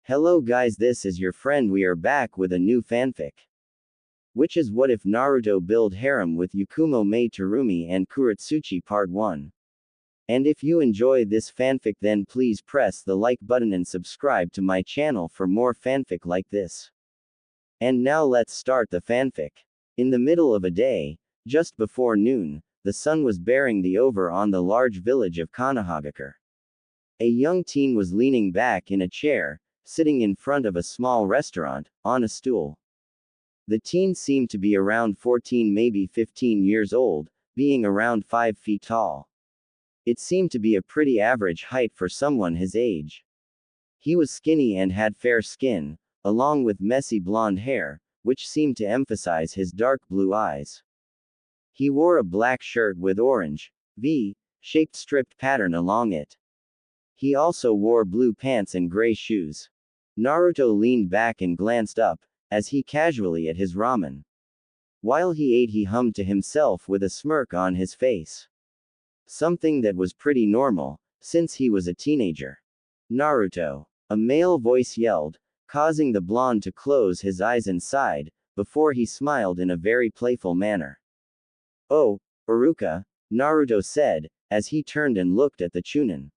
Hello guys, this is your friend. We are back with a new fanfic. Which is what if Naruto build harem with Yakumo Mai Terumi and Kurotsuchi Part 1. And if you enjoy this fanfic, then please press the like button and subscribe to my channel for more fanfic like this. And now let's start the fanfic. In the middle of a day, just before noon, the sun was bearing the over on the large village of Konohagakure. A young teen was leaning back in a chair, sitting in front of a small restaurant, on a stool. The teen seemed to be around 14, maybe 15 years old, being around 5 feet tall. It seemed to be a pretty average height for someone his age. He was skinny and had fair skin, along with messy blonde hair, which seemed to emphasize his dark blue eyes. He wore a black shirt with orange, V-shaped striped pattern along it. He also wore blue pants and gray shoes. Naruto leaned back and glanced up, as he casually ate his ramen. While he ate, he hummed to himself with a smirk on his face. Something that was pretty normal, since he was a teenager. Naruto, a male voice yelled, causing the blonde to close his eyes and sighed, before he smiled in a very playful manner. "Oh, Iruka," Naruto said, as he turned and looked at the Chunin.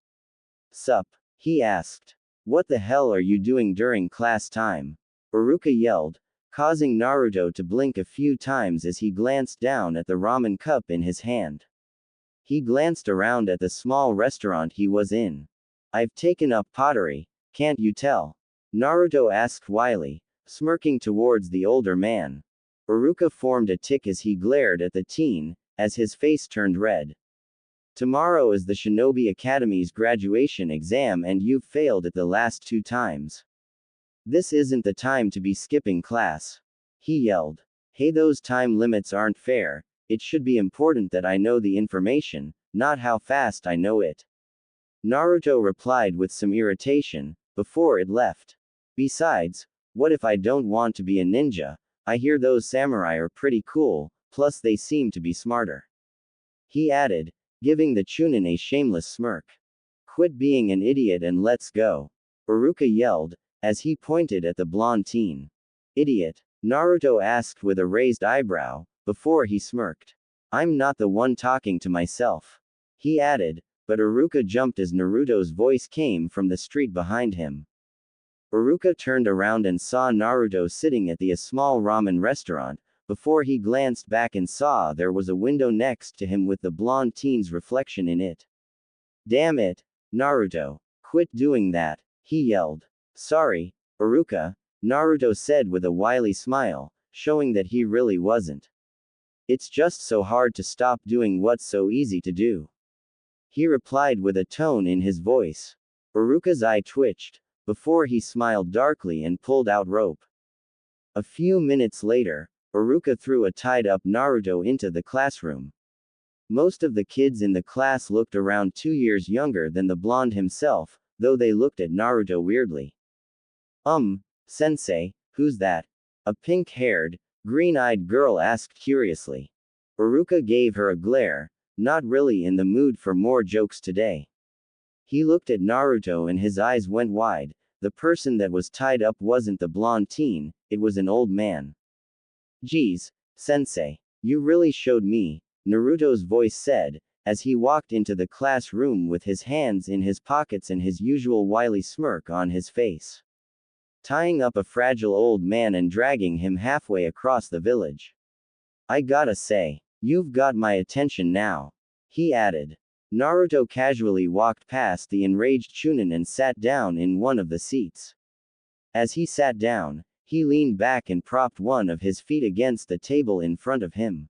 "Sup?" he asked. "What the hell are you doing during class time?" Iruka yelled, causing Naruto to blink a few times as he glanced down at the ramen cup in his hand. He glanced around at the small restaurant he was in. "I've taken up pottery, can't you tell?" Naruto asked wryly, smirking towards the older man. Iruka formed a tick as he glared at the teen, as his face turned red. "Tomorrow is the Shinobi Academy's graduation exam and you've failed it the last 2 times. This isn't the time to be skipping class," he yelled. "Hey, those time limits aren't fair. It should be important that I know the information, not how fast I know it." Naruto replied with some irritation, before it left. "Besides, what if I don't want to be a ninja? I hear those samurai are pretty cool, plus they seem to be smarter," he added, giving the Chunin a shameless smirk. "Quit being an idiot and let's go," Iruka yelled, as he pointed at the blonde teen. "Idiot?" Naruto asked with a raised eyebrow, before he smirked. "I'm not the one talking to myself," he added, but Iruka jumped as Naruto's voice came from the street behind him. Iruka turned around and saw Naruto sitting at the small ramen restaurant, before he glanced back and saw there was a window next to him with the blonde teen's reflection in it. "Damn it, Naruto. Quit doing that," he yelled. "Sorry, Iruka," Naruto said with a wily smile, showing that he really wasn't. "It's just so hard to stop doing what's so easy to do," he replied with a tone in his voice. Iruka's eye twitched, before he smiled darkly and pulled out rope. A few minutes later, Iruka threw a tied-up Naruto into the classroom. Most of the kids in the class looked around 2 years younger than the blonde himself, though they looked at Naruto weirdly. Sensei, who's that?" a pink-haired, green-eyed girl asked curiously. Iruka gave her a glare, not really in the mood for more jokes today. He looked at Naruto and his eyes went wide. The person that was tied up wasn't the blonde teen, it was an old man. "Geez, Sensei. You really showed me," Naruto's voice said, as he walked into the classroom with his hands in his pockets and his usual wily smirk on his face. Tying up a fragile old man and dragging him halfway across the village. "I gotta say, you've got my attention now," he added. Naruto casually walked past the enraged Chunin and sat down in one of the seats. As he sat down, he leaned back and propped one of his feet against the table in front of him.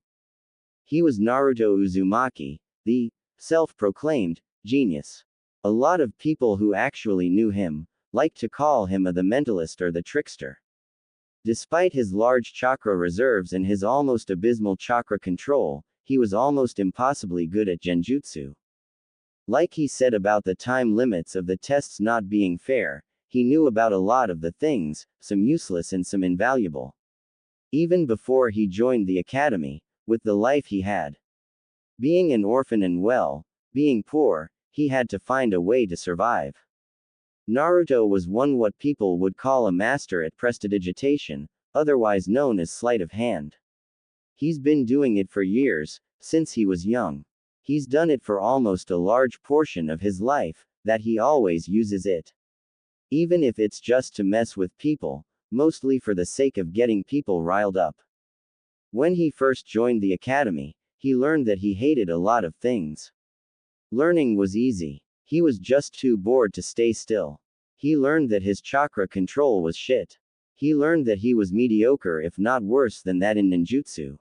He was Naruto Uzumaki, the self-proclaimed genius. A lot of people who actually knew him liked to call him the mentalist or the trickster. Despite his large chakra reserves and his almost abysmal chakra control, he was almost impossibly good at genjutsu. Like he said about the time limits of the tests not being fair, he knew about a lot of the things, some useless and some invaluable. Even before he joined the academy, with the life he had. Being an orphan and being poor, he had to find a way to survive. Naruto was what people would call a master at prestidigitation, otherwise known as sleight of hand. He's been doing it for years, since he was young. He's done it for almost a large portion of his life, that he always uses it. Even if it's just to mess with people, mostly for the sake of getting people riled up. When he first joined the academy, he learned that he hated a lot of things. Learning was easy. He was just too bored to stay still. He learned that his chakra control was shit. He learned that he was mediocre, if not worse than that in ninjutsu.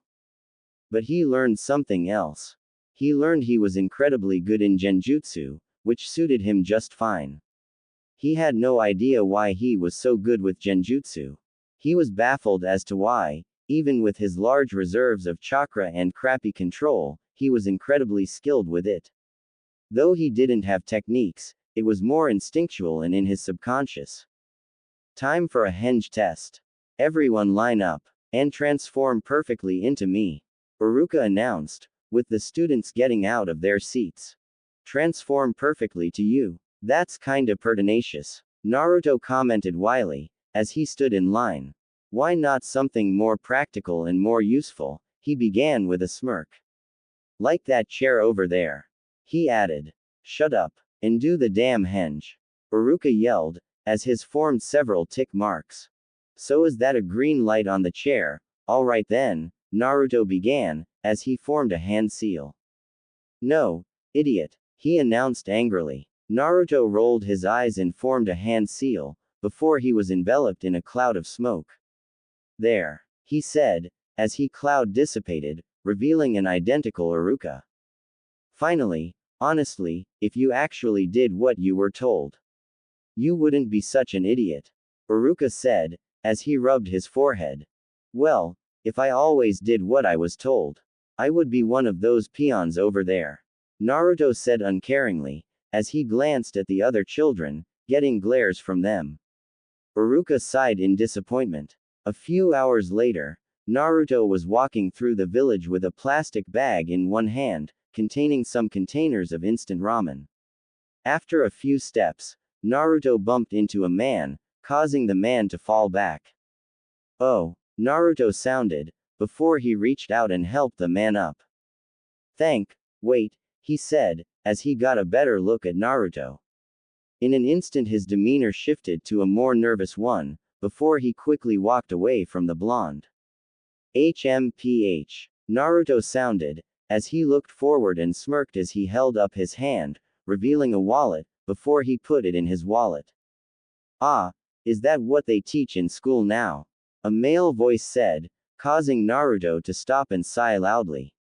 But he learned something else. He learned he was incredibly good in genjutsu, which suited him just fine. He had no idea why he was so good with genjutsu. He was baffled as to why, even with his large reserves of chakra and crappy control, he was incredibly skilled with it. Though he didn't have techniques, it was more instinctual and in his subconscious. Time for a henge test. Everyone line up, and transform perfectly into me, Uruka announced, with the students getting out of their seats. Transform perfectly to you. That's kinda pertinacious, Naruto commented wryly, as he stood in line. Why not something more practical and more useful? He began with a smirk. Like that chair over there. He added. Shut up, and do the damn henge. Uruka yelled, as his formed several tick marks. So is that a green light on the chair? Alright then, Naruto began, as he formed a hand seal. No, idiot, he announced angrily. Naruto rolled his eyes and formed a hand seal, before he was enveloped in a cloud of smoke. There, he said, as he cloud dissipated, revealing an identical Uruka. Finally, honestly, if you actually did what you were told, you wouldn't be such an idiot, Uruka said, as he rubbed his forehead. Well, if I always did what I was told, I would be one of those peons over there, Naruto said uncaringly, as he glanced at the other children, getting glares from them. Uruka sighed in disappointment. A few hours later, Naruto was walking through the village with a plastic bag in one hand, containing some containers of instant ramen. After a few steps, Naruto bumped into a man, causing the man to fall back. Oh, Naruto sounded, before he reached out and helped the man up. Wait, he said, as he got a better look at Naruto. In an instant his demeanor shifted to a more nervous one, before he quickly walked away from the blonde. HMPH. Naruto sounded, as he looked forward and smirked as he held up his hand, revealing a wallet, before he put it in his wallet. Ah, is that what they teach in school now? A male voice said, causing Naruto to stop and sigh loudly.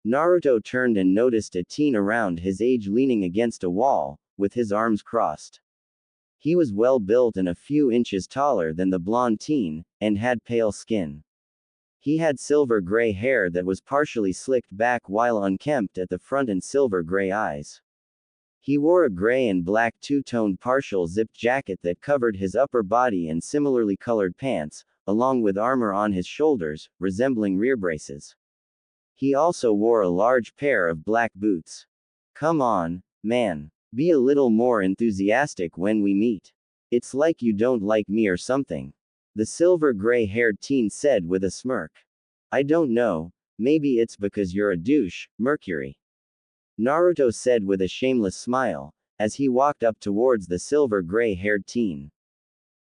Naruto turned and noticed a teen around his age leaning against a wall, with his arms crossed. He was well built and a few inches taller than the blonde teen, and had pale skin. He had silver gray hair that was partially slicked back while unkempt at the front and silver gray eyes. He wore a gray and black two-toned partial zipped jacket that covered his upper body and similarly colored pants, along with armor on his shoulders, resembling rear braces. He also wore a large pair of black boots. Come on, man. Be a little more enthusiastic when we meet. It's like you don't like me or something, the silver gray-haired teen said with a smirk. I don't know, maybe it's because you're a douche, Mercury, Naruto said with a shameless smile, as he walked up towards the silver gray-haired teen.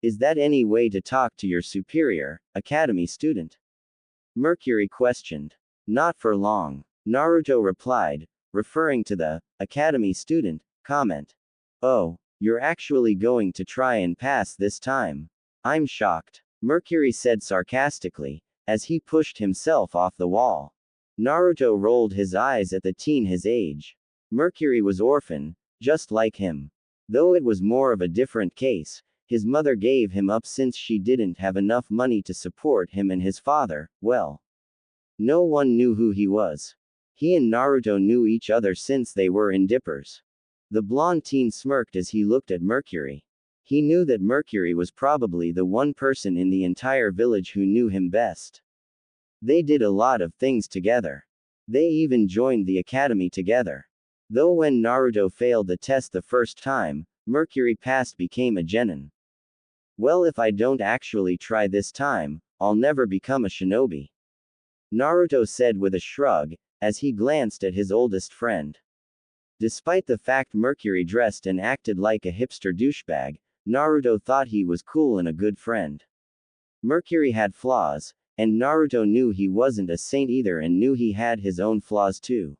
Is that any way to talk to your superior, academy student? Mercury questioned. Not for long, Naruto replied, referring to the academy student comment. Oh, you're actually going to try and pass this time? I'm shocked, Mercury said sarcastically, as he pushed himself off the wall. Naruto rolled his eyes at the teen his age. Mercury was orphan, just like him. Though it was more of a different case, his mother gave him up since she didn't have enough money to support him, and his father, well, no one knew who he was. He and Naruto knew each other since they were in dippers. The blonde teen smirked as he looked at Mercury. He knew that Mercury was probably the one person in the entire village who knew him best. They did a lot of things together. They even joined the academy together. Though when Naruto failed the test the first time, Mercury passed became a genin. Well, if I don't actually try this time, I'll never become a shinobi. Naruto said with a shrug, as he glanced at his oldest friend. Despite the fact Mercury dressed and acted like a hipster douchebag, Naruto thought he was cool and a good friend. Mercury had flaws, and Naruto knew he wasn't a saint either and knew he had his own flaws too.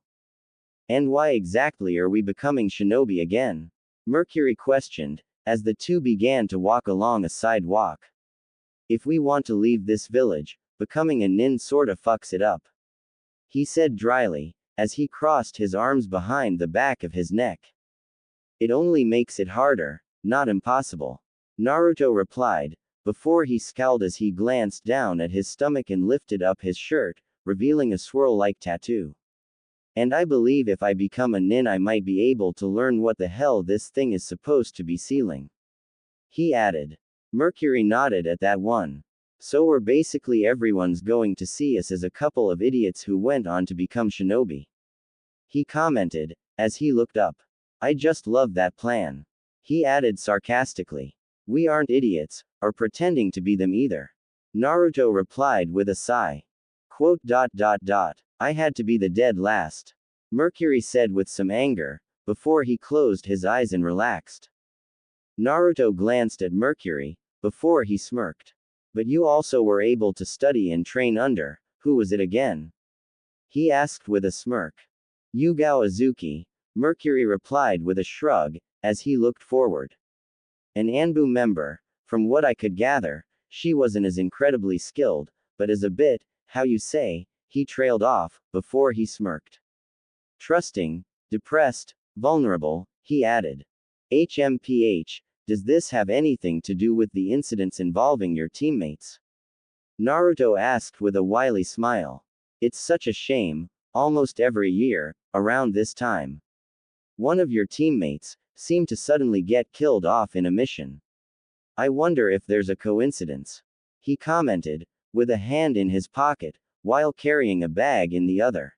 And why exactly are we becoming shinobi again? Mercury questioned, as the two began to walk along a sidewalk. If we want to leave this village, becoming a nin sorta fucks it up. He said dryly, as he crossed his arms behind the back of his neck. It only makes it harder, not impossible. Naruto replied, before he scowled as he glanced down at his stomach and lifted up his shirt, revealing a swirl-like tattoo. And I believe if I become a nin I might be able to learn what the hell this thing is supposed to be sealing. He added. Mercury nodded at that one. So we're basically everyone's going to see us as a couple of idiots who went on to become shinobi. He commented, as he looked up. I just love that plan. He added sarcastically. We aren't idiots, or pretending to be them either. Naruto replied with a sigh. Quote. I had to be the dead last. Mercury said with some anger, before he closed his eyes and relaxed. Naruto glanced at Mercury, before he smirked. But you also were able to study and train under, who was it again? He asked with a smirk. Yugao Azuki, Mercury replied with a shrug, as he looked forward. An Anbu member, from what I could gather, she wasn't as incredibly skilled, but as a bit, how you say, he trailed off, before he smirked. Trusting, depressed, vulnerable, he added. HMPH, does this have anything to do with the incidents involving your teammates? Naruto asked with a wily smile. It's such a shame, almost every year, around this time. One of your teammates seemed to suddenly get killed off in a mission. I wonder if there's a coincidence. He commented, with a hand in his pocket, while carrying a bag in the other.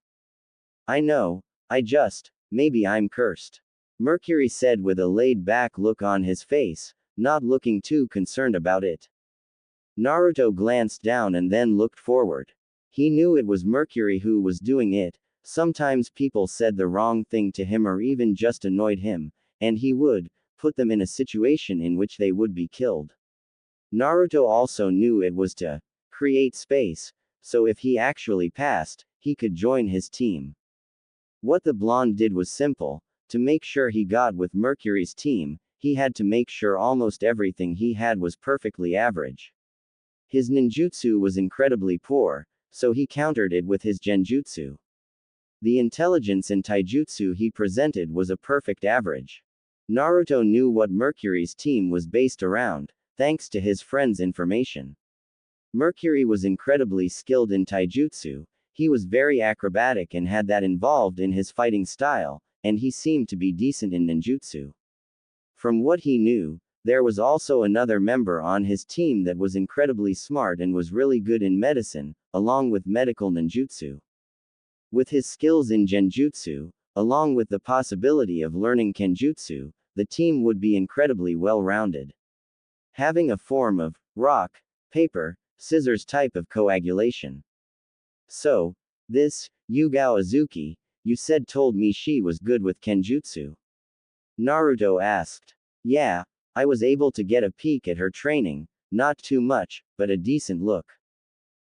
I know, maybe I'm cursed. Mercury said with a laid-back look on his face, not looking too concerned about it. Naruto glanced down and then looked forward. He knew it was Mercury who was doing it. Sometimes people said the wrong thing to him or even just annoyed him, and he would put them in a situation in which they would be killed. Naruto also knew it was to create space, so if he actually passed, he could join his team. What the blonde did was simple. To make sure he got with Mercury's team, he had to make sure almost everything he had was perfectly average. His ninjutsu was incredibly poor, so he countered it with his genjutsu. The intelligence and taijutsu he presented was a perfect average. Naruto knew what Mercury's team was based around, thanks to his friend's information. Mercury was incredibly skilled in taijutsu, he was very acrobatic and had that involved in his fighting style, and he seemed to be decent in ninjutsu. From what he knew, there was also another member on his team that was incredibly smart and was really good in medicine, along with medical ninjutsu. With his skills in genjutsu, along with the possibility of learning kenjutsu, the team would be incredibly well-rounded. Having a form of rock, paper, scissors type of coagulation. So, this, Yugao Azuki, you said told me she was good with kenjutsu? Naruto asked. Yeah, I was able to get a peek at her training, not too much, but a decent look.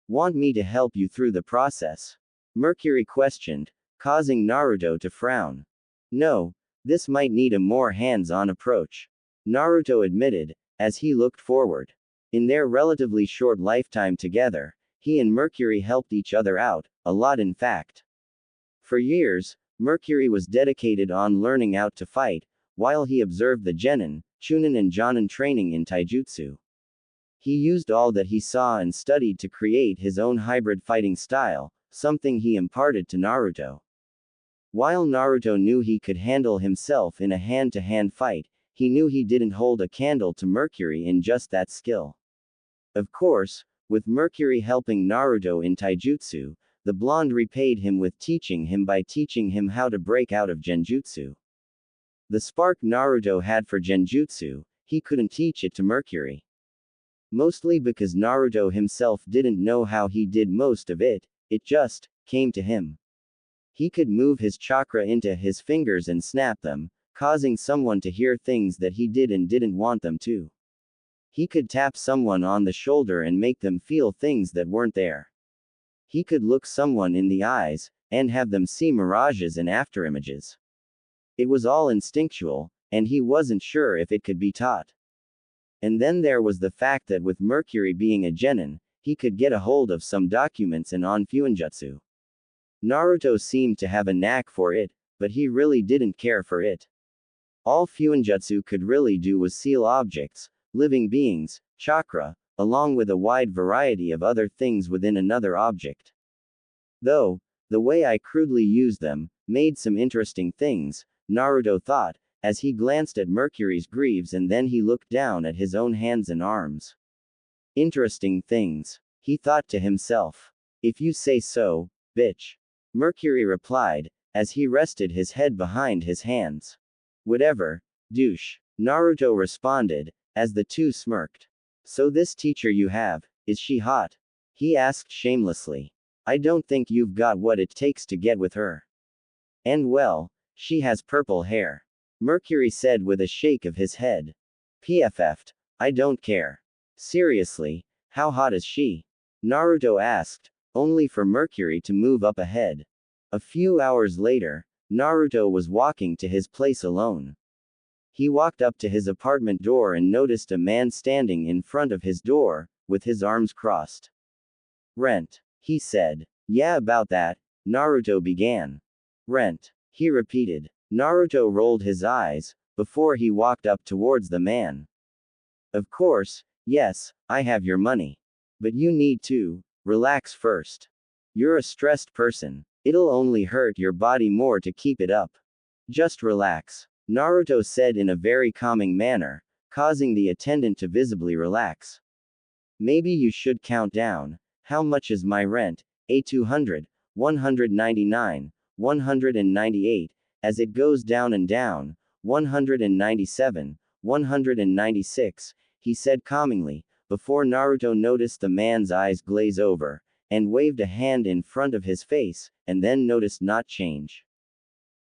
Want me to help you through the process? Mercury questioned, causing Naruto to frown. No, this might need a more hands-on approach. Naruto admitted, as he looked forward. In their relatively short lifetime together, he and Mercury helped each other out, a lot in fact. For years, Mercury was dedicated on learning out to fight, while he observed the Genin, Chunin and Jonin training in taijutsu. He used all that he saw and studied to create his own hybrid fighting style, something he imparted to Naruto. While Naruto knew he could handle himself in a hand-to-hand fight, he knew he didn't hold a candle to Mercury in just that skill. Of course, with Mercury helping Naruto in taijutsu, the blonde repaid him with teaching him by teaching him how to break out of genjutsu. The spark Naruto had for genjutsu, he couldn't teach it to Mercury. Mostly because Naruto himself didn't know how he did most of it, it just came to him. He could move his chakra into his fingers and snap them, causing someone to hear things that he did and didn't want them to. He could tap someone on the shoulder and make them feel things that weren't there. He could look someone in the eyes, and have them see mirages and afterimages. It was all instinctual, and he wasn't sure if it could be taught. And then there was the fact that with Mercury being a genin, he could get a hold of some documents and on Fuinjutsu. Naruto seemed to have a knack for it, but he really didn't care for it. All Fuinjutsu could really do was seal objects, living beings, chakra, along with a wide variety of other things within another object. Though, the way I crudely used them, made some interesting things, Naruto thought, as he glanced at Mercury's greaves and then he looked down at his own hands and arms. Interesting things, he thought to himself. If you say so, bitch. Mercury replied, as he rested his head behind his hands. Whatever, douche. Naruto responded, as the two smirked. So this teacher you have, is she hot? He asked shamelessly. I don't think you've got what it takes to get with her. And well, she has purple hair. Mercury said with a shake of his head. PFF'd. I don't care. Seriously, how hot is she? Naruto asked, only for Mercury to move up ahead. A few hours later, Naruto was walking to his place alone. He walked up to his apartment door and noticed a man standing in front of his door, with his arms crossed. Rent, he said. Yeah, about that, Naruto began. Rent, he repeated. Naruto rolled his eyes, before he walked up towards the man. Of course, yes, I have your money. But you need to relax first. You're a stressed person. It'll only hurt your body more to keep it up. Just relax, Naruto said in a very calming manner, causing the attendant to visibly relax. Maybe you should count down. How much is my rent? A200, 199, 198. As it goes down and down, 197, 196, he said calmingly, before Naruto noticed the man's eyes glaze over, and waved a hand in front of his face, and then noticed not change.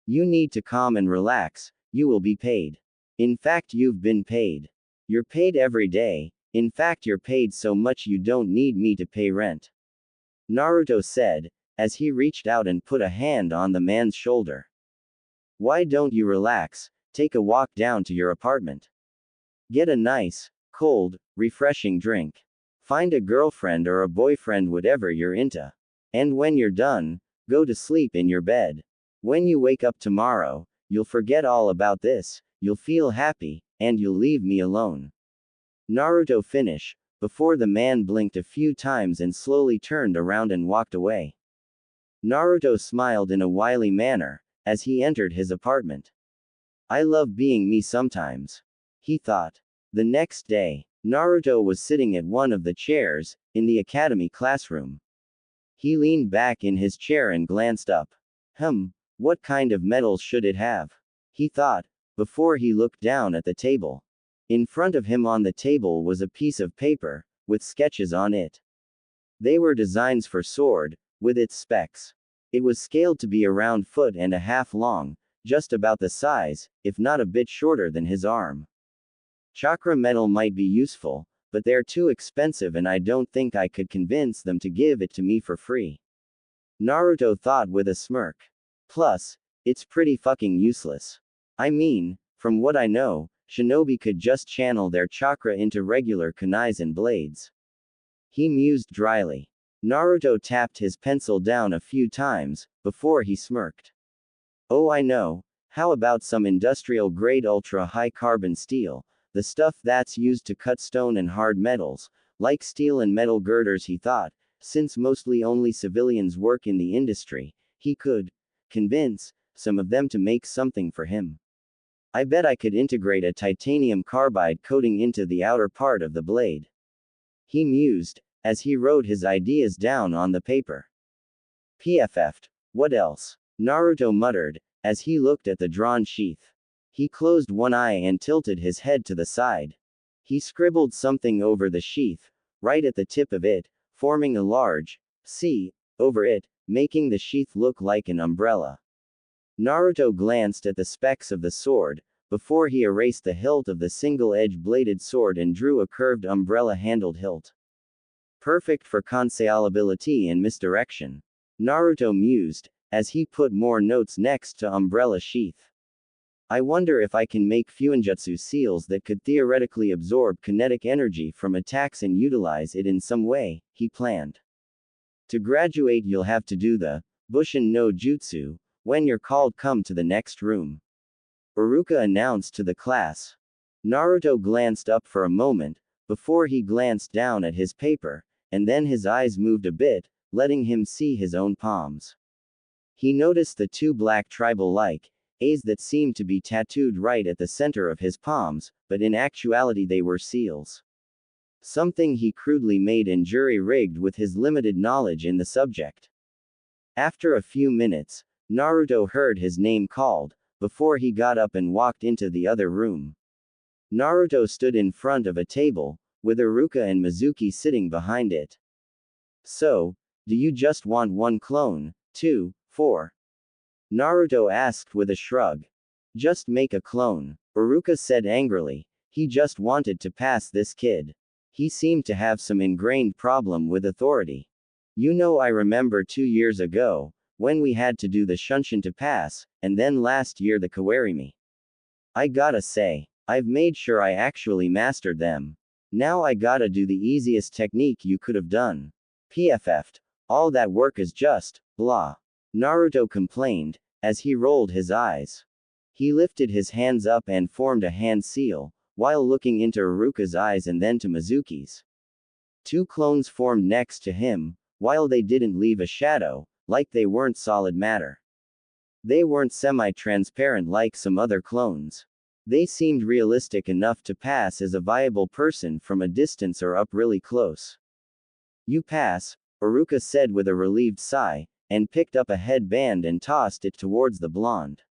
You need to calm and relax, you will be paid. In fact, you've been paid. You're paid every day, in fact, you're paid so much you don't need me to pay rent. Naruto said, as he reached out and put a hand on the man's shoulder. Why don't you relax, take a walk down to your apartment. Get a nice, cold, refreshing drink. Find a girlfriend or a boyfriend, whatever you're into. And when you're done, go to sleep in your bed. When you wake up tomorrow, you'll forget all about this, you'll feel happy, and you'll leave me alone. Naruto finished, before the man blinked a few times and slowly turned around and walked away. Naruto smiled in a wily manner, as he entered his apartment. I love being me sometimes, he thought. The next day, Naruto was sitting at one of the chairs, in the academy classroom. He leaned back in his chair and glanced up. What kind of medals should it have? He thought, before he looked down at the table. In front of him on the table was a piece of paper, with sketches on it. They were designs for sword, with its specs. It was scaled to be around 1.5 feet long, just about the size, if not a bit shorter than his arm. Chakra metal might be useful, but they're too expensive and I don't think I could convince them to give it to me for free. Naruto thought with a smirk. Plus, it's pretty fucking useless. I mean, from what I know, shinobi could just channel their chakra into regular kunais and blades. He mused dryly. Naruto tapped his pencil down a few times, before he smirked. Oh, I know. How about some industrial-grade ultra-high carbon steel, the stuff that's used to cut stone and hard metals, like steel and metal girders, he thought, since mostly only civilians work in the industry, he could convince some of them to make something for him. I bet I could integrate a titanium carbide coating into the outer part of the blade. He mused, as he wrote his ideas down on the paper. PFF'd. What else? Naruto muttered, as he looked at the drawn sheath. He closed one eye and tilted his head to the side. He scribbled something over the sheath, right at the tip of it, forming a large C over it, making the sheath look like an umbrella. Naruto glanced at the specs of the sword, before he erased the hilt of the single-edged bladed sword and drew a curved umbrella-handled hilt. Perfect for concealability and misdirection. Naruto mused, as he put more notes next to umbrella sheath. I wonder if I can make fuinjutsu seals that could theoretically absorb kinetic energy from attacks and utilize it in some way, he planned. To graduate you'll have to do the Bushin no Jutsu. When you're called, come to the next room, Iruka announced to the class. Naruto glanced up for a moment, before he glanced down at his paper, and then his eyes moved a bit, letting him see his own palms. He noticed the two black tribal-like A's that seemed to be tattooed right at the center of his palms, but in actuality they were seals. Something he crudely made and jury-rigged with his limited knowledge in the subject. After a few minutes, Naruto heard his name called, before he got up and walked into the other room. Naruto stood in front of a table, with Iruka and Mizuki sitting behind it. So, do you just want one clone, 2, 4? Naruto asked with a shrug. Just make a clone, Iruka said angrily. He just wanted to pass this kid. He seemed to have some ingrained problem with authority. You know, I remember 2 years ago, when we had to do the Shunshin to pass, and then last year the Kawarimi. I gotta say, I've made sure I actually mastered them. Now I gotta do the easiest technique you could have done. PFF'd. All that work is just, blah. Naruto complained, as he rolled his eyes. He lifted his hands up and formed a hand seal, while looking into Iruka's eyes and then to Mizuki's. 2 clones formed next to him, while they didn't leave a shadow, like they weren't solid matter. They weren't semi-transparent like some other clones. They seemed realistic enough to pass as a viable person from a distance or up really close. You pass, Iruka said with a relieved sigh, and picked up a headband and tossed it towards the blonde.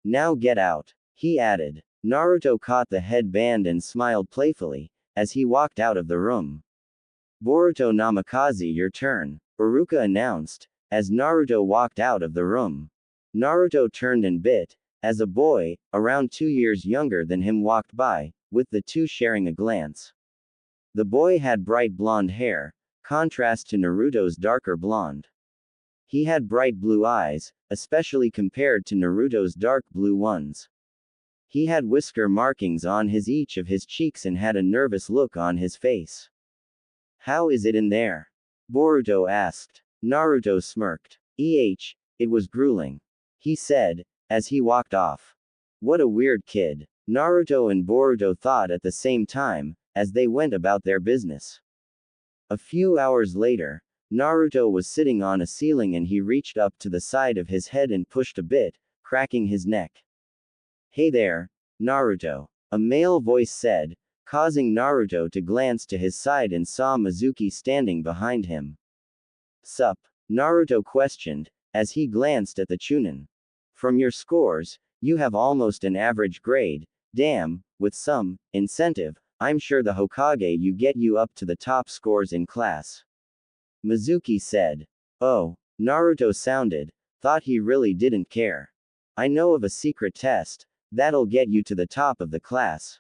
Now get out, he added. Naruto caught the headband and smiled playfully, as he walked out of the room. Boruto Namikaze, your turn, Iruka announced, as Naruto walked out of the room. Naruto turned and bit, as a boy, around 2 years younger than him walked by, with the two sharing a glance. The boy had bright blonde hair, contrast to Naruto's darker blonde. He had bright blue eyes, especially compared to Naruto's dark blue ones. He had whisker markings on each of his cheeks and had a nervous look on his face. How is it in there? Boruto asked. Naruto smirked. It was grueling, he said, as he walked off. What a weird kid. Naruto and Boruto thought at the same time, as they went about their business. A few hours later, Naruto was sitting on a ceiling and he reached up to the side of his head and pushed a bit, cracking his neck. Hey there, Naruto, a male voice said, causing Naruto to glance to his side and saw Mizuki standing behind him. Sup? Naruto questioned, as he glanced at the Chunin. From your scores, you have almost an average grade. Damn, with some incentive, I'm sure the Hokage you get you up to the top scores in class. Mizuki said. Oh, Naruto sounded, thought he really didn't care. I know of a secret test, that'll get you to the top of the class.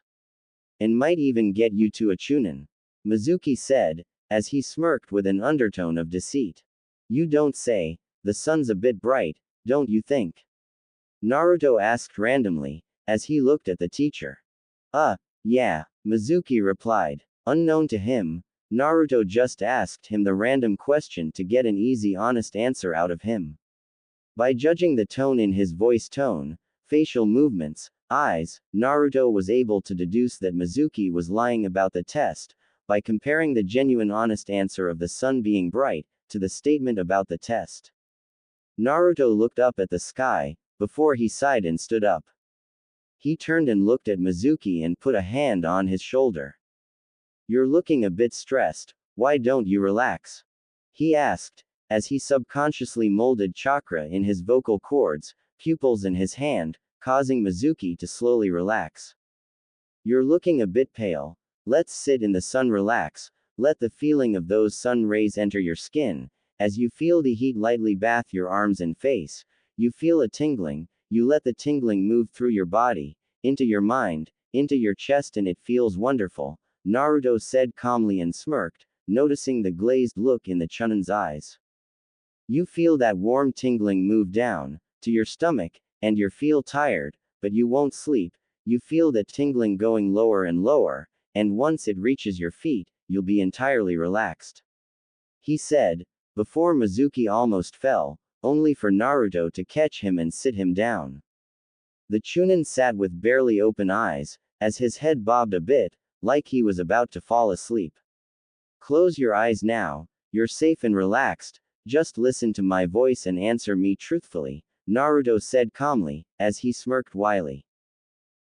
And might even get you to a Chunin. Mizuki said, as he smirked with an undertone of deceit. You don't say, the sun's a bit bright, don't you think? Naruto asked randomly, as he looked at the teacher. Yeah, Mizuki replied. Unknown to him, Naruto just asked him the random question to get an easy honest answer out of him. By judging the tone in his voice tone, facial movements, eyes, Naruto was able to deduce that Mizuki was lying about the test, by comparing the genuine honest answer of the sun being bright, to the statement about the test. Naruto looked up at the sky, before he sighed and stood up. He turned and looked at Mizuki and put a hand on his shoulder. You're looking a bit stressed, why don't you relax? He asked, as he subconsciously molded chakra in his vocal cords, pupils and his hand, causing Mizuki to slowly relax. You're looking a bit pale. Let's sit in the sun, relax. Let the feeling of those sun rays enter your skin. As you feel the heat lightly bath your arms and face, you feel a tingling. You let the tingling move through your body, into your mind, into your chest, and it feels wonderful, Naruto said calmly and smirked, noticing the glazed look in the Chunnin's eyes. You feel that warm tingling move down to your stomach, and you feel tired, but you won't sleep. You feel the tingling going lower and lower, and once it reaches your feet, you'll be entirely relaxed, he said, before Mizuki almost fell, only for Naruto to catch him and sit him down. The Chunin sat with barely open eyes, as his head bobbed a bit, like he was about to fall asleep. Close your eyes now, you're safe and relaxed, just listen to my voice and answer me truthfully, Naruto said calmly, as he smirked wryly.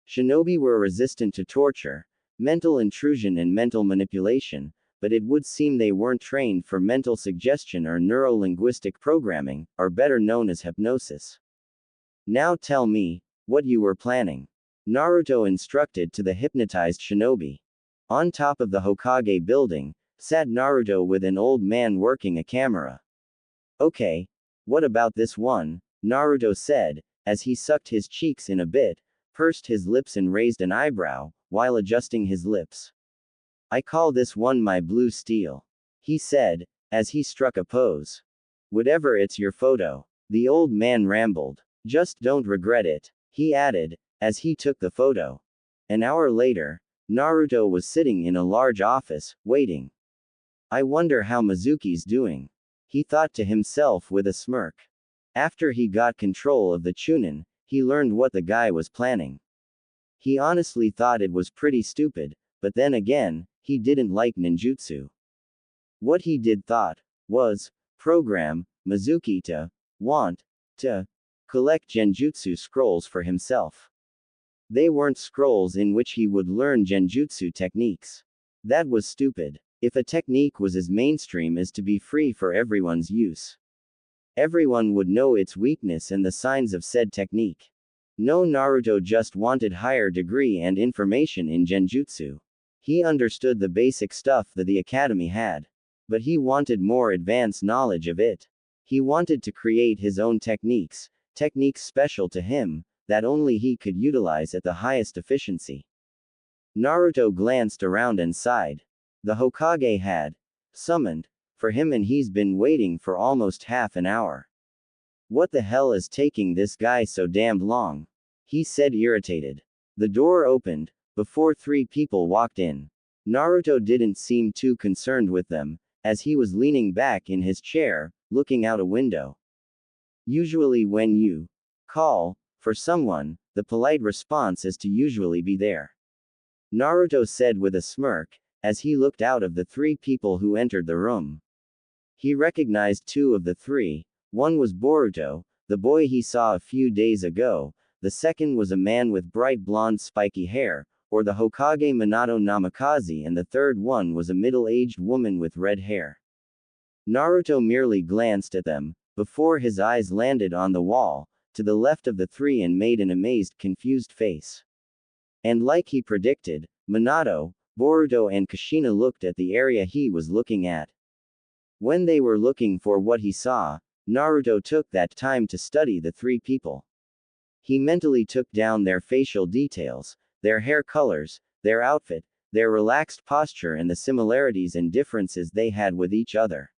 Shinobi were resistant to torture, mental intrusion and mental manipulation, but it would seem they weren't trained for mental suggestion or neuro-linguistic programming, or better known as hypnosis. Now tell me, what you were planning, Naruto instructed to the hypnotized shinobi. On top of the Hokage building, sat Naruto with an old man working a camera. Okay, what about this one, Naruto said, as he sucked his cheeks in a bit, pursed his lips and raised an eyebrow, while adjusting his lips. I call this one my blue steel, he said, as he struck a pose. Whatever, it's your photo, the old man rambled. Just don't regret it, he added, as he took the photo. An hour later, Naruto was sitting in a large office, waiting. I wonder how Mizuki's doing, he thought to himself with a smirk. After he got control of the Chunin, he learned what the guy was planning. He honestly thought it was pretty stupid, but then again, he didn't like ninjutsu. What he did thought was program Mizuki to want to collect genjutsu scrolls for himself. They weren't scrolls in which he would learn genjutsu techniques. That was stupid. If a technique was as mainstream as to be free for everyone's use, everyone would know its weakness and the signs of said technique. No, Naruto just wanted higher degree and information in genjutsu. He understood the basic stuff that the academy had, but he wanted more advanced knowledge of it. He wanted to create his own techniques special to him, that only he could utilize at the highest efficiency. Naruto glanced around and sighed. The Hokage had summoned for him, and he's been waiting for almost half an hour. What the hell is taking this guy so damned long? He said, irritated. The door opened, before 3 people walked in. Naruto didn't seem too concerned with them, as he was leaning back in his chair, looking out a window. Usually when you call for someone, the polite response is to usually be there, Naruto said with a smirk, as he looked out of the 3 people who entered the room. He recognized 2 of the 3. One was Boruto, the boy he saw a few days ago. The second was a man with bright blonde spiky hair, or the Hokage Minato Namikaze, and the third one was a middle-aged woman with red hair. Naruto merely glanced at them, before his eyes landed on the wall, to the left of the 3, and made an amazed, confused face. And like he predicted, Minato, Boruto and Kushina looked at the area he was looking at. When they were looking for what he saw, Naruto took that time to study the 3 people. He mentally took down their facial details, their hair colors, their outfit, their relaxed posture, and the similarities and differences they had with each other.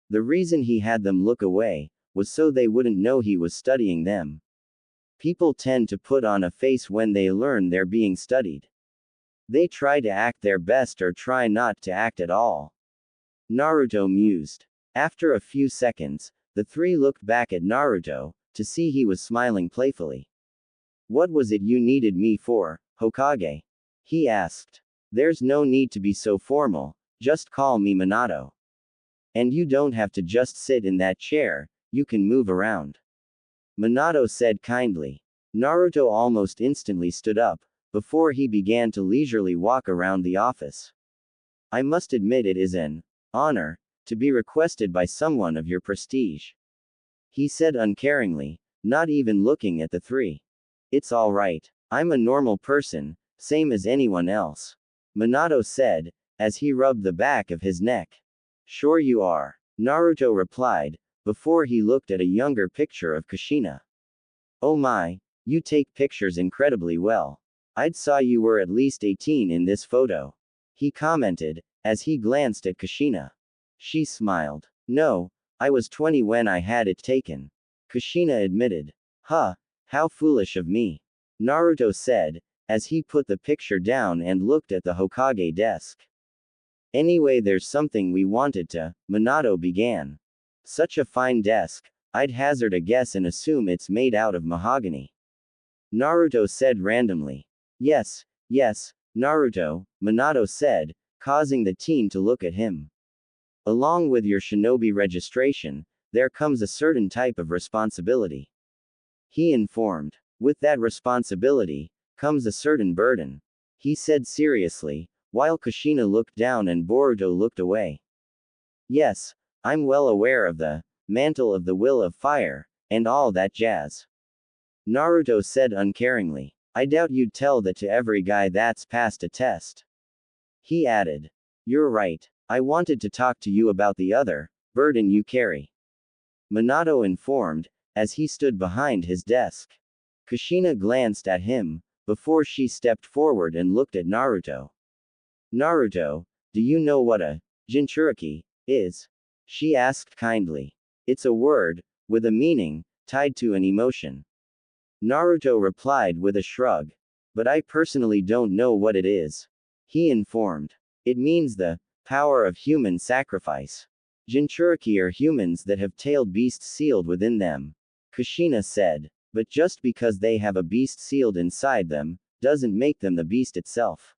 The reason he had them look away was so they wouldn't know he was studying them. People tend to put on a face when they learn they're being studied. They try to act their best or try not to act at all. Naruto mused. After a few seconds, the 3 looked back at Naruto, to see he was smiling playfully. What was it you needed me for, Hokage? He asked. There's no need to be so formal, just call me Minato. And you don't have to just sit in that chair, you can move around, Minato said kindly. Naruto almost instantly stood up, before he began to leisurely walk around the office. I must admit it is an honor to be requested by someone of your prestige, he said uncaringly, not even looking at the 3. It's alright. I'm a normal person, same as anyone else. Minato said, as he rubbed the back of his neck. Sure you are. Naruto replied, before he looked at a younger picture of Kushina. Oh my, you take pictures incredibly well. I'd saw you were at least 18 in this photo. He commented, as he glanced at Kushina. She smiled. No, I was 20 when I had it taken. Kushina admitted. Huh, how foolish of me. Naruto said, as he put the picture down and looked at the Hokage desk. Anyway, there's something we wanted to, Minato began. Such a fine desk, I'd hazard a guess and assume it's made out of mahogany. Naruto said randomly. Yes, Naruto, Minato said, causing the teen to look at him. Along with your shinobi registration, there comes a certain type of responsibility. He informed. With that responsibility, comes a certain burden. He said seriously, while Kushina looked down and Boruto looked away. Yes, I'm well aware of the mantle of the will of fire, and all that jazz. Naruto said uncaringly. I doubt you'd tell that to every guy that's passed a test. He added. You're right, I wanted to talk to you about the other burden you carry. Minato informed, as he stood behind his desk. Kushina glanced at him, before she stepped forward and looked at Naruto. Naruto, do you know what a jinchuriki is? She asked kindly. It's a word, with a meaning, tied to an emotion. Naruto replied with a shrug. But I personally don't know what it is. He informed. It means the power of human sacrifice. Jinchuriki are humans that have tailed beasts sealed within them. Kushina said. But just because they have a beast sealed inside them, doesn't make them the beast itself.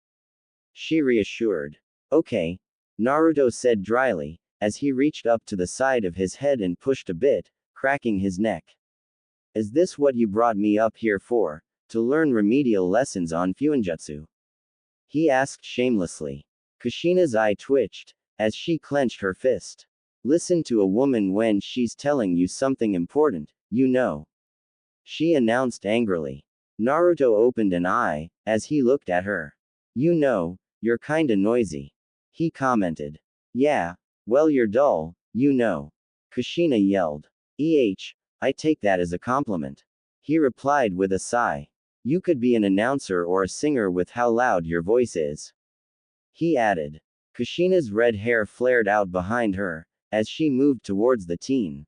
She reassured. Okay. Naruto said dryly, as he reached up to the side of his head and pushed a bit, cracking his neck. Is this what you brought me up here for? To learn remedial lessons on Fuinjutsu? He asked shamelessly. Kushina's eye twitched, as she clenched her fist. Listen to a woman when she's telling you something important, you know. She announced angrily. Naruto opened an eye, as he looked at her. You know, you're kinda noisy. He commented. Yeah, well you're dull, you know. Kushina yelled. I take that as a compliment. He replied with a sigh. You could be an announcer or a singer with how loud your voice is. He added. Kushina's red hair flared out behind her, as she moved towards the teen.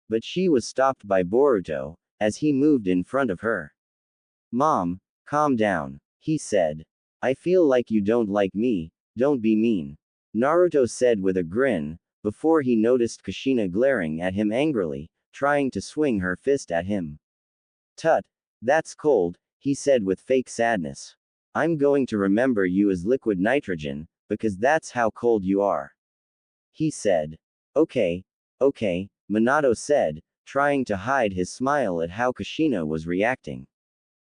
But she was stopped by Boruto, as he moved in front of her. Mom, calm down, he said. I feel like you don't like me, don't be mean. Naruto said with a grin, before he noticed Kushina glaring at him angrily, trying to swing her fist at him. Tut, that's cold, he said with fake sadness. I'm going to remember you as liquid nitrogen, because that's how cold you are. He said. Okay, Minato said, trying to hide his smile at how Kushina was reacting.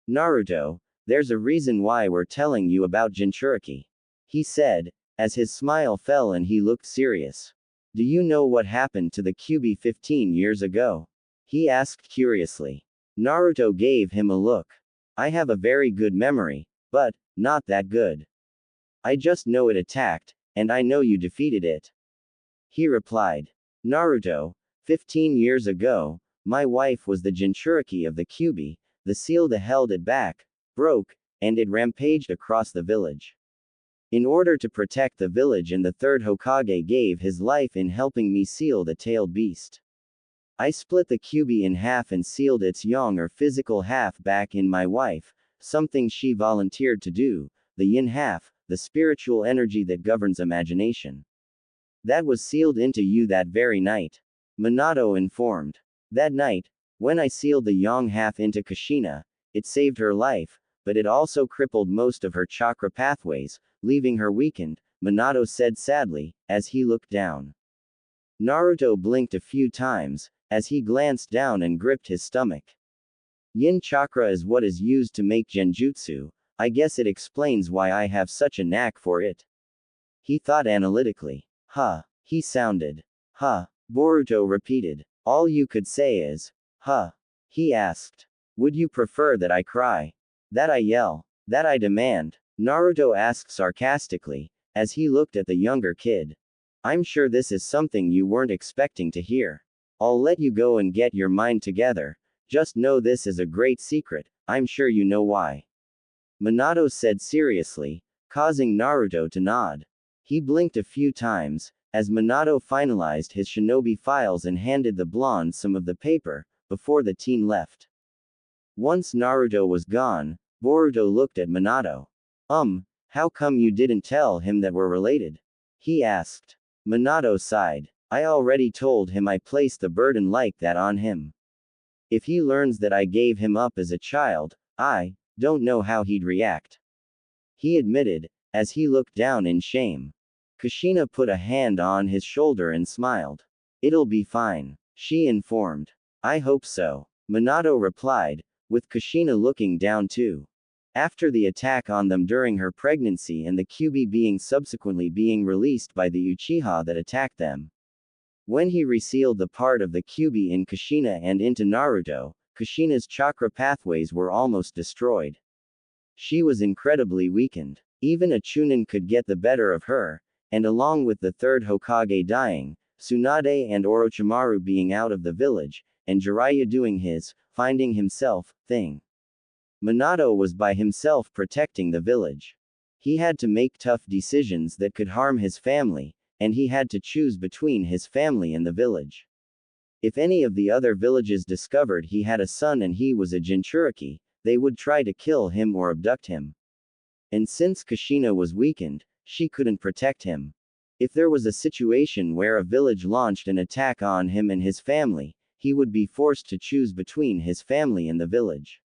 Naruto, there's a reason why we're telling you about Jinchuriki. He said, as his smile fell and he looked serious. Do you know what happened to the Kyuubi 15 years ago? He asked curiously. Naruto gave him a look. I have a very good memory, but not that good. I just know it attacked, and I know you defeated it. He replied. Naruto, 15 years ago, my wife was the Jinchuriki of the Kyuubi, the seal that held it back, broke, and it rampaged across the village. In order to protect the village and the third Hokage gave his life in helping me seal the tailed beast. I split the Kyuubi in half and sealed its yang or physical half back in my wife, something she volunteered to do, the yin half, the spiritual energy that governs imagination. That was sealed into you that very night. Minato informed. That night, when I sealed the yang half into Kushina, it saved her life, but it also crippled most of her chakra pathways, leaving her weakened, Minato said sadly, as he looked down. Naruto blinked a few times, as he glanced down and gripped his stomach. Yin chakra is what is used to make genjutsu, I guess it explains why I have such a knack for it. He thought analytically. Huh, he sounded. Huh, Boruto repeated. All you could say is, huh. He asked. Would you prefer that I cry? That I yell? That I demand? Naruto asked sarcastically, as he looked at the younger kid. I'm sure this is something you weren't expecting to hear. I'll let you go and get your mind together. Just know this is a great secret, I'm sure you know why. Minato said seriously, causing Naruto to nod. He blinked a few times, as Minato finalized his shinobi files and handed the blonde some of the paper, before the teen left. Once Naruto was gone, Boruto looked at Minato. How come you didn't tell him that we're related? He asked. Minato sighed. I already told him I placed the burden like that on him. If he learns that I gave him up as a child, I don't know how he'd react. He admitted, as he looked down in shame. Kushina put a hand on his shoulder and smiled. It'll be fine, she informed. I hope so, Minato replied, with Kushina looking down too. After the attack on them during her pregnancy and the Kyuubi being subsequently being released by the Uchiha that attacked them. When he resealed the part of the Kyuubi in Kushina and into Naruto, Kushina's chakra pathways were almost destroyed. She was incredibly weakened. Even a Chunin could get the better of her, and along with the third Hokage dying, Tsunade and Orochimaru being out of the village, and Jiraiya doing his, finding himself, thing. Minato was by himself protecting the village. He had to make tough decisions that could harm his family, and he had to choose between his family and the village. If any of the other villages discovered he had a son and he was a Jinchuriki, they would try to kill him or abduct him. And since Kushina was weakened, she couldn't protect him. If there was a situation where a village launched an attack on him and his family, he would be forced to choose between his family and the village.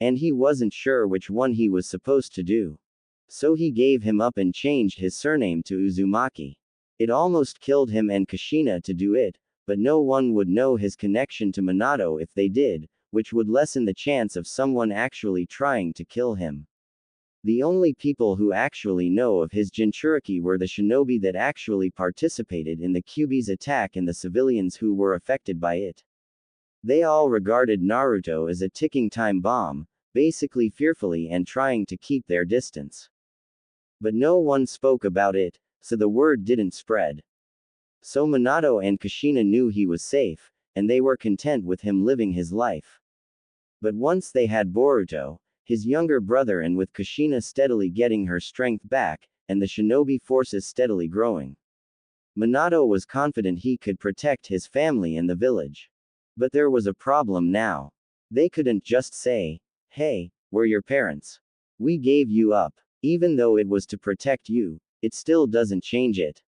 And he wasn't sure which one he was supposed to do. So he gave him up and changed his surname to Uzumaki. It almost killed him and Kushina to do it, but no one would know his connection to Minato if they did, which would lessen the chance of someone actually trying to kill him. The only people who actually know of his Jinchuriki were the shinobi that actually participated in the Kyuubi's attack and the civilians who were affected by it. They all regarded Naruto as a ticking time bomb, basically fearfully and trying to keep their distance. But no one spoke about it, so the word didn't spread. So Minato and Kushina knew he was safe, and they were content with him living his life. But once they had Boruto, his younger brother, and with Kushina steadily getting her strength back, and the shinobi forces steadily growing, Minato was confident he could protect his family and the village. But there was a problem now. They couldn't just say, hey, we're your parents. We gave you up. Even though it was to protect you, it still doesn't change it.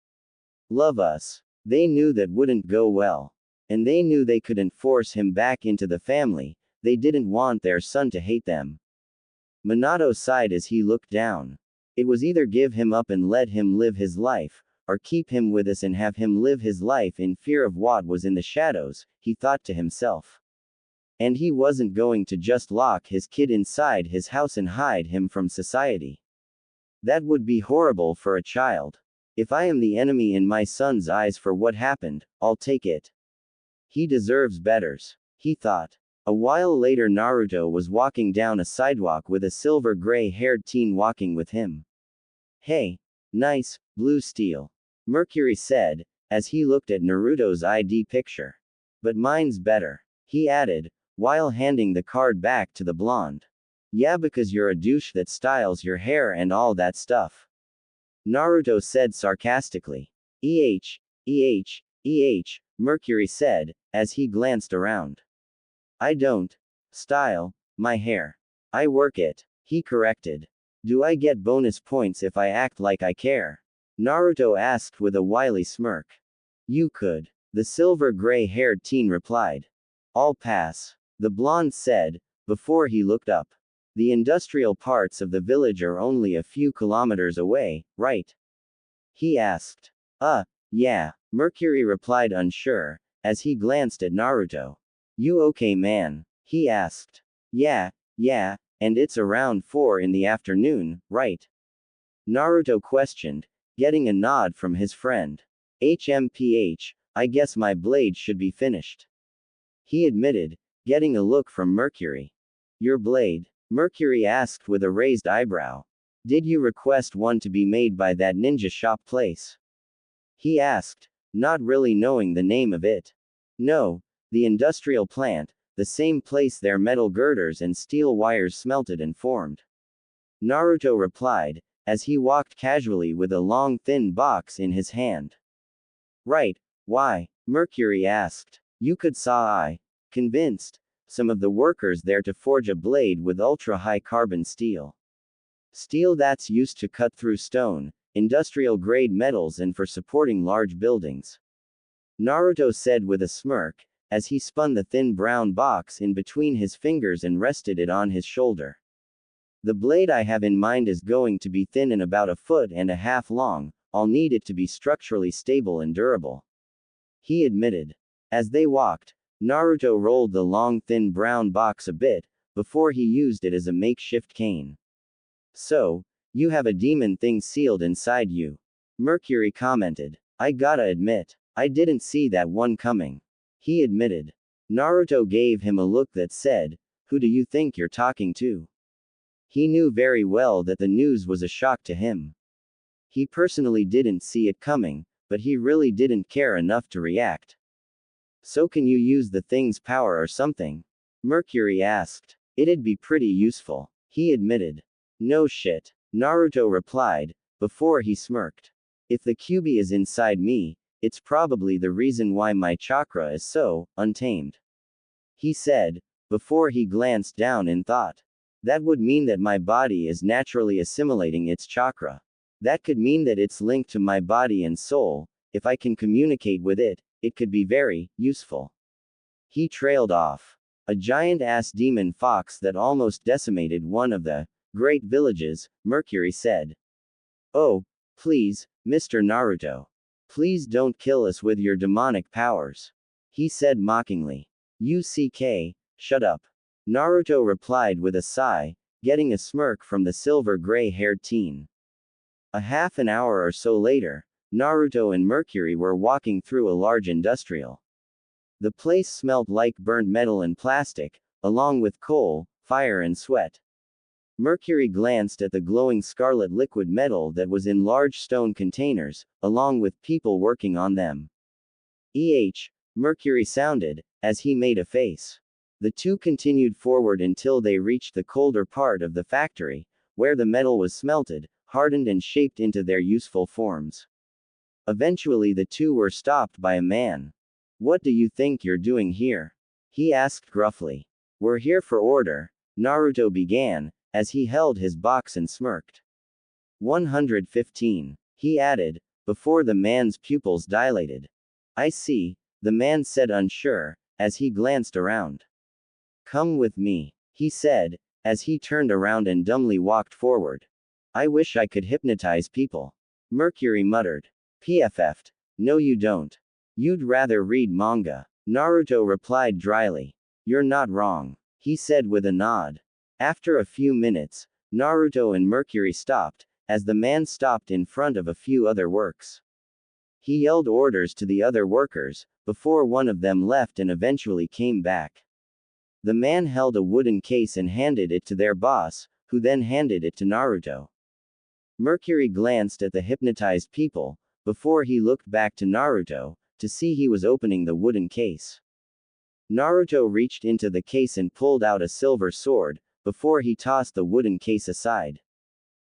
Love us. They knew that wouldn't go well. And they knew they couldn't force him back into the family, they didn't want their son to hate them. Minato sighed as he looked down. It was either give him up and let him live his life, or keep him with us and have him live his life in fear of what was in the shadows, he thought to himself. And he wasn't going to just lock his kid inside his house and hide him from society. That would be horrible for a child. If I am the enemy in my son's eyes for what happened, I'll take it. He deserves betters, he thought. A while later, Naruto was walking down a sidewalk with a silver gray-haired teen walking with him. Hey, nice, blue steel, Mercury said, as he looked at Naruto's ID picture. But mine's better, he added, while handing the card back to the blonde. Yeah, because you're a douche that styles your hair and all that stuff, Naruto said sarcastically. Mercury said, as he glanced around. I don't style my hair. I work it, he corrected. Do I get bonus points if I act like I care? Naruto asked with a wily smirk. You could, the silver gray-haired teen replied. I'll pass, the blonde said, before he looked up. The industrial parts of the village are only a few kilometers away, right? He asked. Yeah, Mercury replied unsure, as he glanced at Naruto. You okay, man? He asked. Yeah, and it's around 4 in the afternoon, right? Naruto questioned, getting a nod from his friend. I guess my blade should be finished. He admitted, getting a look from Mercury. Your blade? Mercury asked with a raised eyebrow. Did you request one to be made by that ninja shop place? He asked, not really knowing the name of it. No, the industrial plant, the same place their metal girders and steel wires smelted and formed. Naruto replied, as he walked casually with a long thin box in his hand. Right, why? Mercury asked. You could saw I. Convinced. Some of the workers there to forge a blade with ultra-high carbon steel. Steel that's used to cut through stone, industrial-grade metals and for supporting large buildings. Naruto said with a smirk, as he spun the thin brown box in between his fingers and rested it on his shoulder. The blade I have in mind is going to be thin and about 1.5 feet long, I'll need it to be structurally stable and durable. He admitted. As they walked, Naruto rolled the long thin brown box a bit, before he used it as a makeshift cane. So, you have a demon thing sealed inside you. Mercury commented. I gotta admit, I didn't see that one coming. He admitted. Naruto gave him a look that said, who do you think you're talking to? He knew very well that the news was a shock to him. He personally didn't see it coming, but he really didn't care enough to react. So can you use the thing's power or something? Mercury asked. It'd be pretty useful. He admitted. No shit. Naruto replied, before he smirked. If the QB is inside me, it's probably the reason why my chakra is so untamed. He said, before he glanced down in thought. That would mean that my body is naturally assimilating its chakra. That could mean that it's linked to my body and soul. If I can communicate with it, it could be very useful. He trailed off. A giant-ass demon fox that almost decimated one of the great villages, Mercury said. Oh, please, Mr. Naruto. Please don't kill us with your demonic powers. He said mockingly. Shut up. Naruto replied with a sigh, getting a smirk from the silver-gray-haired teen. A half an hour or so later, Naruto and Mercury were walking through a large industrial. The place smelled like burnt metal and plastic, along with coal, fire and sweat. Mercury glanced at the glowing scarlet liquid metal that was in large stone containers, along with people working on them. Mercury sounded, as he made a face. The two continued forward until they reached the colder part of the factory, where the metal was smelted, hardened and shaped into their useful forms. Eventually the two were stopped by a man. What do you think you're doing here? He asked gruffly. We're here for order, Naruto began, as he held his box and smirked. 115. He added, before the man's pupils dilated. I see, the man said unsure, as he glanced around. Come with me, he said, as he turned around and dumbly walked forward. I wish I could hypnotize people. Mercury muttered. PFF'd. No you don't. You'd rather read manga. Naruto replied dryly. You're not wrong, he said with a nod. After a few minutes, Naruto and Mercury stopped, as the man stopped in front of a few other works. He yelled orders to the other workers, before one of them left and eventually came back. The man held a wooden case and handed it to their boss, who then handed it to Naruto. Mercury glanced at the hypnotized people, before he looked back to Naruto, to see he was opening the wooden case. Naruto reached into the case and pulled out a silver sword, before he tossed the wooden case aside.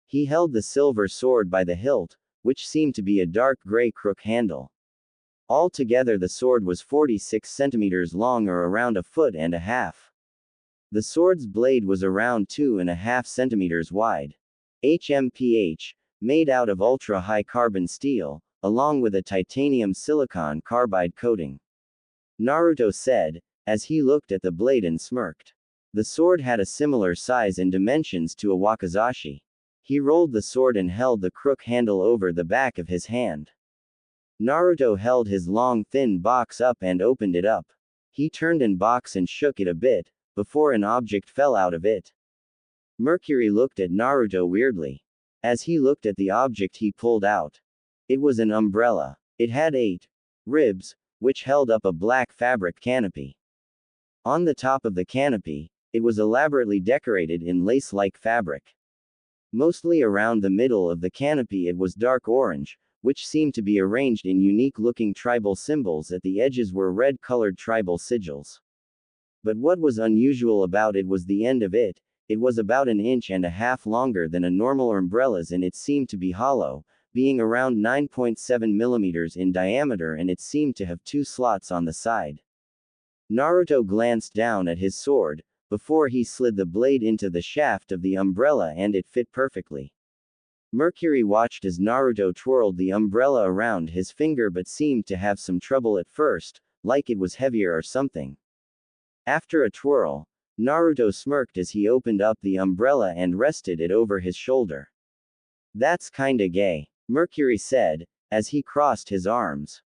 He held the silver sword by the hilt, which seemed to be a dark gray crook handle. Altogether the sword was 46 centimeters long or around 1.5 feet. The sword's blade was around 2.5 centimeters wide. HMPH, made out of ultra-high carbon steel, along with a titanium silicon carbide coating. Naruto said, as he looked at the blade and smirked. The sword had a similar size and dimensions to a wakizashi. He rolled the sword and held the crook handle over the back of his hand. Naruto held his long thin box up and opened it up. He turned the box and shook it a bit, before an object fell out of it. Mercury looked at Naruto weirdly. As he looked at the object he pulled out. It was an umbrella. It had 8 ribs, which held up a black fabric canopy. On the top of the canopy, it was elaborately decorated in lace-like fabric. Mostly around the middle of the canopy it was dark orange, which seemed to be arranged in unique-looking tribal symbols. At the edges were red-colored tribal sigils. But what was unusual about it was the end of it. It was about 1.5 inches longer than a normal umbrella's, and it seemed to be hollow, being around 9.7 millimeters in diameter, and it seemed to have 2 slots on the side. Naruto glanced down at his sword, before he slid the blade into the shaft of the umbrella, and it fit perfectly. Mercury watched as Naruto twirled the umbrella around his finger but seemed to have some trouble at first, like it was heavier or something. After a twirl, Naruto smirked as he opened up the umbrella and rested it over his shoulder. "That's kinda gay," Mercury said, as he crossed his arms.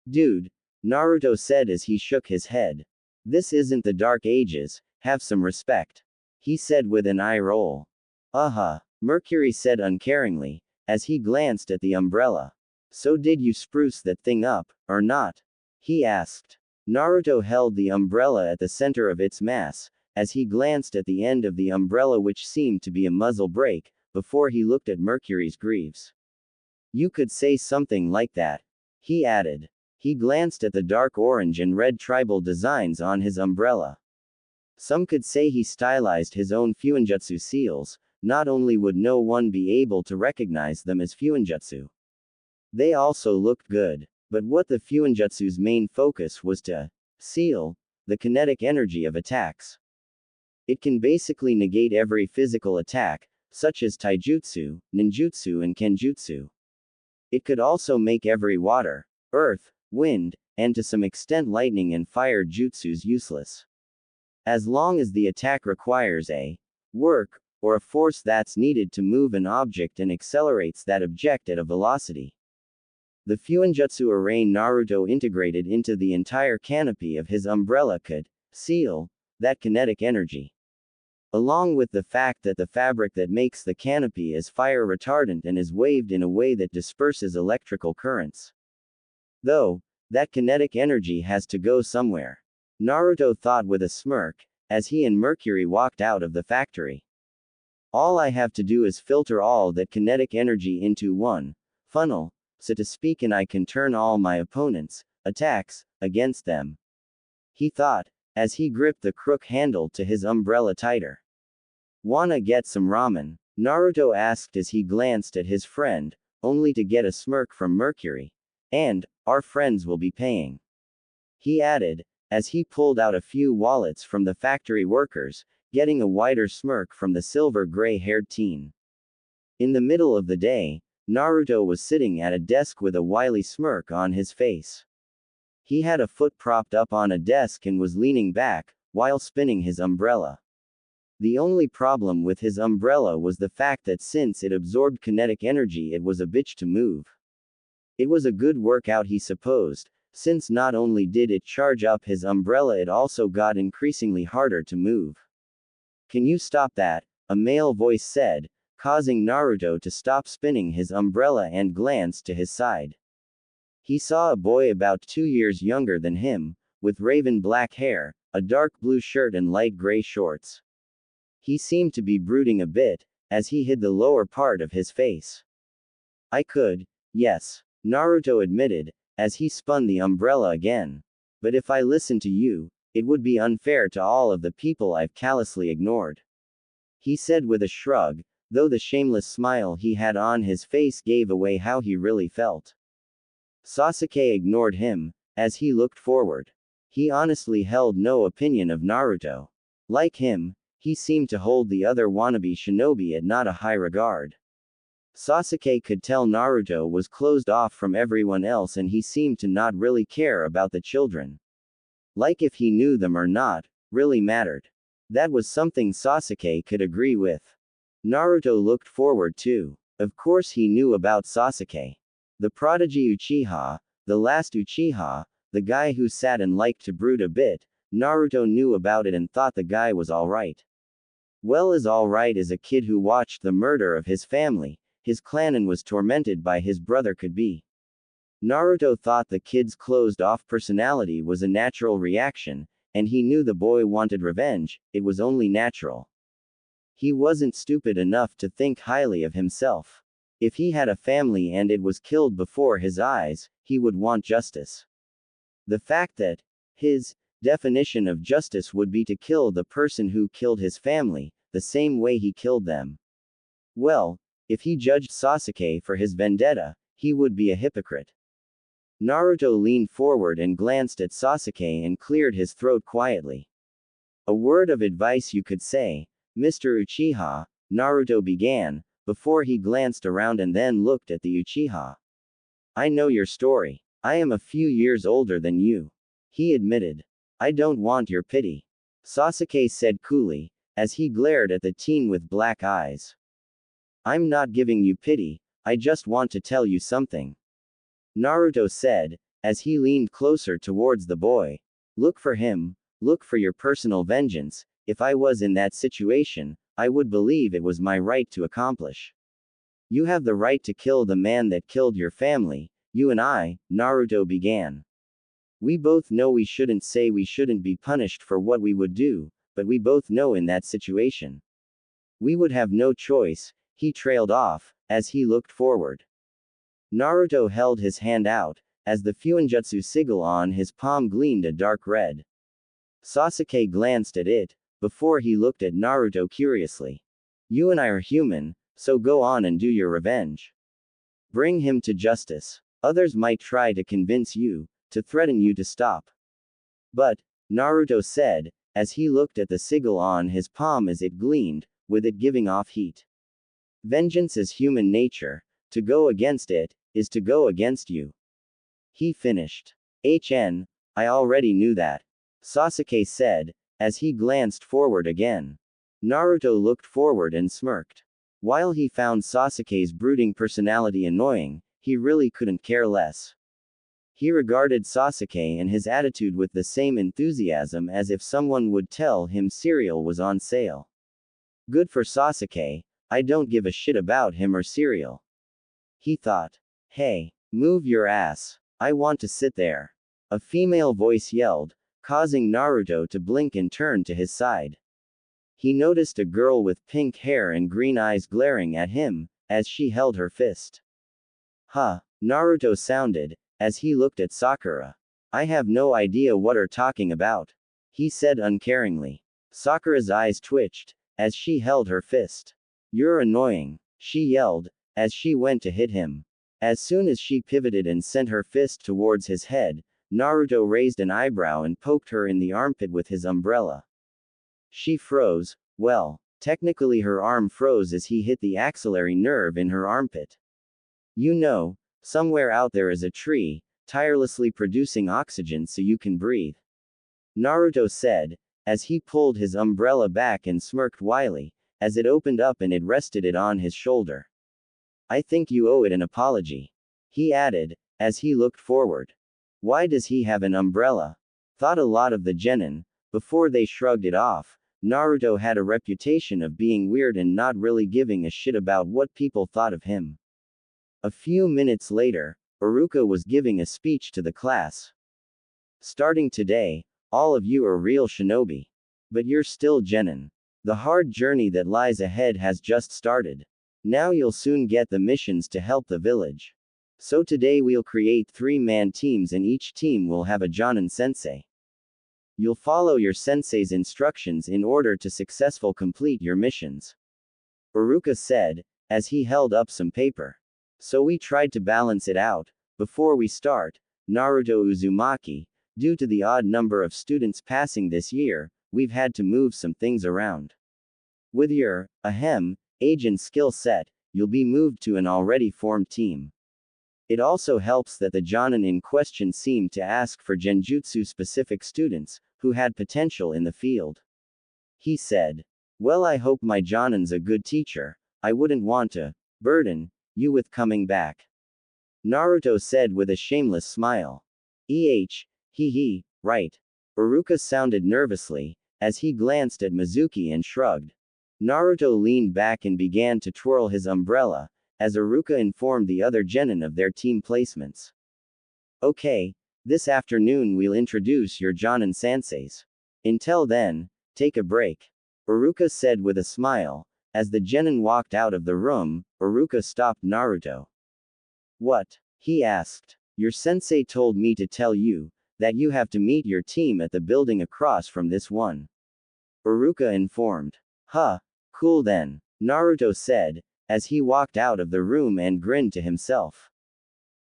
"Dude," Naruto said as he shook his head. "This isn't the Dark Ages, have some respect," he said with an eye roll. Mercury said uncaringly, as he glanced at the umbrella. "So did you spruce that thing up, or not?" he asked. Naruto held the umbrella at the center of its mass, as he glanced at the end of the umbrella, which seemed to be a muzzle brake, before he looked at Mercury's greaves. "You could say something like that," he added. He glanced at the dark orange and red tribal designs on his umbrella. "Some could say he stylized his own fuinjutsu seals. Not only would no one be able to recognize them as fuinjutsu, they also looked good. But what the fuinjutsu's main focus was to seal the kinetic energy of attacks. It can basically negate every physical attack, such as taijutsu, ninjutsu, and kenjutsu. It could also make every water, earth, wind, and to some extent lightning and fire jutsus useless. As long as the attack requires a work, or a force that's needed to move an object and accelerates that object at a velocity. The fuinjutsu array Naruto integrated into the entire canopy of his umbrella could seal that kinetic energy. Along with the fact that the fabric that makes the canopy is fire retardant and is waved in a way that disperses electrical currents. Though, that kinetic energy has to go somewhere. Naruto thought with a smirk, as he and Mercury walked out of the factory. All I have to do is filter all that kinetic energy into one funnel, so to speak, and I can turn all my opponents' attacks against them, he thought, as he gripped the crook handle to his umbrella tighter. "Wanna get some ramen?" Naruto asked as he glanced at his friend, only to get a smirk from Mercury. "And, our friends will be paying," he added, as he pulled out a few wallets from the factory workers, getting a wider smirk from the silver-gray-haired teen. In the middle of the day, Naruto was sitting at a desk with a wily smirk on his face. He had a foot propped up on a desk and was leaning back, while spinning his umbrella. The only problem with his umbrella was the fact that since it absorbed kinetic energy, it was a bitch to move. It was a good workout, he supposed, since not only did it charge up his umbrella, it also got increasingly harder to move. "Can you stop that?" a male voice said, causing Naruto to stop spinning his umbrella and glance to his side. He saw a boy about 2 years younger than him, with raven black hair, a dark blue shirt and light gray shorts. He seemed to be brooding a bit, as he hid the lower part of his face. "I could, yes," Naruto admitted, as he spun the umbrella again. "But if I listen to you, it would be unfair to all of the people I've callously ignored," he said with a shrug, though the shameless smile he had on his face gave away how he really felt. Sasuke ignored him, as he looked forward. He honestly held no opinion of Naruto. Like him, he seemed to hold the other wannabe shinobi at not a high regard. Sasuke could tell Naruto was closed off from everyone else, and he seemed to not really care about the children. Like if he knew them or not, really mattered. That was something Sasuke could agree with. Naruto looked forward too. Of course he knew about Sasuke. The prodigy Uchiha, the last Uchiha, the guy who sat and liked to brood a bit. Naruto knew about it and thought the guy was alright. Well, as alright as a kid who watched the murder of his family, his clan, and was tormented by his brother could be. Naruto thought the kid's closed-off personality was a natural reaction, and he knew the boy wanted revenge, it was only natural. He wasn't stupid enough to think highly of himself. If he had a family and it was killed before his eyes, he would want justice. The fact that his definition of justice would be to kill the person who killed his family, the same way he killed them. Well, if he judged Sasuke for his vendetta, he would be a hypocrite. Naruto leaned forward and glanced at Sasuke and cleared his throat quietly. A word of advice you could say, Mr. Uchiha, Naruto began, before he glanced around and then looked at the Uchiha. I know your story. I am a few years older than you. He admitted. I don't want your pity. Sasuke said coolly, as he glared at the teen with black eyes. I'm not giving you pity, I just want to tell you something. Naruto said, as he leaned closer towards the boy. Look for him, look for your personal vengeance. If I was in that situation, I would believe it was my right to accomplish. You have the right to kill the man that killed your family, you and I, Naruto began. We both know we shouldn't say we shouldn't be punished for what we would do, but we both know in that situation. We would have no choice, he trailed off, as he looked forward. Naruto held his hand out, as the Fuinjutsu sigil on his palm gleamed a dark red. Sasuke glanced at it, before he looked at Naruto curiously. You and I are human, so go on and do your revenge. Bring him to justice. Others might try to convince you, to threaten you to stop. But, Naruto said, as he looked at the sigil on his palm as it gleamed, with it giving off heat. Vengeance is human nature, to go against it, is to go against you. He finished. I already knew that. Sasuke said, as he glanced forward again. Naruto looked forward and smirked. While he found Sasuke's brooding personality annoying, he really couldn't care less. He regarded Sasuke and his attitude with the same enthusiasm as if someone would tell him cereal was on sale. Good for Sasuke, I don't give a shit about him or cereal. He thought. Hey, move your ass. I want to sit there. A female voice yelled, causing Naruto to blink and turn to his side. He noticed a girl with pink hair and green eyes glaring at him, as she held her fist. Huh, Naruto sounded, as he looked at Sakura. I have no idea what you're talking about. He said uncaringly. Sakura's eyes twitched, as she held her fist. You're annoying, she yelled, as she went to hit him. As soon as she pivoted and sent her fist towards his head, Naruto raised an eyebrow and poked her in the armpit with his umbrella. She froze. Well, technically her arm froze as he hit the axillary nerve in her armpit. You know, somewhere out there is a tree, tirelessly producing oxygen so you can breathe. Naruto said, as he pulled his umbrella back and smirked wryly, as it opened up and it rested it on his shoulder. I think you owe it an apology. He added, as he looked forward. Why does he have an umbrella? Thought a lot of the genin, before they shrugged it off. Naruto had a reputation of being weird and not really giving a shit about what people thought of him. A few minutes later, Iruka was giving a speech to the class. Starting today, all of you are real shinobi. But you're still genin. The hard journey that lies ahead has just started. Now you'll soon get the missions to help the village. So today we'll create 3-man teams and each team will have a Jonin sensei. You'll follow your sensei's instructions in order to successfully complete your missions. Iruka said, as he held up some paper. So we tried to balance it out. Before we start, Naruto Uzumaki, due to the odd number of students passing this year, we've had to move some things around. With your age and skill set, you'll be moved to an already formed team. It also helps that the Jonin in question seemed to ask for Genjutsu-specific students, who had potential in the field. He said. Well, I hope my Jonin's a good teacher. I wouldn't want to burden you with coming back. Naruto said with a shameless smile. Right. Iruka sounded nervously, as he glanced at Mizuki and shrugged. Naruto leaned back and began to twirl his umbrella, as Iruka informed the other genin of their team placements. Okay, this afternoon we'll introduce your Jonin senseis. Until then, take a break. Iruka said with a smile. As the genin walked out of the room, Iruka stopped Naruto. What? He asked. Your sensei told me to tell you that you have to meet your team at the building across from this one. Iruka informed. Huh, cool then, Naruto said, as he walked out of the room and grinned to himself.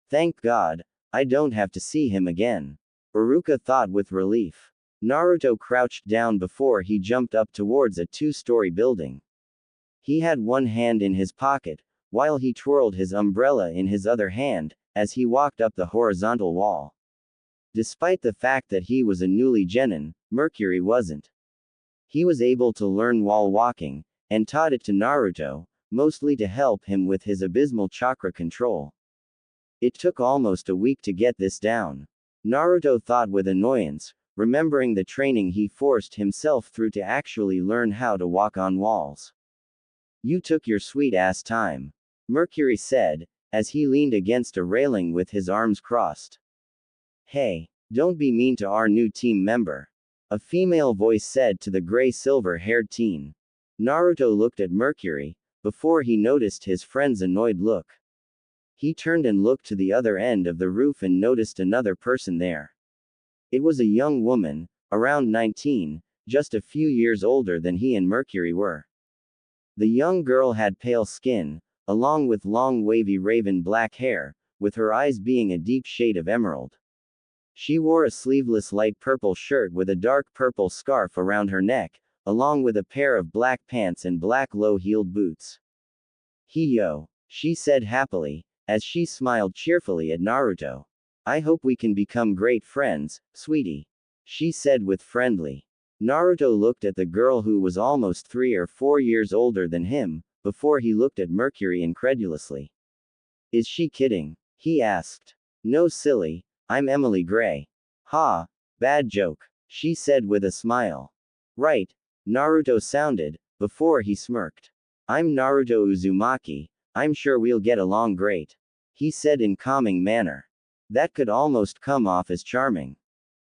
Thank God, I don't have to see him again. Iruka thought with relief. Naruto crouched down before he jumped up towards a two-story building. He had one hand in his pocket, while he twirled his umbrella in his other hand, as he walked up the horizontal wall. Despite the fact that he was a newly genin, Mercury wasn't. He was able to learn wall walking, and taught it to Naruto, mostly to help him with his abysmal chakra control. It took almost a week to get this down. Naruto thought with annoyance, remembering the training he forced himself through to actually learn how to walk on walls. You took your sweet-ass time, Mercury said, as he leaned against a railing with his arms crossed. Hey, don't be mean to our new team member, a female voice said to the gray-silver-haired teen. Naruto looked at Mercury, before he noticed his friend's annoyed look. He turned and looked to the other end of the roof and noticed another person there. It was a young woman, around 19, just a few years older than he and Mercury were. The young girl had pale skin, along with long wavy raven black hair, with her eyes being a deep shade of emerald. She wore a sleeveless light purple shirt with a dark purple scarf around her neck, along with a pair of black pants and black low-heeled boots. Yo, she said happily, as she smiled cheerfully at Naruto. I hope we can become great friends, sweetie, she said with friendly. Naruto looked at the girl who was almost 3 or 4 years older than him, before he looked at Mercury incredulously. Is she kidding? He asked. No silly, I'm Emily Gray. Ha, bad joke, she said with a smile. Right, Naruto sounded, before he smirked. I'm Naruto Uzumaki, I'm sure we'll get along great, he said in calming manner. That could almost come off as charming.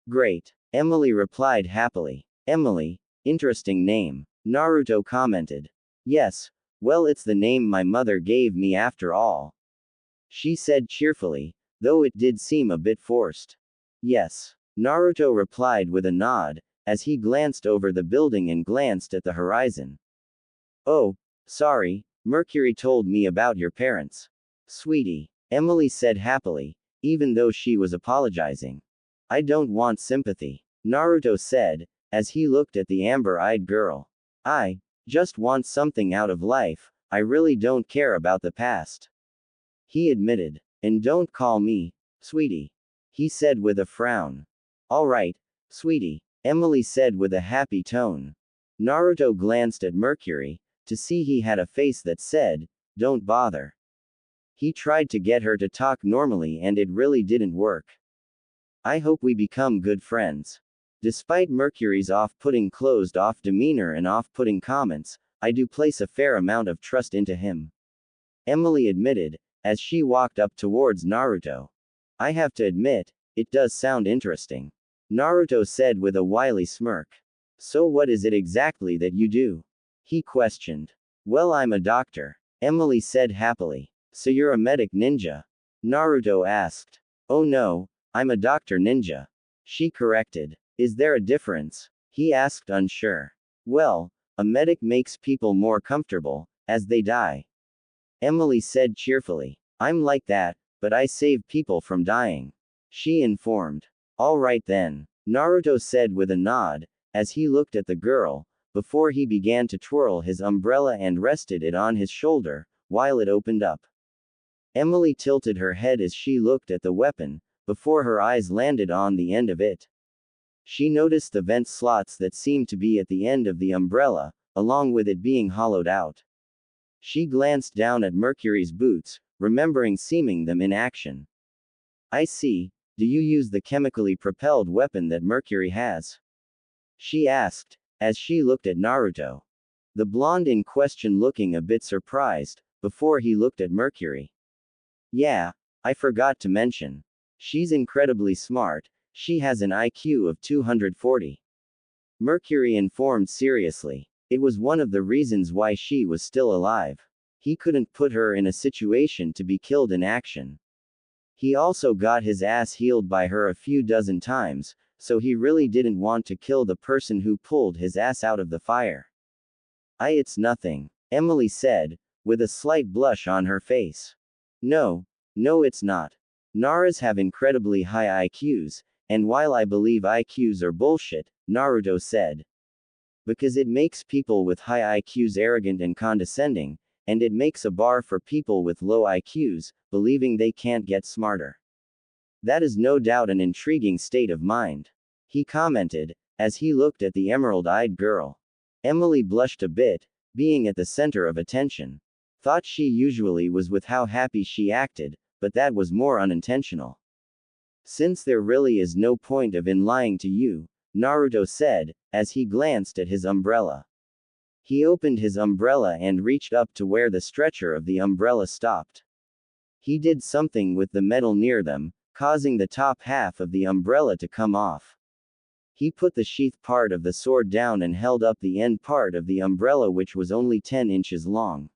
Great, Emily replied happily. Emily, interesting name, Naruto commented. Yes, well it's the name my mother gave me after all, she said cheerfully, though it did seem a bit forced. Yes, Naruto replied with a nod, as he glanced over the building and glanced at the horizon. Oh, sorry, Mercury told me about your parents. Sweetie, Emily said happily, even though she was apologizing. I don't want sympathy, Naruto said, as he looked at the amber-eyed girl. I just want something out of life, I really don't care about the past, he admitted. And don't call me sweetie, he said with a frown. All right, sweetie, Emily said with a happy tone. Naruto glanced at Mercury, to see he had a face that said, don't bother. He tried to get her to talk normally and it really didn't work. I hope we become good friends. Despite Mercury's off-putting closed-off demeanor and off-putting comments, I do place a fair amount of trust into him, Emily admitted, as she walked up towards Naruto. I have to admit, it does sound interesting, Naruto said with a wily smirk. So what is it exactly that you do? He questioned. Well, I'm a doctor, Emily said happily. So you're a medic ninja? Naruto asked. Oh no, I'm a doctor ninja, she corrected. Is there a difference? He asked unsure. Well, a medic makes people more comfortable, as they die, Emily said cheerfully. I'm like that, but I save people from dying, she informed. All right then, Naruto said with a nod, as he looked at the girl, before he began to twirl his umbrella and rested it on his shoulder, while it opened up. Emily tilted her head as she looked at the weapon, before her eyes landed on the end of it. She noticed the vent slots that seemed to be at the end of the umbrella, along with it being hollowed out. She glanced down at Mercury's boots, remembering seeing them in action. I see, do you use the chemically propelled weapon that Mercury has? She asked, as she looked at Naruto. The blonde in question looking a bit surprised, before he looked at Mercury. Yeah, I forgot to mention. She's incredibly smart, she has an IQ of 240. Mercury informed seriously. It was one of the reasons why she was still alive. He couldn't put her in a situation to be killed in action. He also got his ass healed by her a few dozen times, so he really didn't want to kill the person who pulled his ass out of the fire. It's nothing, Emily said, with a slight blush on her face. No, it's not. Naras have incredibly high IQs, and while I believe IQs are bullshit, Naruto said. Because it makes people with high IQs arrogant and condescending, and it makes a bar for people with low IQs, believing they can't get smarter. That is no doubt an intriguing state of mind, he commented, as he looked at the emerald-eyed girl. Emily blushed a bit, being at the center of attention. Thought she usually was with how happy she acted, but that was more unintentional. Since there really is no point of in lying to you, Naruto said, as he glanced at his umbrella. He opened his umbrella and reached up to where the stretcher of the umbrella stopped. He did something with the metal near them, causing the top half of the umbrella to come off. He put the sheath part of the sword down and held up the end part of the umbrella, which was only 10 inches long.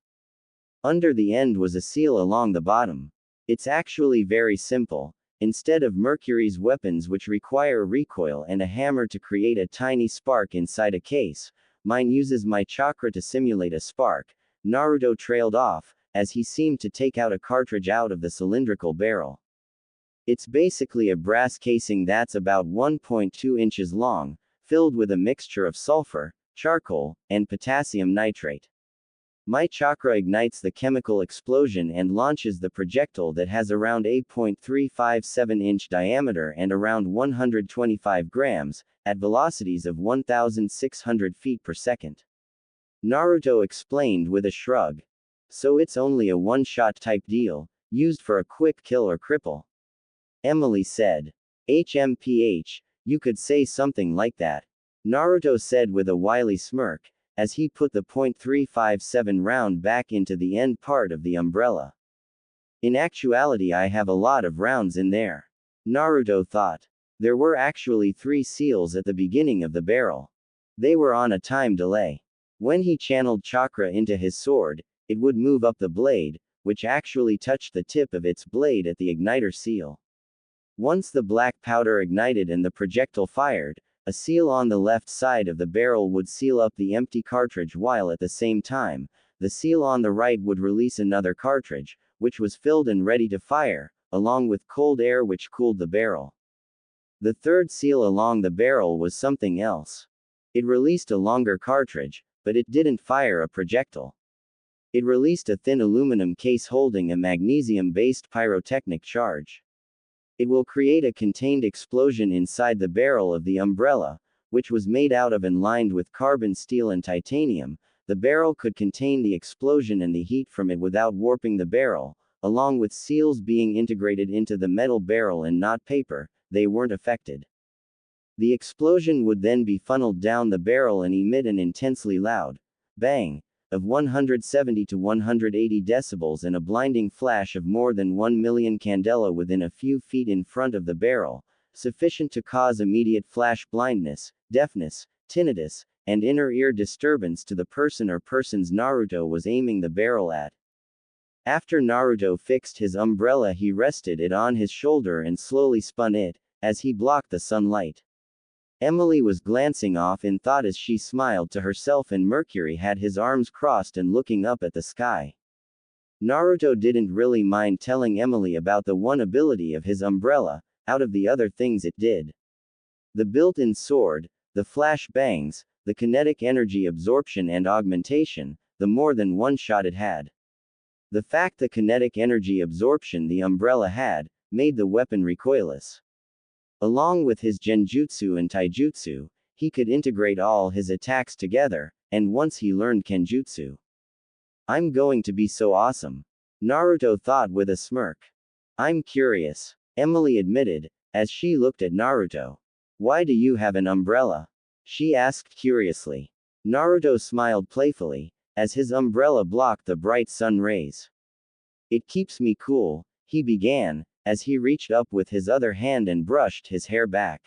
Under the end was a seal along the bottom. It's actually very simple. Instead of Mercury's weapons, which require recoil and a hammer to create a tiny spark inside a case, mine uses my chakra to simulate a spark. Naruto trailed off, as he seemed to take out a cartridge out of the cylindrical barrel. It's basically a brass casing that's about 1.2 inches long, filled with a mixture of sulfur, charcoal, and potassium nitrate. My chakra ignites the chemical explosion and launches the projectile that has around 8.357-inch diameter and around 125 grams, at velocities of 1,600 feet per second. Naruto explained with a shrug. So it's only a one-shot type deal, used for a quick kill or cripple. Emily said. HMPH, you could say something like that. Naruto said with a wily smirk, as he put the .357 round back into the end part of the umbrella. In actuality, I have a lot of rounds in there. Naruto thought. There were actually 3 seals at the beginning of the barrel. They were on a time delay. When he channeled chakra into his sword, it would move up the blade, which actually touched the tip of its blade at the igniter seal. Once the black powder ignited and the projectile fired, a seal on the left side of the barrel would seal up the empty cartridge, while at the same time, the seal on the right would release another cartridge, which was filled and ready to fire, along with cold air which cooled the barrel. The third seal along the barrel was something else. It released a longer cartridge, but it didn't fire a projectile. It released a thin aluminum case holding a magnesium-based pyrotechnic charge. It will create a contained explosion inside the barrel of the umbrella, which was made out of and lined with carbon steel and titanium. The barrel could contain the explosion and the heat from it without warping the barrel, along with seals being integrated into the metal barrel and not paper. They weren't affected. The explosion would then be funneled down the barrel and emit an intensely loud bang of 170 to 180 decibels and a blinding flash of more than 1 million candela within a few feet in front of the barrel, sufficient to cause immediate flash blindness, deafness, tinnitus, and inner ear disturbance to the person or persons Naruto was aiming the barrel at. After Naruto fixed his umbrella, he rested it on his shoulder and slowly spun it, as he blocked the sunlight. Emily was glancing off in thought as she smiled to herself, and Mercury had his arms crossed and looking up at the sky. Naruto didn't really mind telling Emily about the one ability of his umbrella, out of the other things it did. The built-in sword, the flash bangs, the kinetic energy absorption and augmentation, the more than one shot it had. The fact the kinetic energy absorption the umbrella had, made the weapon recoilless. Along with his genjutsu and taijutsu, he could integrate all his attacks together, and once he learned kenjutsu. I'm going to be so awesome. Naruto thought with a smirk. I'm curious, Emily admitted, as she looked at Naruto. Why do you have an umbrella? She asked curiously. Naruto smiled playfully, as his umbrella blocked the bright sun rays. It keeps me cool, he began, as he reached up with his other hand and brushed his hair back.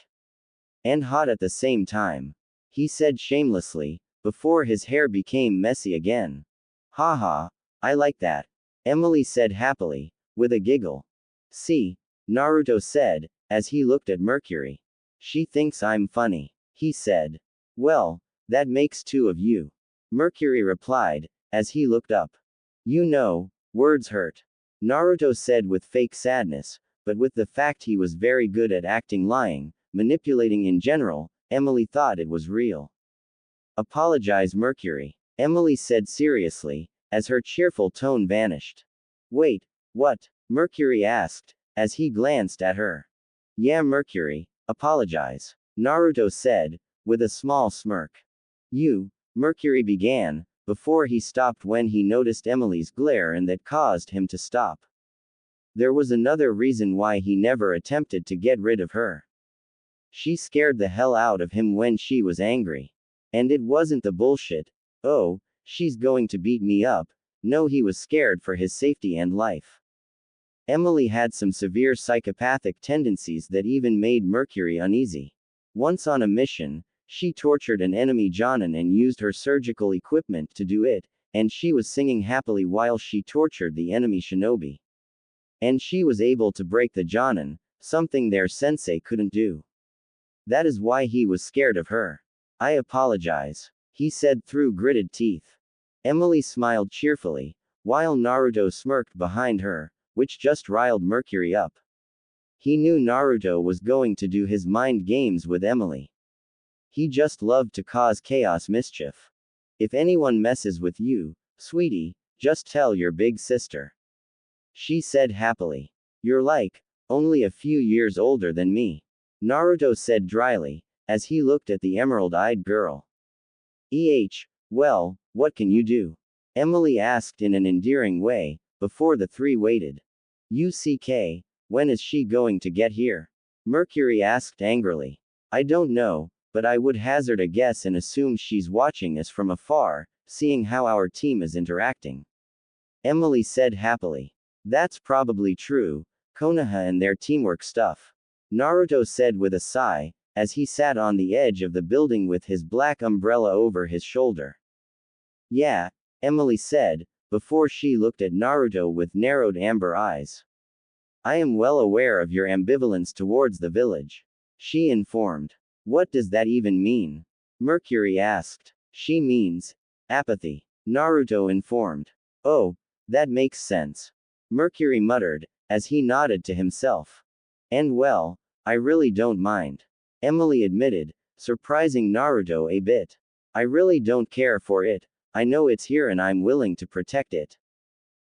And hot at the same time. he said shamelessly, before his hair became messy again. Haha, I like that. Emily said happily, with a giggle. See, Naruto said, as he looked at Mercury. She thinks I'm funny, he said. Well, that makes two of you. Mercury replied, as he looked up. You know, words hurt. Naruto said with fake sadness, but with the fact he was very good at acting lying, manipulating in general, Emily thought it was real. Apologize, Mercury. Emily said seriously, as her cheerful tone vanished. Wait, what? Mercury asked, as he glanced at her. Yeah, Mercury, apologize. Naruto said, with a small smirk. You, Mercury began, before he stopped when he noticed Emily's glare and that caused him to stop. There was another reason why he never attempted to get rid of her. She scared the hell out of him when she was angry. And it wasn't the bullshit, oh, she's going to beat me up. No, he was scared for his safety and life. Emily had some severe psychopathic tendencies that even made Mercury uneasy. Once on a mission, she tortured an enemy Jonin and used her surgical equipment to do it, and she was singing happily while she tortured the enemy shinobi. And she was able to break the Jonin, something their sensei couldn't do. That is why he was scared of her. I apologize, he said through gritted teeth. Emily smiled cheerfully, while Naruto smirked behind her, which just riled Mercury up. He knew Naruto was going to do his mind games with Emily. He just loved to cause chaos mischief. If anyone messes with you, sweetie, just tell your big sister. She said happily. You're like, only a few years older than me. Naruto said dryly, as he looked at the emerald-eyed girl. Well, what can you do? Emily asked in an endearing way, before the three waited. When is she going to get here? Mercury asked angrily. I don't know, but I would hazard a guess and assume she's watching us from afar, seeing how our team is interacting. Emily said happily. That's probably true, Konoha and their teamwork stuff. Naruto said with a sigh, as he sat on the edge of the building with his black umbrella over his shoulder. Yeah, Emily said, before she looked at Naruto with narrowed amber eyes. I am well aware of your ambivalence towards the village. She informed. What does that even mean? Mercury asked. She means apathy. Naruto informed. Oh, that makes sense. Mercury muttered, as he nodded to himself. And well, I really don't mind. Emily admitted, surprising Naruto a bit. I really don't care for it. I know it's here and I'm willing to protect it.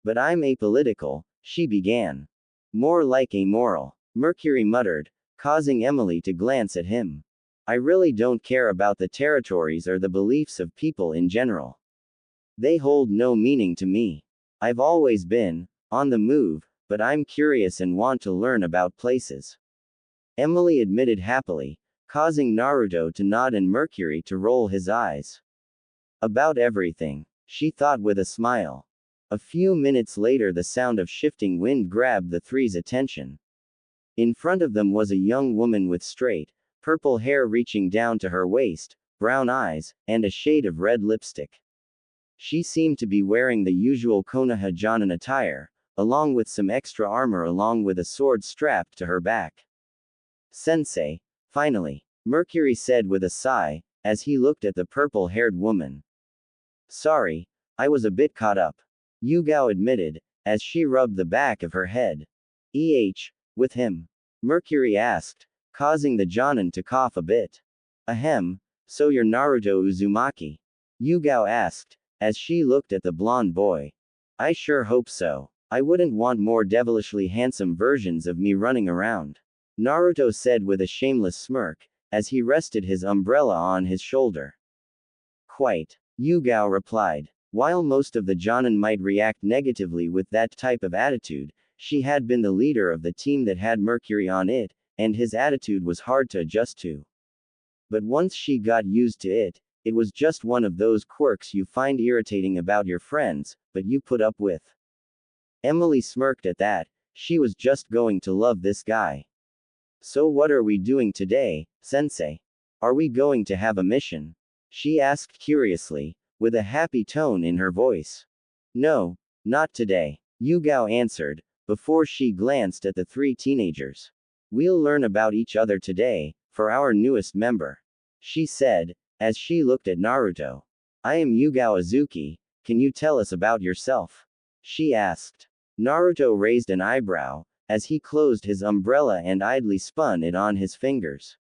But I'm apolitical, she began. More like amoral, Mercury muttered, causing Emily to glance at him. I really don't care about the territories or the beliefs of people in general. They hold no meaning to me. I've always been on the move, but I'm curious and want to learn about places. Emily admitted happily, causing Naruto to nod and Mercury to roll his eyes. About everything, she thought with a smile. A few minutes later, the sound of shifting wind grabbed the three's attention. In front of them was a young woman with straight, purple hair reaching down to her waist, brown eyes, and a shade of red lipstick. She seemed to be wearing the usual Konoha Jonin attire, along with some extra armor along with a sword strapped to her back. Sensei, finally, Mercury said with a sigh, as he looked at the purple-haired woman. Sorry, I was a bit caught up. Yugao admitted, as she rubbed the back of her head. With him? Mercury asked, causing the Jonin to cough a bit. Ahem, so you're Naruto Uzumaki? Yugao asked, as she looked at the blonde boy. I sure hope so. I wouldn't want more devilishly handsome versions of me running around. Naruto said with a shameless smirk, as he rested his umbrella on his shoulder. Quite, Yugao replied. While most of the Jonin might react negatively with that type of attitude, she had been the leader of the team that had Mercury on it, and his attitude was hard to adjust to. But once she got used to it, it was just one of those quirks you find irritating about your friends, but you put up with. Emily smirked at that. She was just going to love this guy. So what are we doing today, sensei? Are we going to have a mission? She asked curiously, with a happy tone in her voice. No, not today, Yugao answered, before she glanced at the three teenagers. We'll learn about each other today, for our newest member, she said, as she looked at Naruto. I am Yugao Azuki, can you tell us about yourself? She asked. Naruto raised an eyebrow, as he closed his umbrella and idly spun it on his fingers.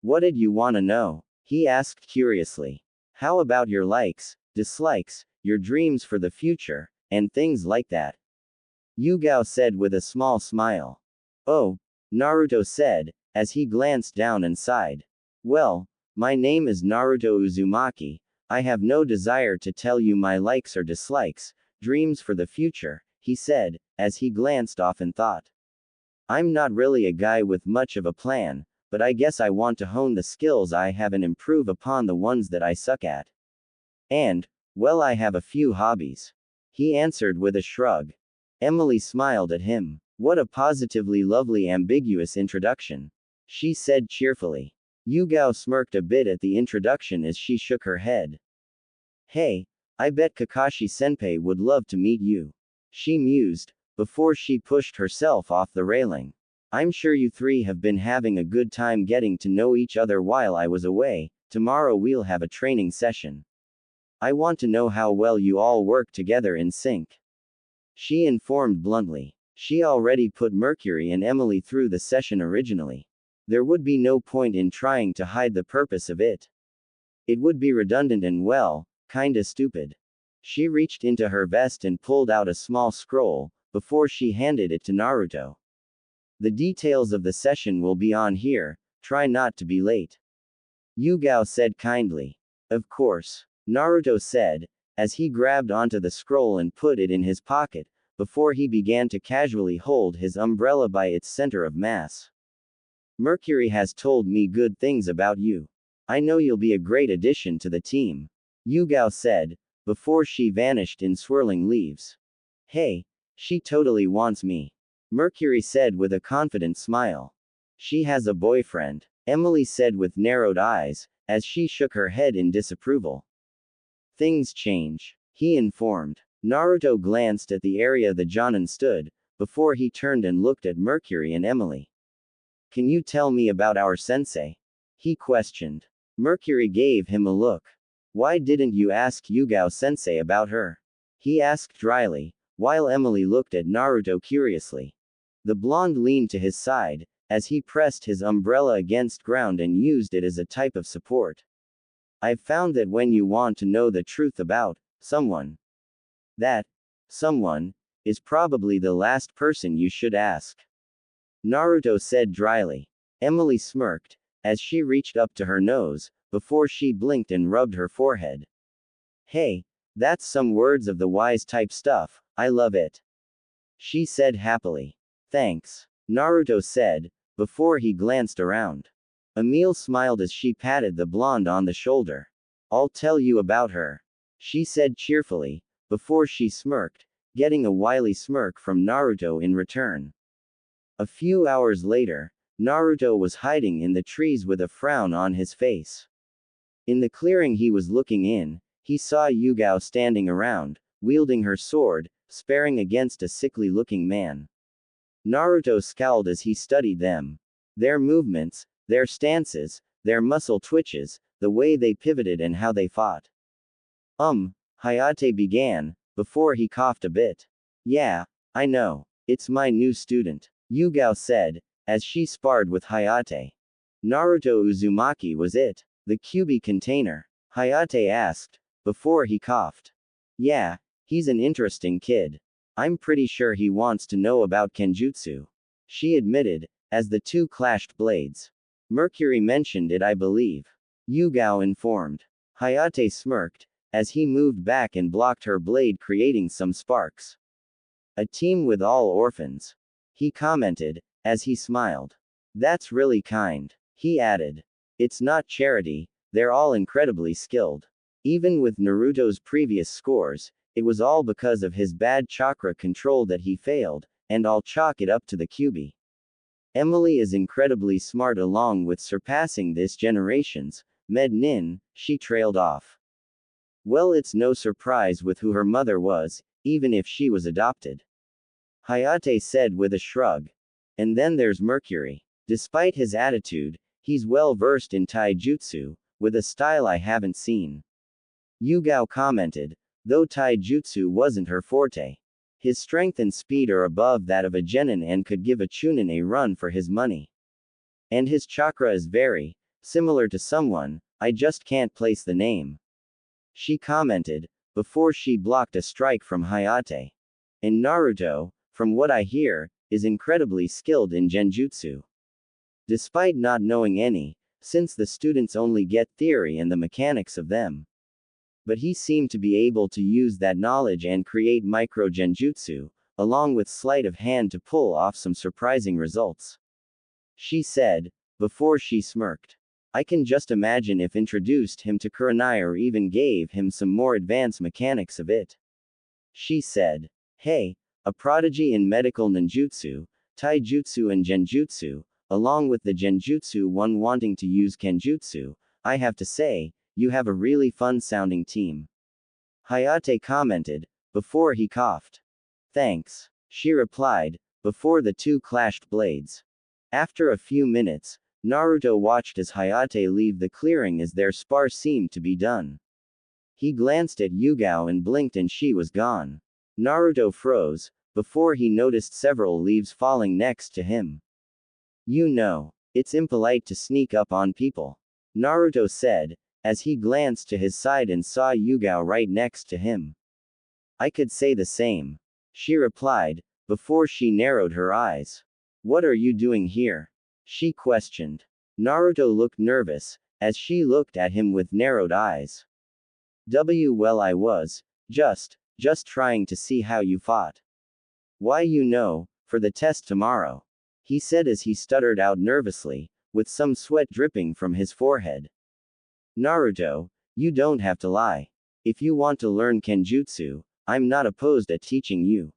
What did you want to know? He asked curiously. How about your likes, dislikes, your dreams for the future, and things like that? Yugao said with a small smile. Oh, Naruto said, as he glanced down and sighed. Well, my name is Naruto Uzumaki. I have no desire to tell you my likes or dislikes, dreams for the future, he said, as he glanced off in thought. I'm not really a guy with much of a plan, but I guess I want to hone the skills I have and improve upon the ones that I suck at. And, well, I have a few hobbies. He answered with a shrug. Emily smiled at him. What a positively lovely ambiguous introduction, she said cheerfully. Yugao smirked a bit at the introduction as she shook her head. Hey, I bet Kakashi-senpai would love to meet you, she mused, before she pushed herself off the railing. I'm sure you three have been having a good time getting to know each other while I was away. Tomorrow we'll have a training session. I want to know how well you all work together in sync, she informed bluntly. She already put Mercury and Emily through the session originally. There would be no point in trying to hide the purpose of it. It would be redundant and well, kinda stupid. She reached into her vest and pulled out a small scroll, before she handed it to Naruto. The details of the session will be on here, try not to be late, Yugao said kindly. Of course, Naruto said, as he grabbed onto the scroll and put it in his pocket, before he began to casually hold his umbrella by its center of mass. Mercury has told me good things about you. I know you'll be a great addition to the team, Yugao said, before she vanished in swirling leaves. Hey, she totally wants me, Mercury said with a confident smile. She has a boyfriend, Emily said with narrowed eyes, as she shook her head in disapproval. Things change, he informed. Naruto glanced at the area the Jonin stood, before he turned and looked at Mercury and Emily. Can you tell me about our sensei? He questioned. Mercury gave him a look. Why didn't you ask Yugao-sensei about her? He asked dryly, while Emily looked at Naruto curiously. The blonde leaned to his side, as he pressed his umbrella against ground and used it as a type of support. I've found that when you want to know the truth about someone, that someone is probably the last person you should ask, Naruto said dryly. Emily smirked, as she reached up to her nose, before she blinked and rubbed her forehead. Hey, that's some words of the wise type stuff, I love it, she said happily. Thanks, Naruto said, before he glanced around. Emile smiled as she patted the blonde on the shoulder. I'll tell you about her, she said cheerfully, before she smirked, getting a wily smirk from Naruto in return. A few hours later, Naruto was hiding in the trees with a frown on his face. In the clearing he was looking in, he saw Yugao standing around, wielding her sword, sparring against a sickly-looking man. Naruto scowled as he studied them. Their movements, their stances, their muscle twitches, the way they pivoted and how they fought. Hayate began, before he coughed a bit. Yeah, I know. It's my new student, Yugao said, as she sparred with Hayate. Naruto Uzumaki was it. The Kyuubi container, Hayate asked, before he coughed. Yeah, he's an interesting kid. I'm pretty sure he wants to know about Kenjutsu, she admitted, as the two clashed blades. Mercury mentioned it, I believe, Yugao informed. Hayate smirked, as he moved back and blocked her blade, creating some sparks. A team with all orphans, he commented, as he smiled. That's really kind, he added. It's not charity, they're all incredibly skilled. Even with Naruto's previous scores, it was all because of his bad chakra control that he failed, and I'll chalk it up to the Kyuubi. Emily is incredibly smart along with surpassing this generation's Nin, she trailed off. Well, it's no surprise with who her mother was, even if she was adopted. Hayate said with a shrug. And then there's Mercury. Despite his attitude, he's well versed in taijutsu, with a style I haven't seen. Yugao commented, though taijutsu wasn't her forte. His strength and speed are above that of a genin and could give a chunin a run for his money. And his chakra is very similar to someone, I just can't place the name. She commented, before she blocked a strike from Hayate. And Naruto, from what I hear, is incredibly skilled in genjutsu. Despite not knowing any, since the students only get theory and the mechanics of them. But he seemed to be able to use that knowledge and create micro genjutsu, along with sleight of hand to pull off some surprising results. She said, before she smirked. I can just imagine if introduced him to Kurenai or even gave him some more advanced mechanics of it. She said, hey, a prodigy in medical ninjutsu, taijutsu and genjutsu, along with the genjutsu one wanting to use kenjutsu, I have to say, you have a really fun-sounding team. Hayate commented, before he coughed. Thanks, she replied, before the two clashed blades. After a few minutes, Naruto watched as Hayate leave the clearing as their spar seemed to be done. He glanced at Yugao and blinked and she was gone. Naruto froze, before he noticed several leaves falling next to him. You know, it's impolite to sneak up on people. Naruto said, as he glanced to his side and saw Yugao right next to him. I could say the same. She replied, before she narrowed her eyes. What are you doing here? She questioned. Naruto looked nervous, as she looked at him with narrowed eyes. Well, I was just trying to see how you fought. Why, for the test tomorrow. He said as he stuttered out nervously, with some sweat dripping from his forehead. Naruto, you don't have to lie. If you want to learn kenjutsu, I'm not opposed at teaching you.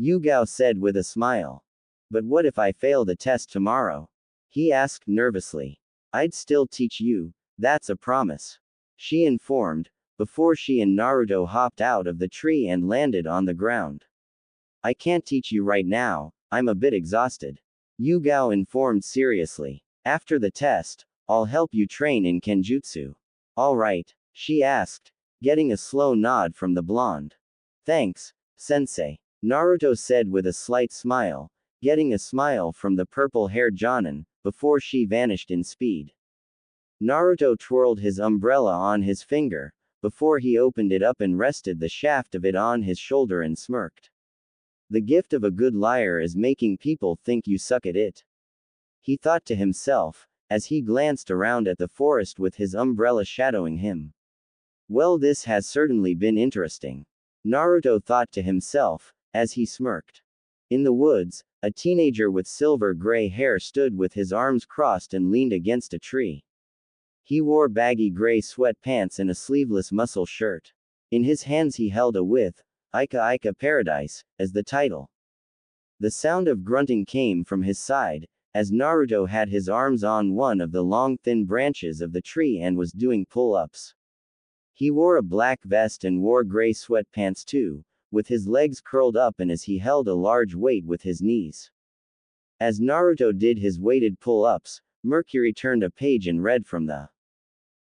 Yugao said with a smile. But what if I fail the test tomorrow? He asked nervously. I'd still teach you, that's a promise. She informed, before she and Naruto hopped out of the tree and landed on the ground. I can't teach you right now, I'm a bit exhausted. Yugao informed seriously. After the test, I'll help you train in kenjutsu. Alright, she asked, getting a slow nod from the blonde. Thanks, sensei. Naruto said with a slight smile, getting a smile from the purple-haired Jonin, before she vanished in speed. Naruto twirled his umbrella on his finger, before he opened it up and rested the shaft of it on his shoulder and smirked. The gift of a good liar is making people think you suck at it. He thought to himself, as he glanced around at the forest with his umbrella shadowing him. Well, this has certainly been interesting. Naruto thought to himself, as he smirked. In the woods, a teenager with silver-gray hair stood with his arms crossed and leaned against a tree. He wore baggy gray sweatpants and a sleeveless muscle shirt. In his hands he held a with, Ika Ika Paradise, as the title. The sound of grunting came from his side, as Naruto had his arms on one of the long thin branches of the tree and was doing pull-ups. He wore a black vest and wore gray sweatpants too, with his legs curled up and as he held a large weight with his knees. As Naruto did his weighted pull-ups, Mercury turned a page and read from the.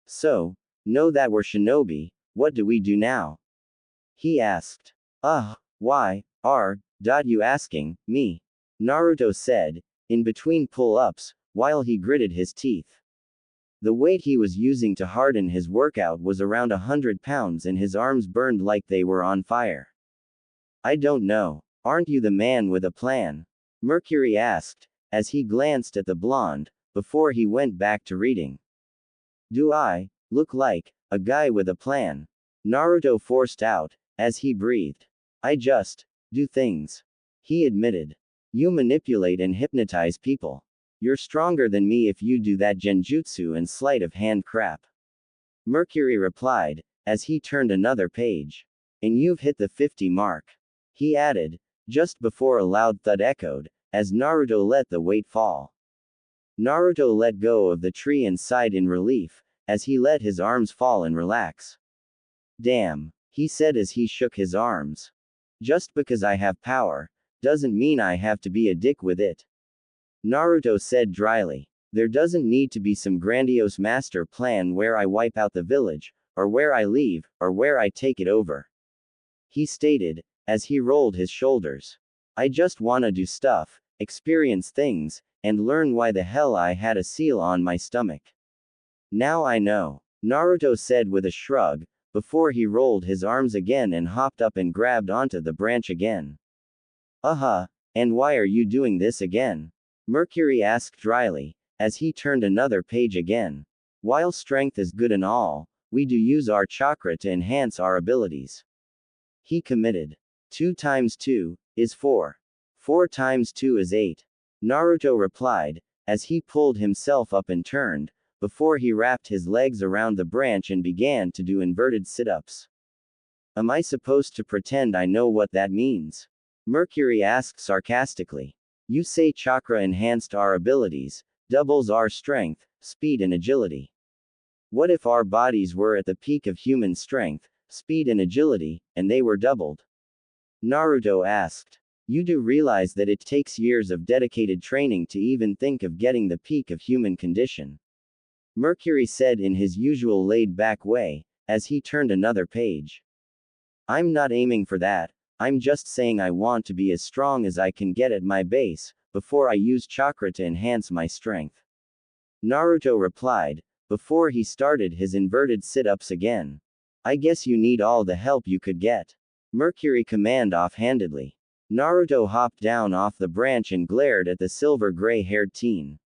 So, know that we're shinobi, what do we do now? He asked. Why are you asking me? Naruto said, in between pull-ups, while he gritted his teeth. The weight he was using to harden his workout was around 100 pounds and his arms burned like they were on fire. I don't know. Aren't you the man with a plan? Mercury asked, as he glanced at the blonde, before he went back to reading. Do I look like a guy with a plan? Naruto forced out, as he breathed. I just do things. He admitted. You manipulate and hypnotize people. You're stronger than me if you do that genjutsu and sleight of hand crap. Mercury replied, as he turned another page. And you've hit the 50 mark. He added, just before a loud thud echoed, as Naruto let the weight fall. Naruto let go of the tree and sighed in relief, as he let his arms fall and relax. Damn, he said as he shook his arms. Just because I have power, doesn't mean I have to be a dick with it. Naruto said dryly. There doesn't need to be some grandiose master plan where I wipe out the village, or where I leave, or where I take it over. He stated, as he rolled his shoulders. I just wanna do stuff, experience things, and learn why the hell I had a seal on my stomach. Now I know, Naruto said with a shrug, before he rolled his arms again and hopped up and grabbed onto the branch again. And why are you doing this again? Mercury asked dryly, as he turned another page again. While strength is good and all, we do use our chakra to enhance our abilities. He committed. 2 times 2 is 4. 4 times 2 is 8. Naruto replied, as he pulled himself up and turned, before he wrapped his legs around the branch and began to do inverted sit-ups. Am I supposed to pretend I know what that means? Mercury asked sarcastically. You say chakra enhanced our abilities, doubles our strength, speed and agility. What if our bodies were at the peak of human strength, speed and agility, and they were doubled? Naruto asked. You do realize that it takes years of dedicated training to even think of getting the peak of human condition. Mercury said in his usual laid-back way, as he turned another page. I'm not aiming for that, I'm just saying I want to be as strong as I can get at my base, before I use chakra to enhance my strength. Naruto replied, before he started his inverted sit-ups again. I guess you need all the help you could get. Mercury commanded offhandedly. Naruto hopped down off the branch and glared at the silver gray-haired teen.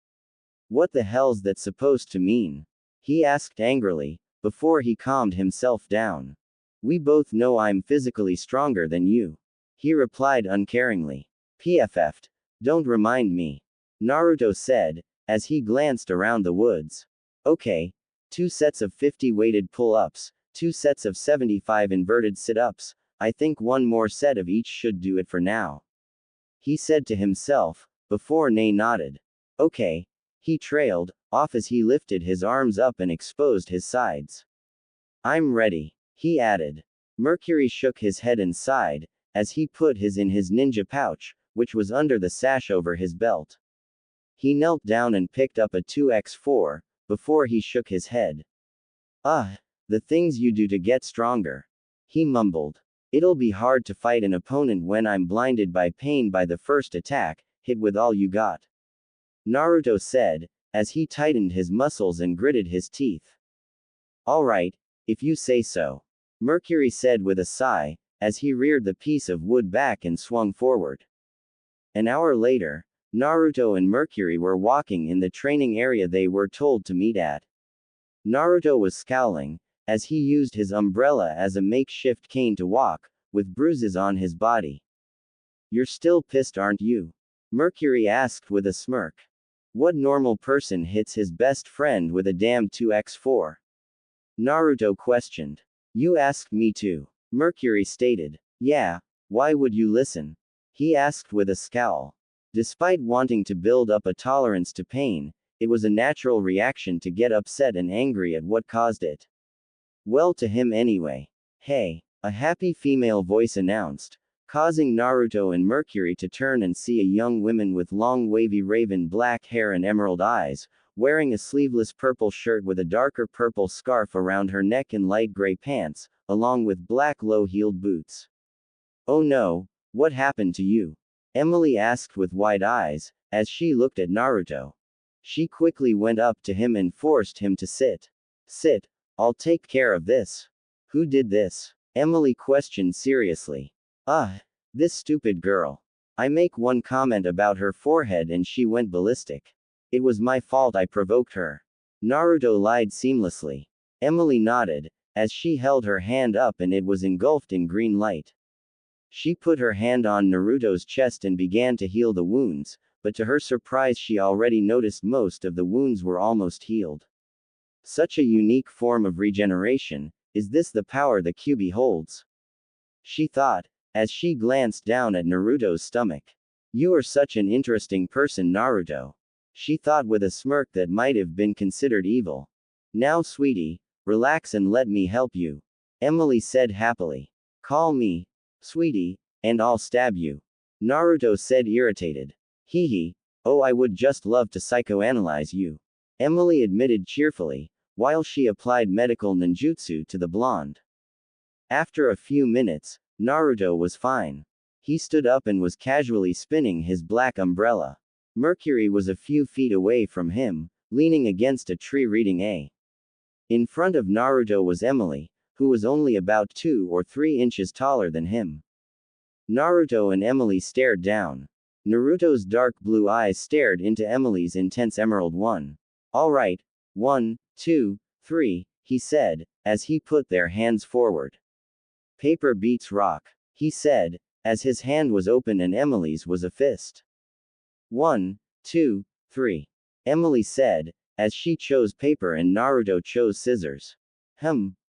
What the hell's that supposed to mean? He asked angrily, before he calmed himself down. We both know I'm physically stronger than you. He replied uncaringly. PFF'd. Don't remind me. Naruto said, as he glanced around the woods. Okay. 2 sets of 50 weighted pull-ups, 2 sets of 75 inverted sit-ups, I think 1 more set of each should do it for now. He said to himself, before Nay nodded. Okay. He trailed off as he lifted his arms up and exposed his sides. I'm ready, he added. Mercury shook his head and sighed, as he put his in his ninja pouch, which was under the sash over his belt. He knelt down and picked up a 2x4, before he shook his head. The things you do to get stronger. He mumbled. It'll be hard to fight an opponent when I'm blinded by pain by the first attack, hit with all you got. Naruto said, as he tightened his muscles and gritted his teeth. Alright, if you say so. Mercury said with a sigh, as he reared the piece of wood back and swung forward. An hour later, Naruto and Mercury were walking in the training area they were told to meet at. Naruto was scowling, as he used his umbrella as a makeshift cane to walk, with bruises on his body. You're still pissed, aren't you? Mercury asked with a smirk. What normal person hits his best friend with a damn 2x4? Naruto questioned. You asked me to. Mercury stated. Yeah, why would you listen? He asked with a scowl. Despite wanting to build up a tolerance to pain, it was a natural reaction to get upset and angry at what caused it. Well, to him anyway. Hey, a happy female voice announced, causing Naruto and Mercury to turn and see a young woman with long wavy raven black hair and emerald eyes, wearing a sleeveless purple shirt with a darker purple scarf around her neck and light gray pants, along with black low-heeled boots. Oh no, what happened to you? Emily asked with wide eyes, as she looked at Naruto. She quickly went up to him and forced him to sit. Sit, I'll take care of this. Who did this? Emily questioned seriously. This stupid girl. I make one comment about her forehead and she went ballistic. It was my fault I provoked her. Naruto lied seamlessly. Emily nodded, as she held her hand up and it was engulfed in green light. She put her hand on Naruto's chest and began to heal the wounds, but to her surprise she already noticed most of the wounds were almost healed. Such a unique form of regeneration, is this the power the Kyuubi holds? She thought, as she glanced down at Naruto's stomach. You are such an interesting person, Naruto. She thought with a smirk that might have been considered evil. Now, sweetie, relax and let me help you. Emily said happily. Call me, sweetie, and I'll stab you. Naruto said irritated. Hee hee, oh, I would just love to psychoanalyze you. Emily admitted cheerfully, while she applied medical ninjutsu to the blonde. After a few minutes, Naruto was fine. He stood up and was casually spinning his black umbrella. Mercury was a few feet away from him, leaning against a tree reading a. In front of Naruto was Emily, who was only about 2 or 3 inches taller than him. Naruto and Emily stared down. Naruto's dark blue eyes stared into Emily's intense emerald one. All right, 1, 2, 3, he said, as he put their hands forward. Paper beats rock, he said, as his hand was open and Emily's was a fist. 1, 2, 3. Emily said, as she chose paper and Naruto chose scissors.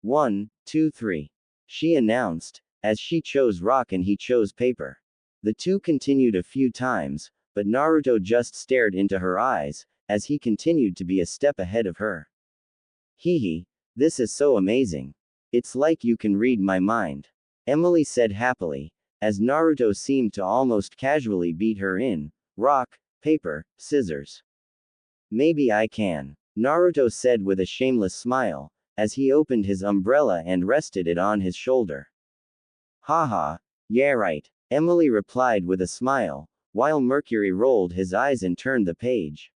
1, 2, 3. She announced, as she chose rock and he chose paper. The two continued a few times, but Naruto just stared into her eyes, as he continued to be a step ahead of her. Hee hee, this is so amazing. It's like you can read my mind. Emily said happily, as Naruto seemed to almost casually beat her in rock, paper, scissors. Maybe I can, Naruto said with a shameless smile, as he opened his umbrella and rested it on his shoulder. Haha, yeah right, Emily replied with a smile, while Mercury rolled his eyes and turned the page.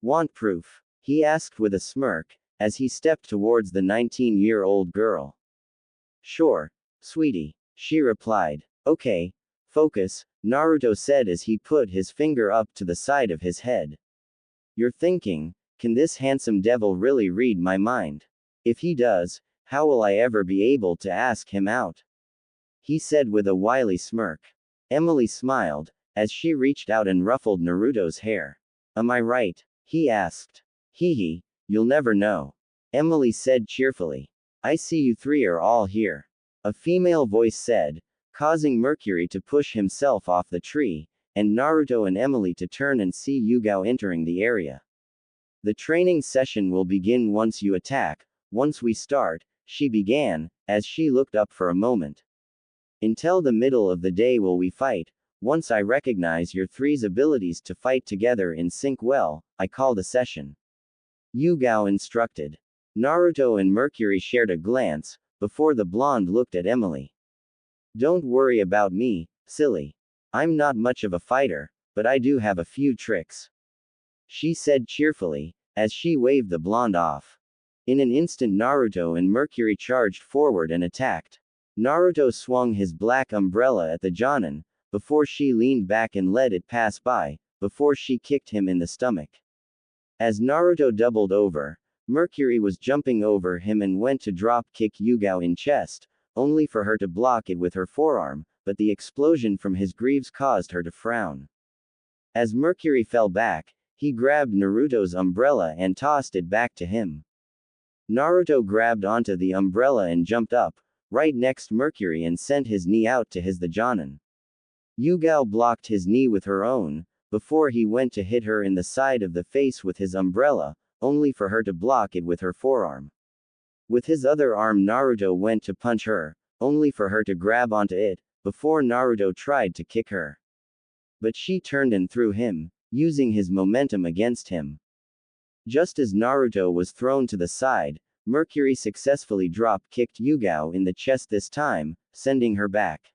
Want proof? He asked with a smirk, as he stepped towards the 19-year-old girl. Sure, sweetie, she replied. Okay, focus, Naruto said as he put his finger up to the side of his head. You're thinking, can this handsome devil really read my mind? If he does, how will I ever be able to ask him out? He said with a wily smirk. Emily smiled, as she reached out and ruffled Naruto's hair. Am I right? He asked. Hee hee, you'll never know. Emily said cheerfully. I see you three are all here. A female voice said, causing Mercury to push himself off the tree, and Naruto and Emily to turn and see Yugao entering the area. The training session will begin once you attack. Once we start, she began, as she looked up for a moment. Until the middle of the day will we fight. Once I recognize your three's abilities to fight together in sync well, I call the session. Yugao instructed. Naruto and Mercury shared a glance, before the blonde looked at Emily. Don't worry about me, silly. I'm not much of a fighter, but I do have a few tricks. She said cheerfully, as she waved the blonde off. In an instant Naruto and Mercury charged forward and attacked. Naruto swung his black umbrella at the Jonin, before she leaned back and let it pass by, before she kicked him in the stomach. As Naruto doubled over, Mercury was jumping over him and went to drop kick Yugao in chest, only for her to block it with her forearm, but the explosion from his greaves caused her to frown. As Mercury fell back, he grabbed Naruto's umbrella and tossed it back to him. Naruto grabbed onto the umbrella and jumped up, right next Mercury and sent his knee out to his the Jonin. Yugao blocked his knee with her own, before he went to hit her in the side of the face with his umbrella, only for her to block it with her forearm. With his other arm Naruto went to punch her, only for her to grab onto it, before Naruto tried to kick her. But she turned and threw him, using his momentum against him. Just as Naruto was thrown to the side, Mercury successfully drop-kicked Yugao in the chest this time, sending her back.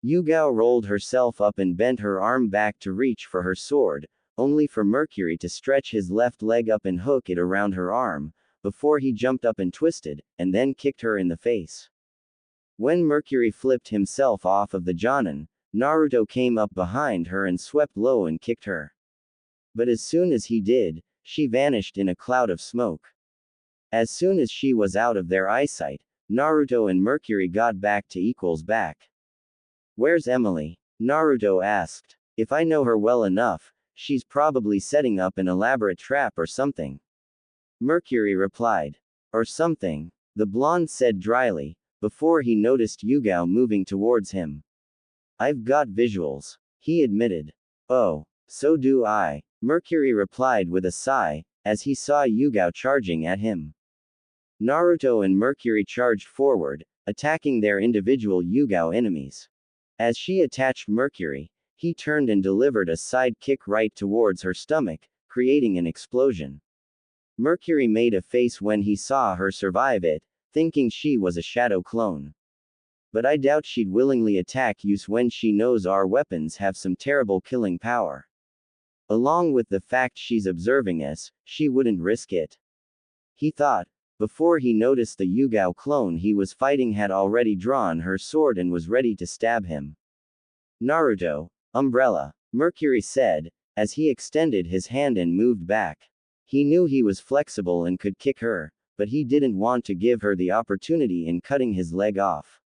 Yugao rolled herself up and bent her arm back to reach for her sword, only for Mercury to stretch his left leg up and hook it around her arm, before he jumped up and twisted, and then kicked her in the face. When Mercury flipped himself off of the Jonin, Naruto came up behind her and swept low and kicked her. But as soon as he did, she vanished in a cloud of smoke. As soon as she was out of their eyesight, Naruto and Mercury got back to equals back. Where's Emily? Naruto asked. If I know her well enough, she's probably setting up an elaborate trap or something. Mercury replied. Or something, the blonde said dryly, before he noticed Yugao moving towards him. I've got visuals. he admitted. Oh, so do I, Mercury replied with a sigh, as he saw Yugao charging at him. Naruto and Mercury charged forward, attacking their individual Yugao enemies. As she attached Mercury, he turned and delivered a side kick right towards her stomach, creating an explosion. Mercury made a face when he saw her survive it, thinking she was a shadow clone. But I doubt she'd willingly attack us when she knows our weapons have some terrible killing power. Along with the fact she's observing us, she wouldn't risk it. He thought, before he noticed the Yugao clone he was fighting had already drawn her sword and was ready to stab him. Naruto, umbrella, Mercury said, as he extended his hand and moved back. He knew he was flexible and could kick her, but he didn't want to give her the opportunity in cutting his leg off.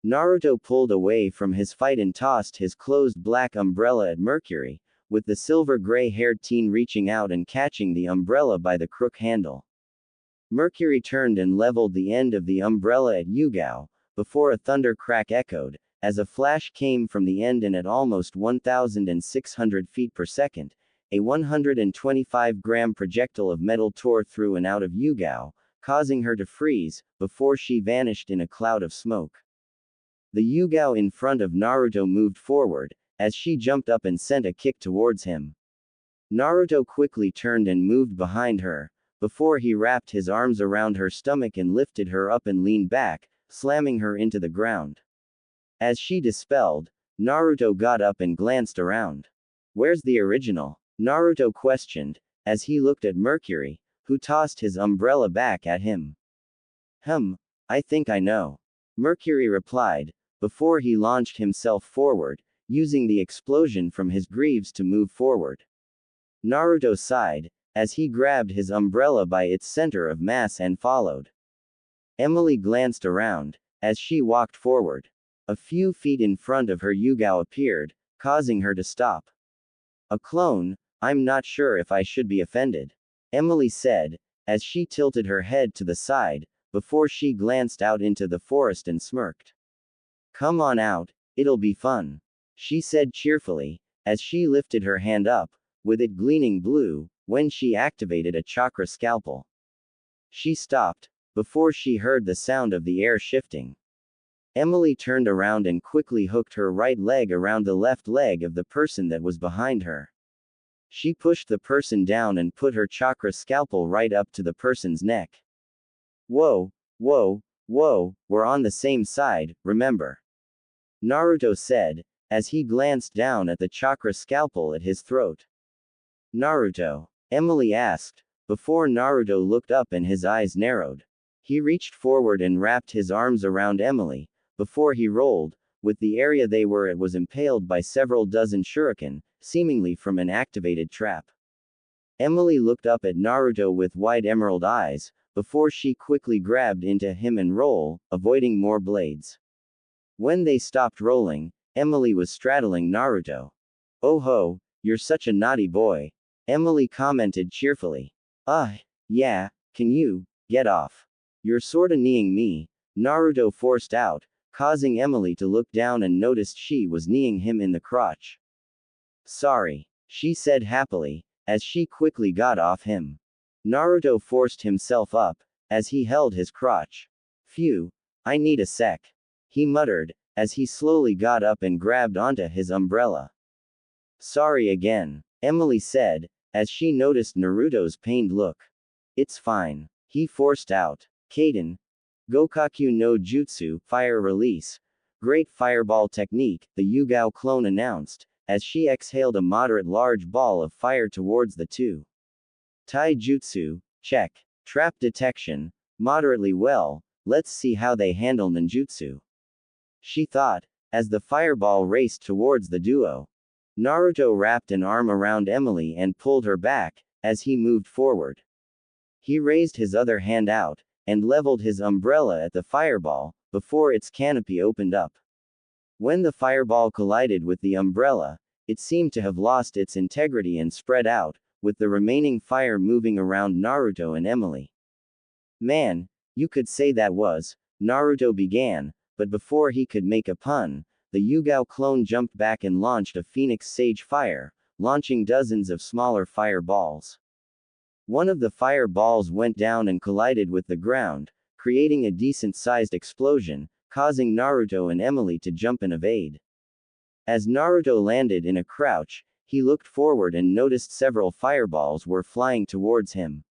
Naruto pulled away from his fight and tossed his closed black umbrella at Mercury, with the silver gray-haired teen reaching out and catching the umbrella by the crook handle. Mercury turned and leveled the end of the umbrella at Yugao, before a thunder crack echoed, as a flash came from the end and at almost 1,600 feet per second, a 125-gram projectile of metal tore through and out of Yugao, causing her to freeze, before she vanished in a cloud of smoke. The Yugao in front of Naruto moved forward, as she jumped up and sent a kick towards him. Naruto quickly turned and moved behind her, before he wrapped his arms around her stomach and lifted her up and leaned back, slamming her into the ground. As she dispelled, Naruto got up and glanced around. Where's the original? Naruto questioned, as he looked at Mercury, who tossed his umbrella back at him. I think I know. Mercury replied, before he launched himself forward, using the explosion from his greaves to move forward. Naruto sighed, as he grabbed his umbrella by its center of mass and followed. Emily glanced around, as she walked forward. A few feet in front of her Yugao appeared, causing her to stop. A clone? I'm not sure if I should be offended, Emily said, as she tilted her head to the side, before she glanced out into the forest and smirked. Come on out, it'll be fun, she said cheerfully, as she lifted her hand up, with it gleaming blue, when she activated a chakra scalpel. She stopped, before she heard the sound of the air shifting. Emily turned around and quickly hooked her right leg around the left leg of the person that was behind her. She pushed the person down and put her chakra scalpel right up to the person's neck. Whoa, we're on the same side, remember? Naruto said, as he glanced down at the chakra scalpel at his throat. Naruto? Emily asked, before Naruto looked up and his eyes narrowed. He reached forward and wrapped his arms around Emily, before he rolled, with the area they were at was impaled by several dozen shuriken, seemingly from an activated trap. Emily looked up at Naruto with wide emerald eyes, before she quickly grabbed into him and roll, avoiding more blades. When they stopped rolling, Emily was straddling Naruto. Oh ho, you're such a naughty boy, Emily commented cheerfully. Yeah, can you get off? You're sorta kneeing me, Naruto forced out, causing Emily to look down and noticed she was kneeing him in the crotch. Sorry, she said happily, as she quickly got off him. Naruto forced himself up, as he held his crotch. Phew, I need a sec, he muttered, as he slowly got up and grabbed onto his umbrella. Sorry again, Emily said, as she noticed Naruto's pained look. It's fine, he forced out. Kaden. Gokaku no Jutsu, fire release. Great fireball technique, the Yugao clone announced, as she exhaled a moderate large ball of fire towards the two. Tai Jutsu, check. Trap detection, moderately well, let's see how they handle ninjutsu, she thought, as the fireball raced towards the duo. Naruto wrapped an arm around Emily and pulled her back, as he moved forward. He raised his other hand out, and leveled his umbrella at the fireball, before its canopy opened up. When the fireball collided with the umbrella, it seemed to have lost its integrity and spread out, with the remaining fire moving around Naruto and Emily. Man, you could say that was, Naruto began, but before he could make a pun, the Yugao clone jumped back and launched a Phoenix Sage fire, launching dozens of smaller fireballs. One of the fireballs went down and collided with the ground, creating a decent-sized explosion, causing Naruto and Emily to jump and evade. As Naruto landed in a crouch, he looked forward and noticed several fireballs were flying towards him.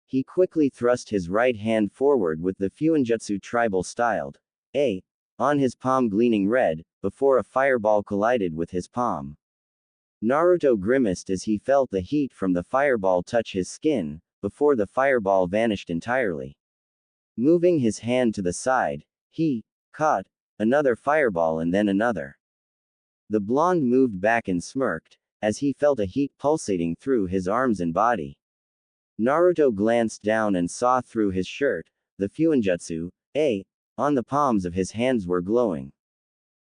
He quickly thrust his right hand forward with the Fuinjutsu tribal-styled A on his palm gleaming red, before a fireball collided with his palm. Naruto grimaced as he felt the heat from the fireball touch his skin, before the fireball vanished entirely. Moving his hand to the side, he caught another fireball and then another. The blonde moved back and smirked, as he felt a heat pulsating through his arms and body. Naruto glanced down and saw through his shirt, the Fuinjutsu A on the palms of his hands were glowing.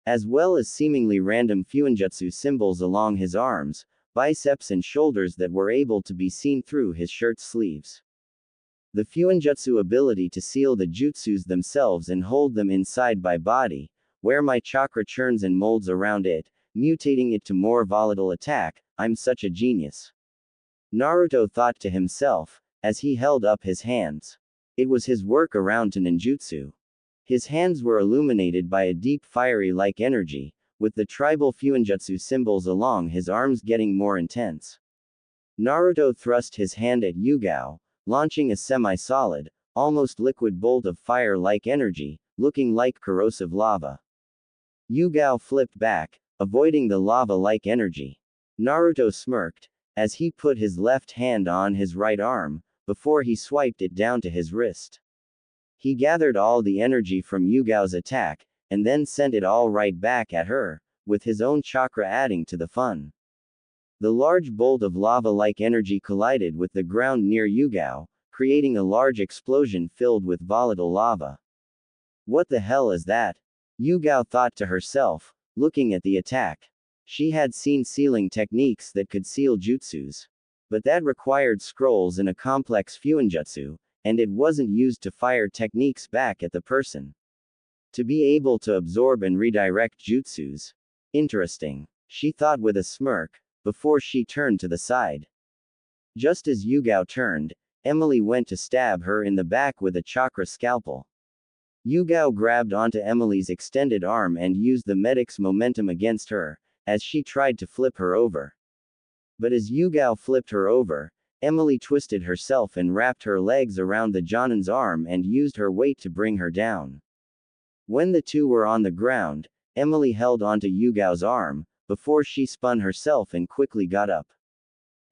As well as seemingly random Fuinjutsu symbols along his arms, biceps and shoulders that were able to be seen through his shirt sleeves. The Fuinjutsu ability to seal the jutsus themselves and hold them inside by body, where my chakra churns and molds around it, mutating it to more volatile attack. I'm such a genius. Naruto thought to himself, as he held up his hands. It was his work around to ninjutsu. His hands were illuminated by a deep fiery-like energy, with the tribal Fuinjutsu symbols along his arms getting more intense. Naruto thrust his hand at Yugao, launching a semi-solid, almost liquid bolt of fire-like energy, looking like corrosive lava. Yugao flipped back, avoiding the lava-like energy. Naruto smirked, as he put his left hand on his right arm, before he swiped it down to his wrist. He gathered all the energy from Yugao's attack, and then sent it all right back at her, with his own chakra adding to the fun. The large bolt of lava-like energy collided with the ground near Yugao, creating a large explosion filled with volatile lava. What the hell is that? Yugao thought to herself, looking at the attack. She had seen sealing techniques that could seal jutsus. But that required scrolls and a complex Fuinjutsu, and it wasn't used to fire techniques back at the person. To be able to absorb and redirect jutsus. Interesting, she thought with a smirk, before she turned to the side. Just as Yugao turned, Emily went to stab her in the back with a chakra scalpel. Yugao grabbed onto Emily's extended arm and used the medic's momentum against her, as she tried to flip her over. But as Yugao flipped her over, Emily twisted herself and wrapped her legs around the Jonin's arm and used her weight to bring her down. When the two were on the ground, Emily held onto Yugao's arm, before she spun herself and quickly got up.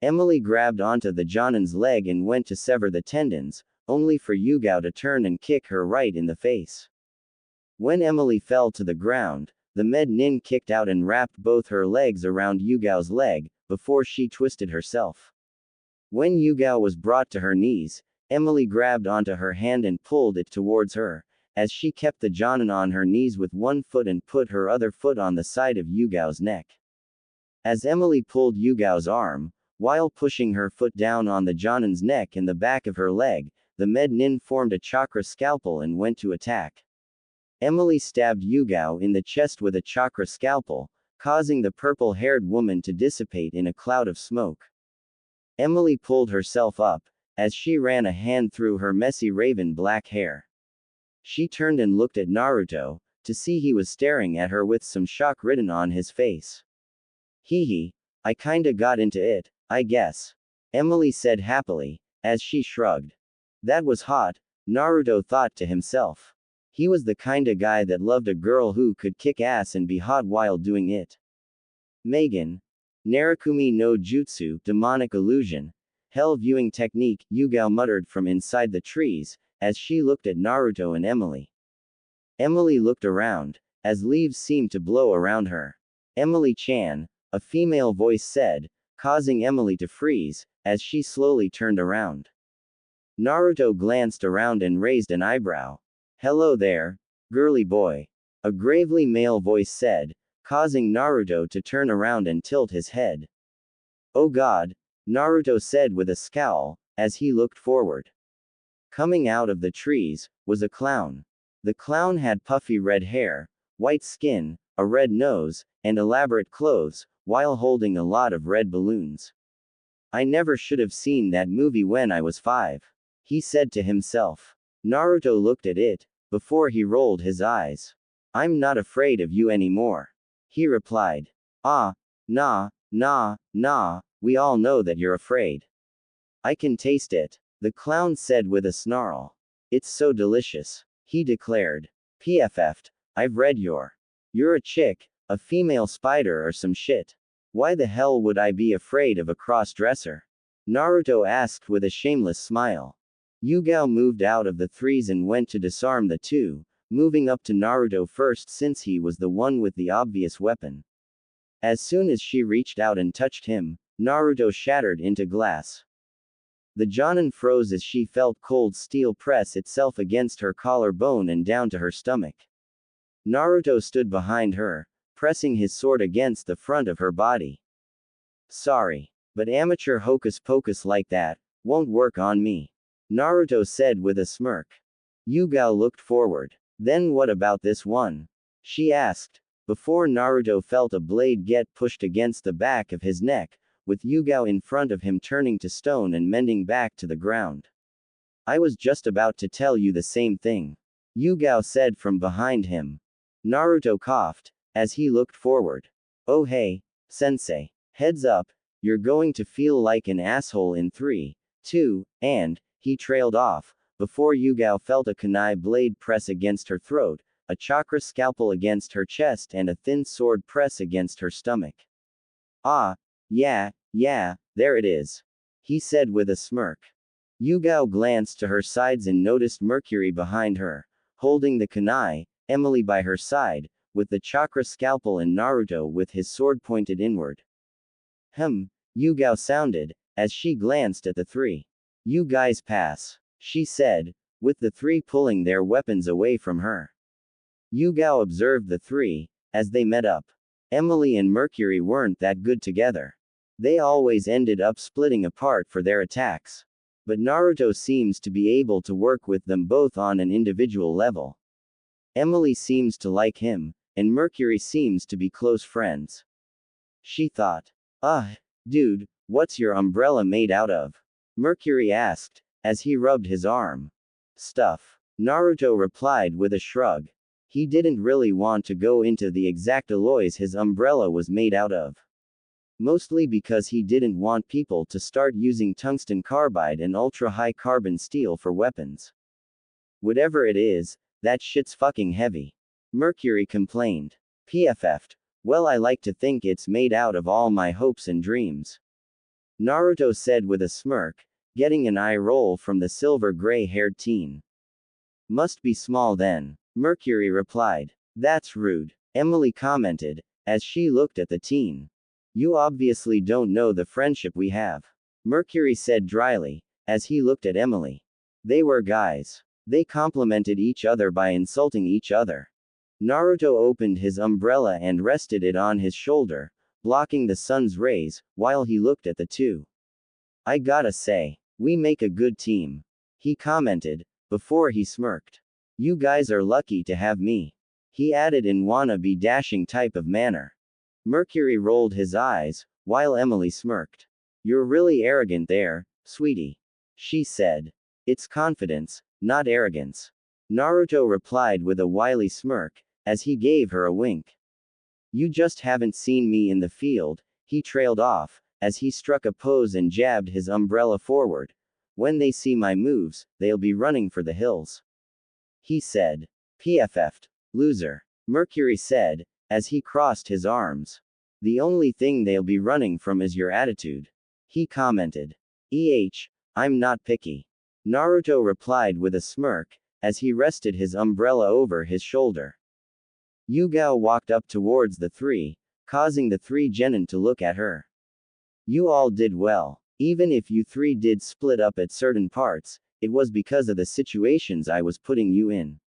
Emily grabbed onto the Jonin's leg and went to sever the tendons, only for Yugao to turn and kick her right in the face. When Emily fell to the ground, the med nin kicked out and wrapped both her legs around Yugao's leg, before she twisted herself. When Yugao was brought to her knees, Emily grabbed onto her hand and pulled it towards her, as she kept the Jonin on her knees with one foot and put her other foot on the side of Yugao's neck. As Emily pulled Yugao's arm, while pushing her foot down on the Jonin's neck and the back of her leg, the med nin formed a chakra scalpel and went to attack. Emily stabbed Yugao in the chest with a chakra scalpel, causing the purple-haired woman to dissipate in a cloud of smoke. Emily pulled herself up, as she ran a hand through her messy raven black hair. She turned and looked at Naruto, to see he was staring at her with some shock written on his face. Hee, I kinda got into it, I guess. Emily said happily, as she shrugged. That was hot, Naruto thought to himself. He was the kinda guy that loved a girl who could kick ass and be hot while doing it. Megan. Narakumi no Jutsu, demonic illusion. Hell viewing technique, Yugao muttered from inside the trees, as she looked at Naruto and Emily. Emily looked around, as leaves seemed to blow around her. Emily-chan, a female voice said, causing Emily to freeze, as she slowly turned around. Naruto glanced around and raised an eyebrow. Hello there, girly boy. A gravely male voice said, causing Naruto to turn around and tilt his head. Oh God, Naruto said with a scowl, as he looked forward. Coming out of the trees, was a clown. The clown had puffy red hair, white skin, a red nose, and elaborate clothes, while holding a lot of red balloons. I never should have seen that movie when I was 5. He said to himself. Naruto looked at it, before he rolled his eyes. I'm not afraid of you anymore. He replied. Ah, nah, we all know that you're afraid. I can taste it. The clown said with a snarl. It's so delicious. He declared. PFF'd. I've read You're a chick, a female spider or some shit. Why the hell would I be afraid of a cross-dresser? Naruto asked with a shameless smile. Yugao moved out of the threes and went to disarm the two, moving up to Naruto first since he was the one with the obvious weapon. As soon as she reached out and touched him, Naruto shattered into glass. The Jonin froze as she felt cold steel press itself against her collarbone and down to her stomach. Naruto stood behind her, pressing his sword against the front of her body. Sorry, but amateur hocus pocus like that won't work on me, Naruto said with a smirk. Yugao looked forward. Then what about this one? She asked, before Naruto felt a blade get pushed against the back of his neck, with Yugao in front of him turning to stone and mending back to the ground. I was just about to tell you the same thing, Yugao said from behind him. Naruto coughed, as he looked forward. Oh hey, sensei. Heads up, you're going to feel like an asshole in 3, 2, and, he trailed off, before Yugao felt a kunai blade press against her throat, a chakra scalpel against her chest and a thin sword press against her stomach. Ah, yeah, there it is, he said with a smirk. Yugao glanced to her sides and noticed Mercury behind her, holding the kunai, Emily by her side, with the chakra scalpel and Naruto with his sword pointed inward. Yugao sounded, as she glanced at the three. You guys pass, she said, with the three pulling their weapons away from her. Yugao observed the three, as they met up. Emily and Mercury weren't that good together. They always ended up splitting apart for their attacks. But Naruto seems to be able to work with them both on an individual level. Emily seems to like him, and Mercury seems to be close friends. She thought. Dude, what's your umbrella made out of? Mercury asked, as he rubbed his arm. Stuff. Naruto replied with a shrug. He didn't really want to go into the exact alloys his umbrella was made out of. Mostly because he didn't want people to start using tungsten carbide and ultra-high carbon steel for weapons. Whatever it is, that shit's fucking heavy. Mercury complained. PFF'd. Well, I like to think it's made out of all my hopes and dreams. Naruto said with a smirk, getting an eye roll from the silver gray-haired teen. Must be small then, Mercury replied. That's rude, Emily commented, as she looked at the teen. You obviously don't know the friendship we have, Mercury said dryly, as he looked at Emily. They were guys. They complimented each other by insulting each other. Naruto opened his umbrella and rested it on his shoulder, blocking the sun's rays, while he looked at the two. I gotta say, we make a good team, he commented, before he smirked. You guys are lucky to have me, he added in wannabe dashing type of manner. Mercury rolled his eyes, while Emily smirked. You're really arrogant there, sweetie, she said. It's confidence, not arrogance, Naruto replied with a wily smirk, as he gave her a wink. You just haven't seen me in the field, he trailed off, as he struck a pose and jabbed his umbrella forward. When they see my moves, they'll be running for the hills, he said. PFF'd. Loser, Mercury said, as he crossed his arms. The only thing they'll be running from is your attitude, he commented. I'm not picky, Naruto replied with a smirk, as he rested his umbrella over his shoulder. Yugao walked up towards the three, causing the three genin to look at her. You all did well. Even if you three did split up at certain parts, it was because of the situations I was putting you in.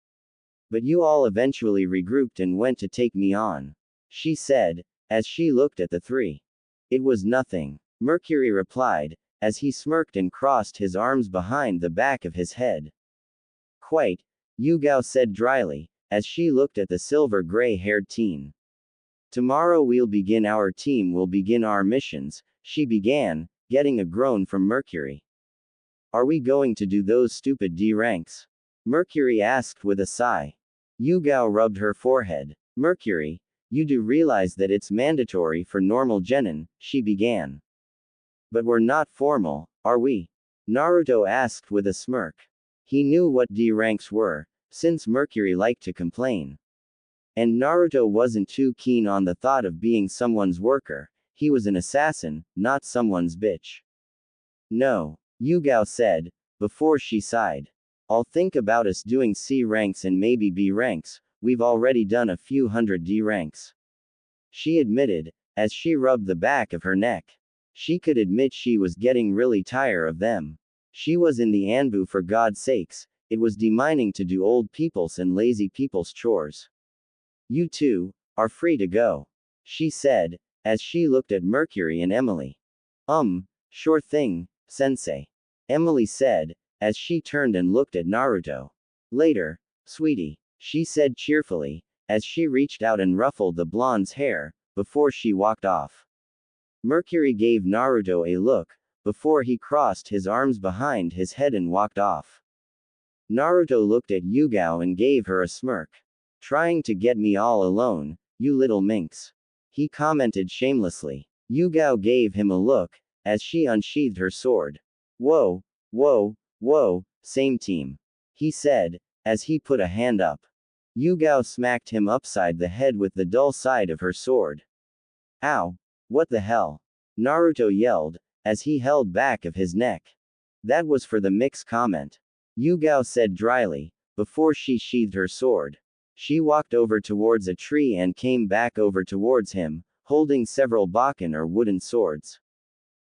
But you all eventually regrouped and went to take me on, she said, as she looked at the three. It was nothing, Mercury replied, as he smirked and crossed his arms behind the back of his head. Quite, Yugao said dryly, as she looked at the silver gray-haired teen. Tomorrow our team will begin our missions, she began, getting a groan from Mercury. Are we going to do those stupid D ranks? Mercury asked with a sigh. Yugao rubbed her forehead. Mercury, you do realize that it's mandatory for normal genin, she began. But we're not formal, are we? Naruto asked with a smirk. He knew what D ranks were, since Mercury liked to complain. And Naruto wasn't too keen on the thought of being someone's worker, he was an assassin, not someone's bitch. No, Yugao said, before she sighed. I'll think about us doing C ranks and maybe B ranks, we've already done a few hundred D ranks. She admitted, as she rubbed the back of her neck. She could admit she was getting really tired of them. She was in the Anbu for God's sakes, it was demining to do old people's and lazy people's chores. You two are free to go, she said, as she looked at Mercury and Emily. Sure thing, sensei. Emily said, as she turned and looked at Naruto. Later, sweetie, she said cheerfully, as she reached out and ruffled the blonde's hair, before she walked off. Mercury gave Naruto a look, before he crossed his arms behind his head and walked off. Naruto looked at Yugao and gave her a smirk. Trying to get me all alone, you little minx. He commented shamelessly. Yugao gave him a look, as she unsheathed her sword. Whoa, whoa, whoa, same team. He said, as he put a hand up. Yugao smacked him upside the head with the dull side of her sword. Ow! What the hell? Naruto yelled, as he held back of his neck. That was for the mix comment. Yugao said dryly, before she sheathed her sword. She walked over towards a tree and came back over towards him, holding several bakken or wooden swords.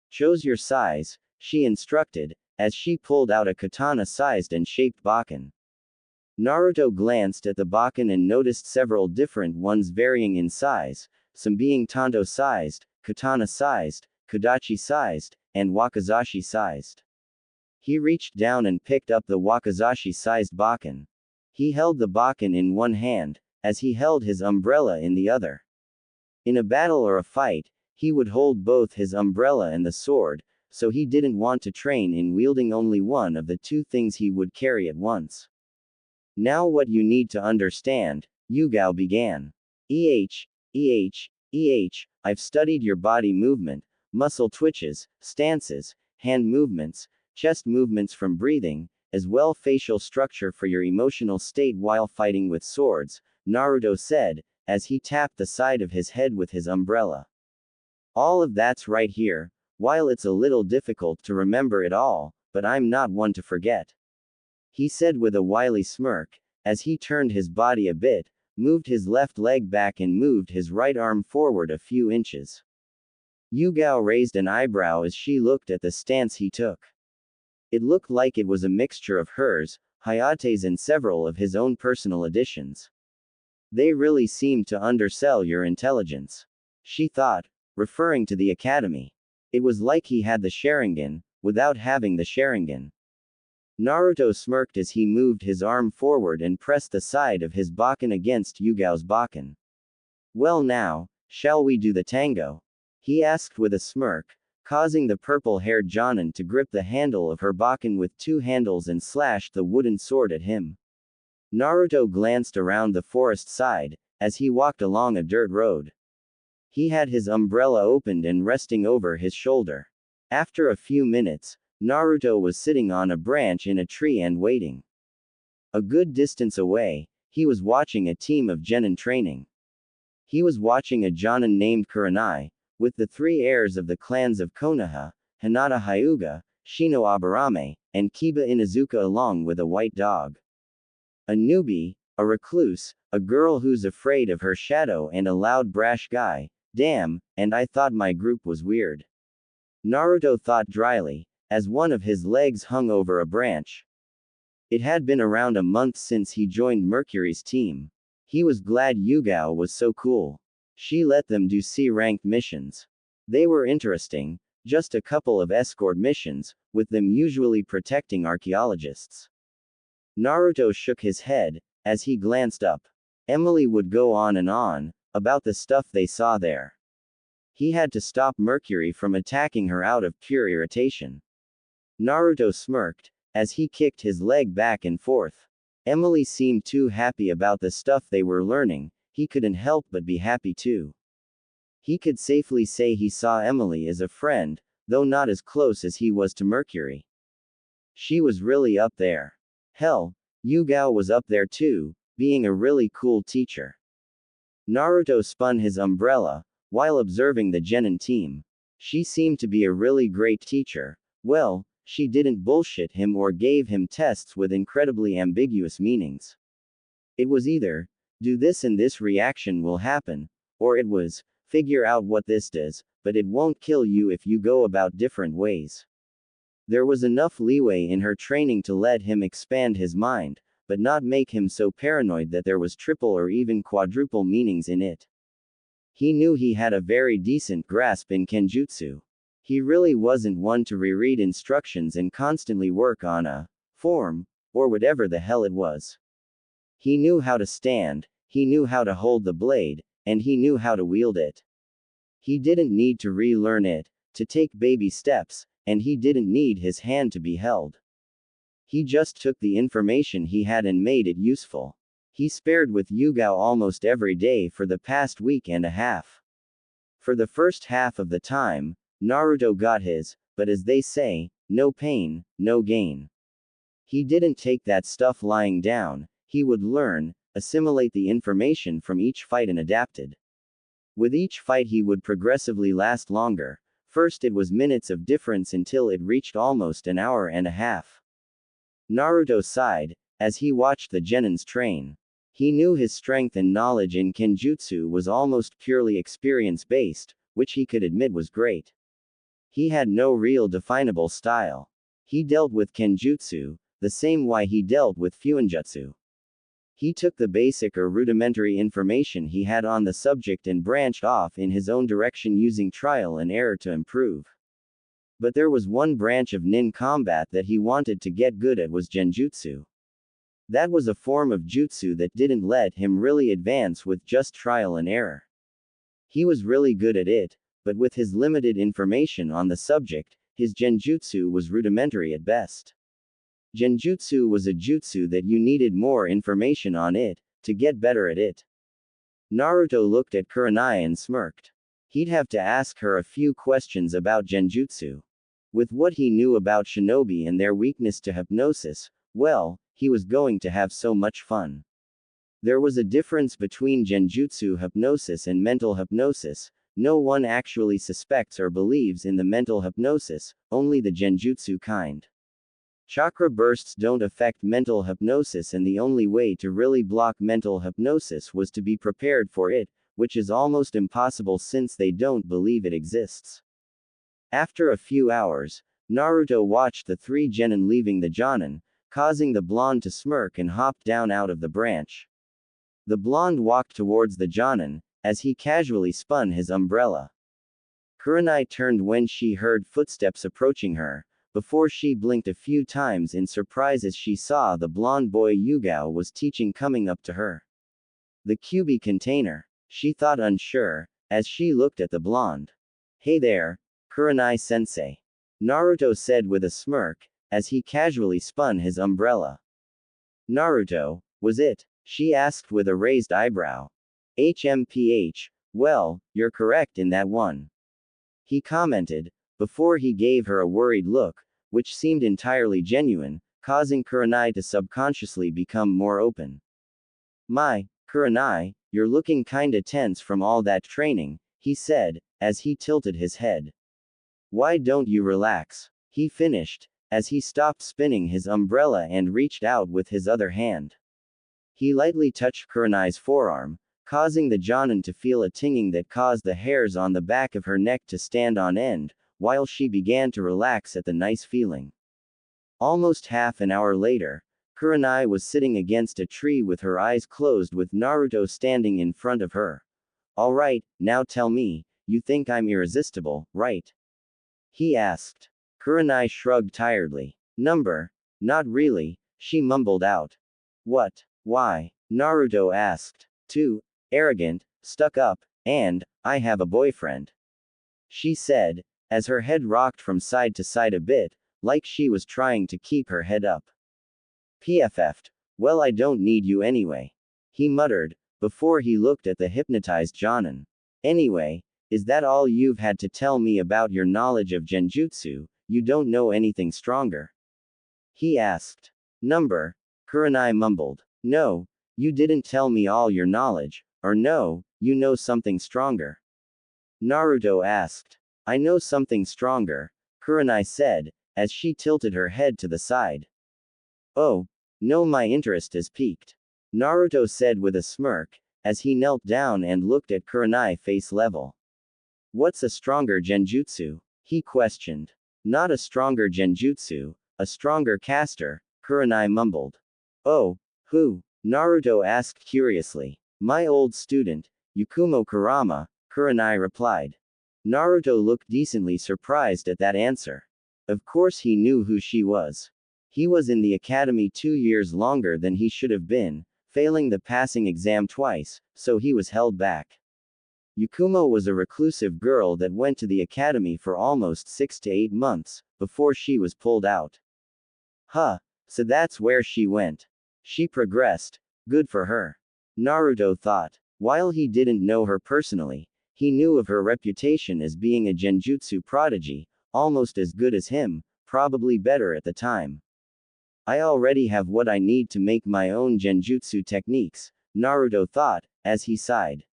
Chose your size, she instructed, as she pulled out a katana-sized and shaped bakken. Naruto glanced at the bakken and noticed several different ones varying in size, some being tanto-sized, katana-sized, kodachi-sized, and wakizashi-sized. He reached down and picked up the wakizashi-sized bakken. He held the bakken in one hand, as he held his umbrella in the other. In a battle or a fight, he would hold both his umbrella and the sword, so he didn't want to train in wielding only one of the two things he would carry at once. Now what you need to understand, Yugao began. I've studied your body movement, muscle twitches, stances, hand movements, chest movements from breathing, as well facial structure for your emotional state while fighting with swords, Naruto said, as he tapped the side of his head with his umbrella. All of that's right here, while it's a little difficult to remember it all, but I'm not one to forget. He said with a wily smirk, as he turned his body a bit, moved his left leg back and moved his right arm forward a few inches. Yugao raised an eyebrow as she looked at the stance he took. It looked like it was a mixture of hers, Hayate's and several of his own personal additions. They really seemed to undersell your intelligence, she thought, referring to the academy. It was like he had the Sharingan, without having the Sharingan. Naruto smirked as he moved his arm forward and pressed the side of his bakken against Yugao's bakken. Well now, shall we do the tango? He asked with a smirk, causing the purple-haired Jonin to grip the handle of her bakken with two handles and slashed the wooden sword at him. Naruto glanced around the forest side, as he walked along a dirt road. He had his umbrella opened and resting over his shoulder. After a few minutes, Naruto was sitting on a branch in a tree and waiting. A good distance away, he was watching a team of genin training. He was watching a Jonin named Kurenai, with the three heirs of the clans of Konoha, Hinata Hyuga, Shino Aburame, and Kiba Inuzuka along with a white dog. A newbie, a recluse, a girl who's afraid of her shadow and a loud brash guy, damn, and I thought my group was weird. Naruto thought dryly, as one of his legs hung over a branch. It had been around a month since he joined Mercury's team. He was glad Yugao was so cool. She let them do C-ranked missions. They were interesting, just a couple of escort missions, with them usually protecting archaeologists. Naruto shook his head, as he glanced up. Emily would go on and on, about the stuff they saw there. He had to stop Mercury from attacking her out of pure irritation. Naruto smirked, as he kicked his leg back and forth. Emily seemed too happy about the stuff they were learning, he couldn't help but be happy too. He could safely say he saw Emily as a friend, though not as close as he was to Mercury. She was really up there. Hell, Yugao was up there too, being a really cool teacher. Naruto spun his umbrella, while observing the genin team. She seemed to be a really great teacher. Well, she didn't bullshit him or gave him tests with incredibly ambiguous meanings. It was either, do this and this reaction will happen, or it was, figure out what this does, but it won't kill you if you go about different ways. There was enough leeway in her training to let him expand his mind, but not make him so paranoid that there was triple or even quadruple meanings in it. He knew he had a very decent grasp in Kenjutsu. He really wasn't one to reread instructions and constantly work on a form, or whatever the hell it was. He knew how to stand, he knew how to hold the blade, and he knew how to wield it. He didn't need to relearn it, to take baby steps, and he didn't need his hand to be held. He just took the information he had and made it useful. He spared with Yugao almost every day for the past week and a half. For the first half of the time, Naruto got his, but as they say, no pain, no gain. He didn't take that stuff lying down, he would learn, assimilate the information from each fight and adapted. With each fight he would progressively last longer. First it was minutes of difference until it reached almost an hour and a half. Naruto sighed, as he watched the genins train. He knew his strength and knowledge in Kenjutsu was almost purely experience-based, which he could admit was great. He had no real definable style. He dealt with Kenjutsu, the same way he dealt with Fuinjutsu. He took the basic or rudimentary information he had on the subject and branched off in his own direction using trial and error to improve. But there was one branch of nin combat that he wanted to get good at was genjutsu. That was a form of jutsu that didn't let him really advance with just trial and error. He was really good at it, but with his limited information on the subject, his genjutsu was rudimentary at best. Genjutsu was a jutsu that you needed more information on it, to get better at it. Naruto looked at Kurenai and smirked. He'd have to ask her a few questions about genjutsu. With what he knew about shinobi and their weakness to hypnosis, well, he was going to have so much fun. There was a difference between genjutsu hypnosis and mental hypnosis. No one actually suspects or believes in the mental hypnosis, only the genjutsu kind. Chakra bursts don't affect mental hypnosis, and the only way to really block mental hypnosis was to be prepared for it, which is almost impossible since they don't believe it exists. After a few hours, Naruto watched the three genin leaving the jonin, causing the blonde to smirk and hop down out of the branch. The blonde walked towards the jonin, as he casually spun his umbrella. Kurenai turned when she heard footsteps approaching her, before she blinked a few times in surprise as she saw the blonde boy Yugao was teaching coming up to her. The QB container, she thought unsure, as she looked at the blonde. Hey there, Kurenai-sensei. Naruto said with a smirk, as he casually spun his umbrella. Naruto, was it? She asked with a raised eyebrow. HMPH, well, you're correct in that one. He commented, before he gave her a worried look, which seemed entirely genuine, causing Kurenai to subconsciously become more open. My, Kurenai, you're looking kinda tense from all that training, he said, as he tilted his head. Why don't you relax? He finished, as he stopped spinning his umbrella and reached out with his other hand. He lightly touched Kurenai's forearm, causing the jonin to feel a tingling that caused the hairs on the back of her neck to stand on end, while she began to relax at the nice feeling. Almost half an hour later, Kurenai was sitting against a tree with her eyes closed with Naruto standing in front of her. Alright, now tell me, you think I'm irresistible, right? He asked. Kurenai shrugged tiredly. Not really, she mumbled out. What? Why? Naruto asked. Too arrogant, stuck up, and, I have a boyfriend. She said, as her head rocked from side to side a bit, like she was trying to keep her head up. PFF'd. Well, I don't need you anyway. He muttered, before he looked at the hypnotized Jonan. Anyway, is that all you've had to tell me about your knowledge of genjutsu? You don't know anything stronger? He asked. Number. Kurenai mumbled. No, you didn't tell me all your knowledge, or no, you know something stronger. Naruto asked. I know something stronger, Kurenai said, as she tilted her head to the side. Oh, no, my interest is piqued. Naruto said with a smirk, as he knelt down and looked at Kurenai face level. What's a stronger genjutsu? He questioned. Not a stronger genjutsu, a stronger caster, Kurenai mumbled. Oh, who? Naruto asked curiously. My old student, Yakumo Kurama, Kurenai replied. Naruto looked decently surprised at that answer. Of course he knew who she was. He was in the academy 2 years longer than he should have been, failing the passing exam twice, so he was held back. Yakumo was a reclusive girl that went to the academy for almost 6 to 8 months, before she was pulled out. Huh, so that's where she went. She progressed. Good for her. Naruto thought. While he didn't know her personally, he knew of her reputation as being a genjutsu prodigy, almost as good as him, probably better at the time. I already have what I need to make my own genjutsu techniques, Naruto thought, as he sighed.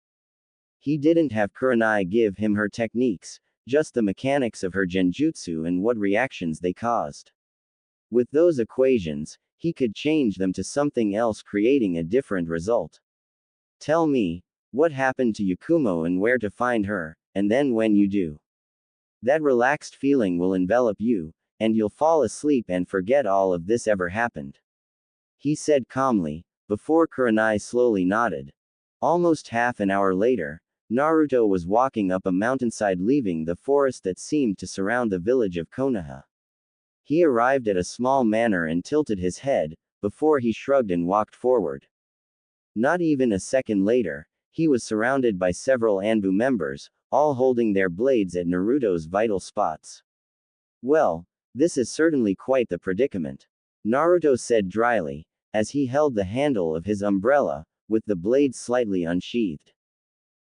He didn't have Kurenai give him her techniques, just the mechanics of her genjutsu and what reactions they caused. With those equations, he could change them to something else, creating a different result. Tell me, what happened to Yakumo and where to find her, and then when you do, that relaxed feeling will envelop you, and you'll fall asleep and forget all of this ever happened. He said calmly, before Kurenai slowly nodded. Almost half an hour later, Naruto was walking up a mountainside, leaving the forest that seemed to surround the village of Konoha. He arrived at a small manor and tilted his head, before he shrugged and walked forward. Not even a second later, he was surrounded by several Anbu members, all holding their blades at Naruto's vital spots. Well, this is certainly quite the predicament, Naruto said dryly, as he held the handle of his umbrella, with the blade slightly unsheathed.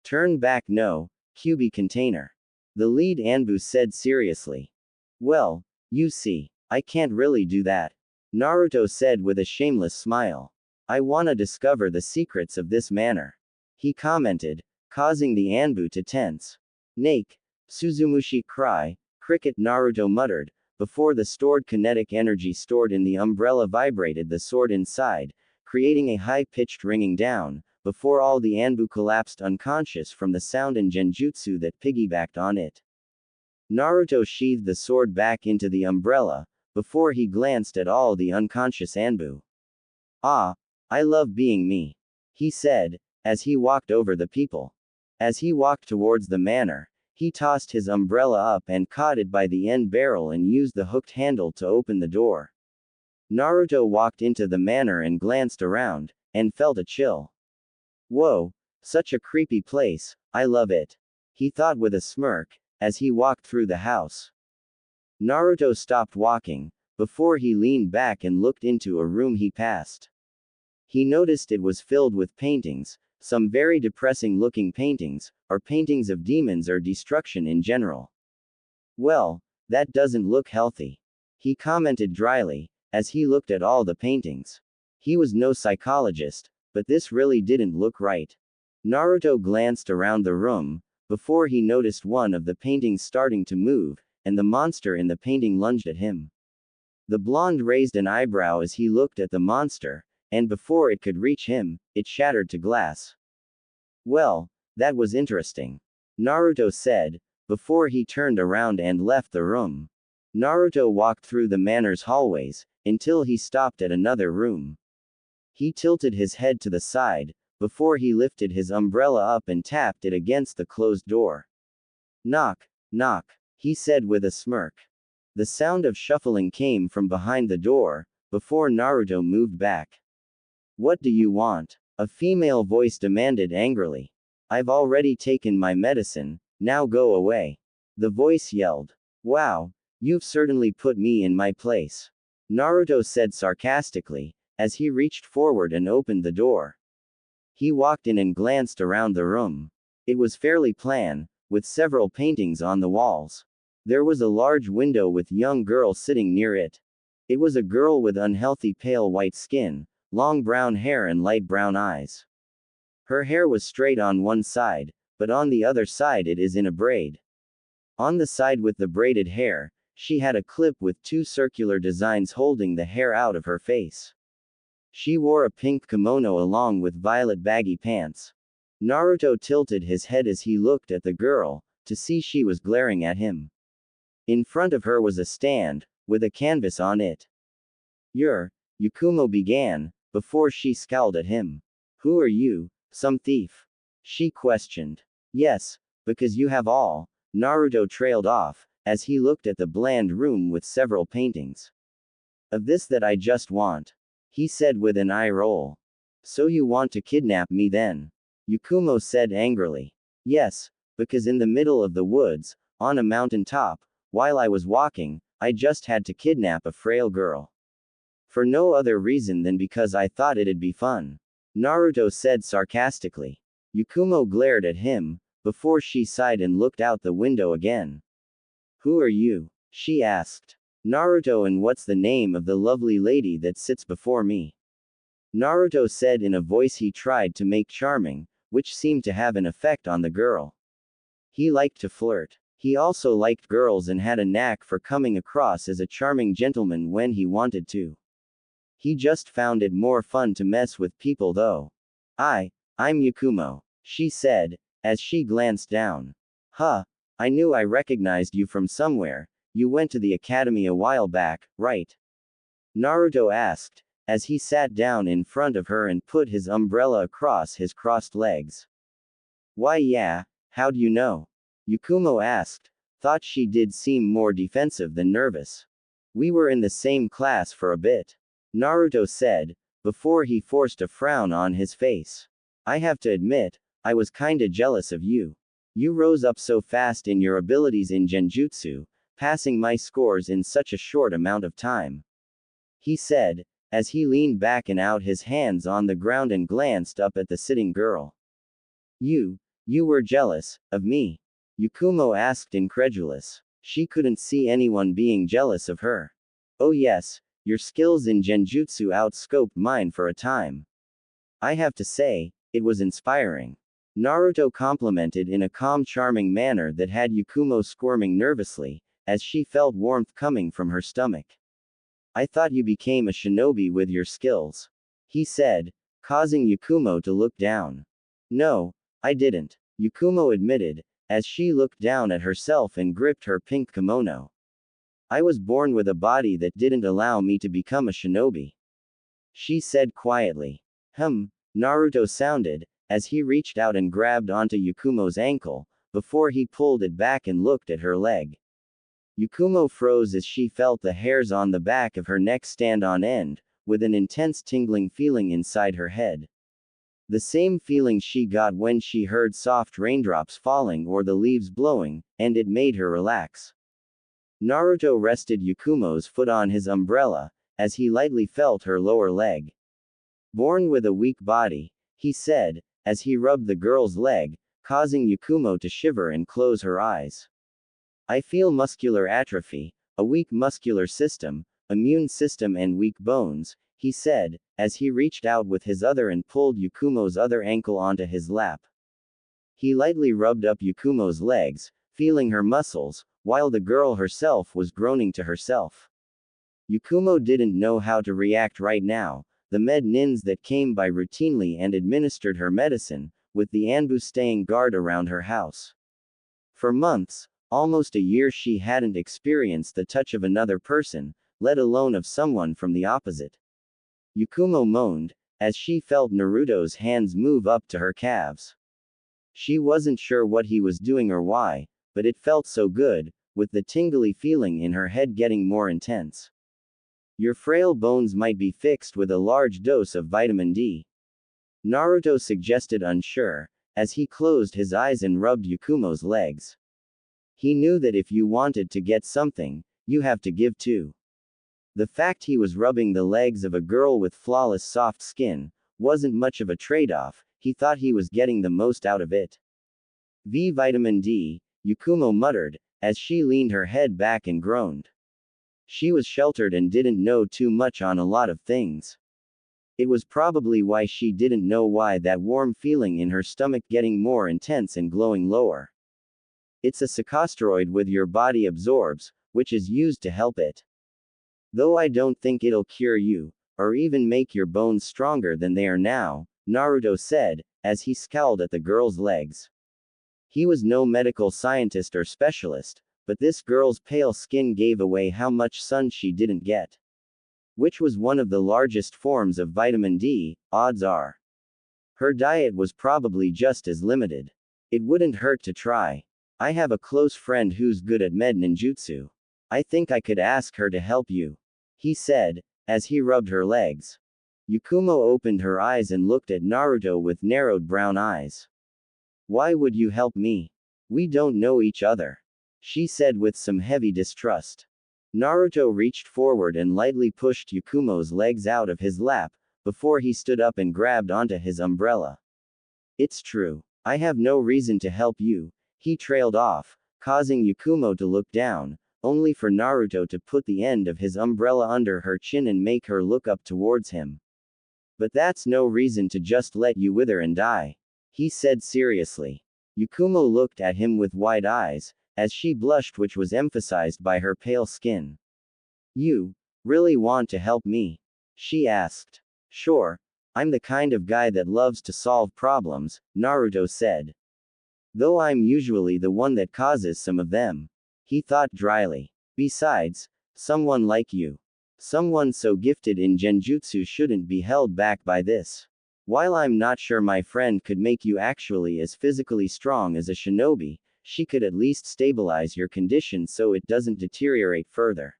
Turn back, no, Kyuubi container. The lead Anbu said seriously. Well, you see, I can't really do that, Naruto said with a shameless smile. I wanna discover the secrets of this manor, he commented, causing the Anbu to tense. Nake, Suzumushi cry, cricket, Naruto muttered, before the stored kinetic energy stored in the umbrella vibrated the sword inside, creating a high-pitched ringing down, before all the Anbu collapsed unconscious from the sound and genjutsu that piggybacked on it. Naruto sheathed the sword back into the umbrella, before he glanced at all the unconscious Anbu. Ah, I love being me, he said, as he walked over the people. As he walked towards the manor, he tossed his umbrella up and caught it by the end barrel and used the hooked handle to open the door. Naruto walked into the manor and glanced around, and felt a chill. Whoa, such a creepy place, I love it, he thought with a smirk, as he walked through the house. Naruto stopped walking, before he leaned back and looked into a room he passed. He noticed it was filled with paintings, some very depressing looking paintings, or paintings of demons or destruction in general. Well, that doesn't look healthy, he commented dryly, as he looked at all the paintings. He was no psychologist, but this really didn't look right. Naruto glanced around the room, before he noticed one of the paintings starting to move, and the monster in the painting lunged at him. The blonde raised an eyebrow as he looked at the monster, and before it could reach him, it shattered to glass. Well, that was interesting, Naruto said, before he turned around and left the room. Naruto walked through the manor's hallways, until he stopped at another room. He tilted his head to the side, before he lifted his umbrella up and tapped it against the closed door. Knock, knock, he said with a smirk. The sound of shuffling came from behind the door, before Naruto moved back. What do you want? A female voice demanded angrily. I've already taken my medicine, now go away. The voice yelled. Wow, you've certainly put me in my place. Naruto said sarcastically, as he reached forward and opened the door. He walked in and glanced around the room. It was fairly plain, with several paintings on the walls. There was a large window with young girl sitting near it. It was a girl with unhealthy pale white skin, long brown hair and light brown eyes. Her hair was straight on one side, but on the other side it is in a braid. On the side with the braided hair, she had a clip with two circular designs holding the hair out of her face. She wore a pink kimono along with violet baggy pants. Naruto tilted his head as he looked at the girl, to see she was glaring at him. In front of her was a stand, with a canvas on it. Yakumo began, before she scowled at him. Who are you, some thief? She questioned. Yes, because you have all. Naruto trailed off, as he looked at the bland room with several paintings. Of this that I just want. He said with an eye roll. So you want to kidnap me then? Yakumo said angrily. Yes, because in the middle of the woods, on a mountain top, while I was walking, I just had to kidnap a frail girl. For no other reason than because I thought it'd be fun. Naruto said sarcastically. Yakumo glared at him, before she sighed and looked out the window again. Who are you? She asked. Naruto, and what's the name of the lovely lady that sits before me? Naruto said in a voice he tried to make charming, which seemed to have an effect on the girl. He liked to flirt. He also liked girls and had a knack for coming across as a charming gentleman when he wanted to. He just found it more fun to mess with people though. I'm Yakumo, she said, as she glanced down. Huh, I knew I recognized you from somewhere. You went to the academy a while back, right? Naruto asked, as he sat down in front of her and put his umbrella across his crossed legs. Why yeah, how'd you know? Yakumo asked, thought she did seem more defensive than nervous. We were in the same class for a bit. Naruto said, before he forced a frown on his face. I have to admit, I was kinda jealous of you. You rose up so fast in your abilities in Genjutsu, passing my scores in such a short amount of time. He said, as he leaned back and out his hands on the ground and glanced up at the sitting girl. You were jealous of me? Yakumo asked incredulous. She couldn't see anyone being jealous of her. Oh yes, your skills in Genjutsu outscoped mine for a time. I have to say, it was inspiring. Naruto complimented in a calm, charming manner that had Yakumo squirming nervously, as she felt warmth coming from her stomach. I thought you became a shinobi with your skills. He said, causing Yakumo to look down. No, I didn't, Yakumo admitted, as she looked down at herself and gripped her pink kimono. I was born with a body that didn't allow me to become a shinobi. She said quietly. Naruto sounded, as he reached out and grabbed onto Yakumo's ankle, before he pulled it back and looked at her leg. Yakumo froze as she felt the hairs on the back of her neck stand on end, with an intense tingling feeling inside her head. The same feeling she got when she heard soft raindrops falling or the leaves blowing, and it made her relax. Naruto rested Yakumo's foot on his umbrella, as he lightly felt her lower leg. Born with a weak body, he said, as he rubbed the girl's leg, causing Yakumo to shiver and close her eyes. I feel muscular atrophy, a weak muscular system, immune system and weak bones, he said, as he reached out with his other and pulled Yakumo's other ankle onto his lap. He lightly rubbed up Yakumo's legs, feeling her muscles, while the girl herself was groaning to herself. Yakumo didn't know how to react right now. The med nins that came by routinely and administered her medicine, with the Anbu staying guard around her house. For months, almost a year, she hadn't experienced the touch of another person, let alone of someone from the opposite. Yakumo moaned, as she felt Naruto's hands move up to her calves. She wasn't sure what he was doing or why, but it felt so good, with the tingly feeling in her head getting more intense. Your frail bones might be fixed with a large dose of vitamin D. Naruto suggested, unsure, as he closed his eyes and rubbed Yakumo's legs. He knew that if you wanted to get something, you have to give too. The fact he was rubbing the legs of a girl with flawless soft skin wasn't much of a trade-off. He thought he was getting the most out of it. Vitamin D, Yakumo muttered, as she leaned her head back and groaned. She was sheltered and didn't know too much on a lot of things. It was probably why she didn't know why that warm feeling in her stomach getting more intense and glowing lower. It's a sequesteroid with your body absorbs, which is used to help it. Though I don't think it'll cure you, or even make your bones stronger than they are now, Naruto said, as he scowled at the girl's legs. He was no medical scientist or specialist, but this girl's pale skin gave away how much sun she didn't get. Which was one of the largest forms of vitamin D, odds are. Her diet was probably just as limited. It wouldn't hurt to try. I have a close friend who's good at med ninjutsu. I think I could ask her to help you, he said, as he rubbed her legs. Yakumo opened her eyes and looked at Naruto with narrowed brown eyes. Why would you help me? We don't know each other, she said with some heavy distrust. Naruto reached forward and lightly pushed Yakumo's legs out of his lap, before he stood up and grabbed onto his umbrella. It's true. I have no reason to help you, he trailed off, causing Yakumo to look down, only for Naruto to put the end of his umbrella under her chin and make her look up towards him. But that's no reason to just let you wither and die, he said seriously. Yakumo looked at him with wide eyes, as she blushed, which was emphasized by her pale skin. You really want to help me? She asked. Sure. I'm the kind of guy that loves to solve problems, Naruto said. Though I'm usually the one that causes some of them, he thought dryly. Besides, someone like you, someone so gifted in genjutsu, shouldn't be held back by this. While I'm not sure my friend could make you actually as physically strong as a shinobi, she could at least stabilize your condition so it doesn't deteriorate further,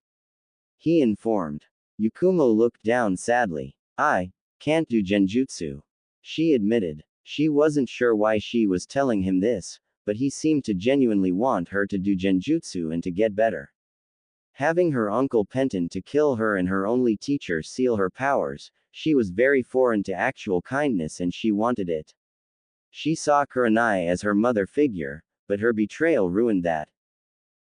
he informed. Yakumo looked down sadly. I can't do genjutsu, she admitted. She wasn't sure why she was telling him this, but he seemed to genuinely want her to do genjutsu and to get better. Having her uncle Penton to kill her and her only teacher seal her powers, she was very foreign to actual kindness and she wanted it. She saw Kurenai as her mother figure, but her betrayal ruined that.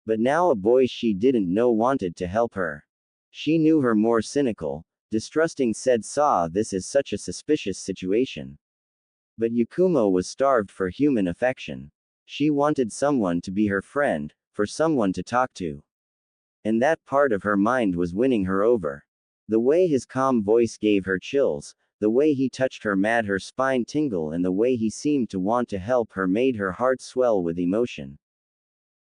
But now a boy she didn't know wanted to help her. She knew her more cynical, distrusting saw this as such a suspicious situation. But Yakumo was starved for human affection. She wanted someone to be her friend, for someone to talk to. And that part of her mind was winning her over. The way his calm voice gave her chills, the way he touched her made her spine tingle, and the way he seemed to want to help her made her heart swell with emotion.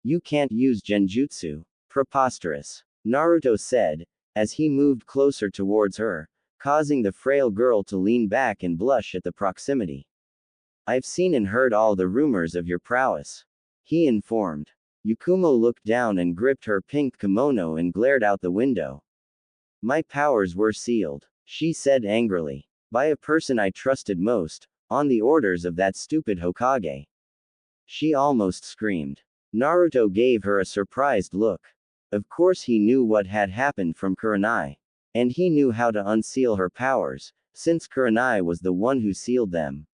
You can't use genjutsu. Preposterous, Naruto said, as he moved closer towards her, causing the frail girl to lean back and blush at the proximity. I've seen and heard all the rumors of your prowess, he informed. Yakumo looked down and gripped her pink kimono and glared out the window. My powers were sealed, she said angrily, by a person I trusted most, on the orders of that stupid Hokage. She almost screamed. Naruto gave her a surprised look. Of course he knew what had happened from Kurenai. And he knew how to unseal her powers, since Kurenai was the one who sealed them.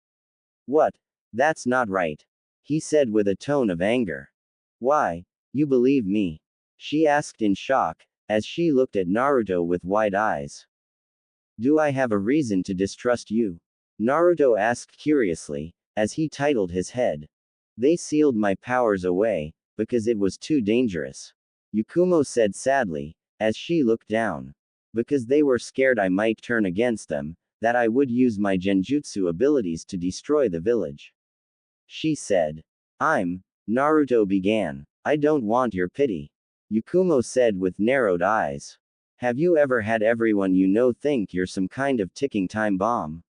What? That's not right, he said with a tone of anger. Why? You believe me? She asked in shock, as she looked at Naruto with wide eyes. Do I have a reason to distrust you? Naruto asked curiously, as he titled his head. They sealed my powers away, because it was too dangerous, Yakumo said sadly, as she looked down. Because they were scared I might turn against them, that I would use my genjutsu abilities to destroy the village, she said. Naruto began. I don't want your pity, Yakumo said with narrowed eyes. Have you ever had everyone you know think you're some kind of ticking time bomb?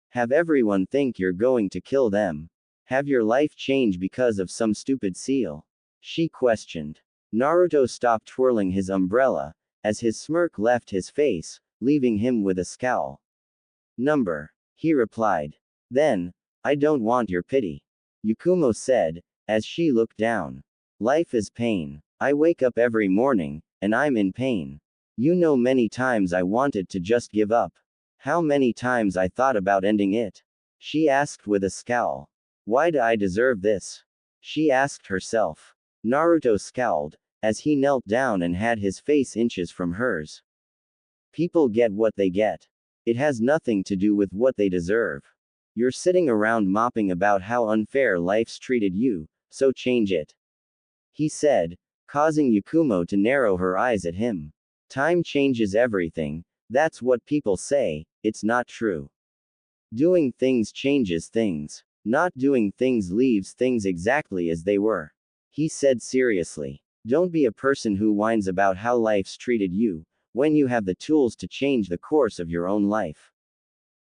Have everyone think you're going to kill them? Have your life change because of some stupid seal? She questioned. Naruto stopped twirling his umbrella, as his smirk left his face, leaving him with a scowl. Number, he replied. Then, I don't want your pity. Yakumo said, as she looked down. Life is pain. I wake up every morning, and I'm in pain. You know, many times I wanted to just give up. How many times I thought about ending it? She asked with a scowl. Why do I deserve this? She asked herself. Naruto scowled, as he knelt down and had his face inches from hers. People get what they get. It has nothing to do with what they deserve. You're sitting around mopping about how unfair life's treated you, so change it. He said, causing Yakumo to narrow her eyes at him. Time changes everything, that's what people say, it's not true. Doing things changes things. Not doing things leaves things exactly as they were. He said seriously. Don't be a person who whines about how life's treated you, when you have the tools to change the course of your own life.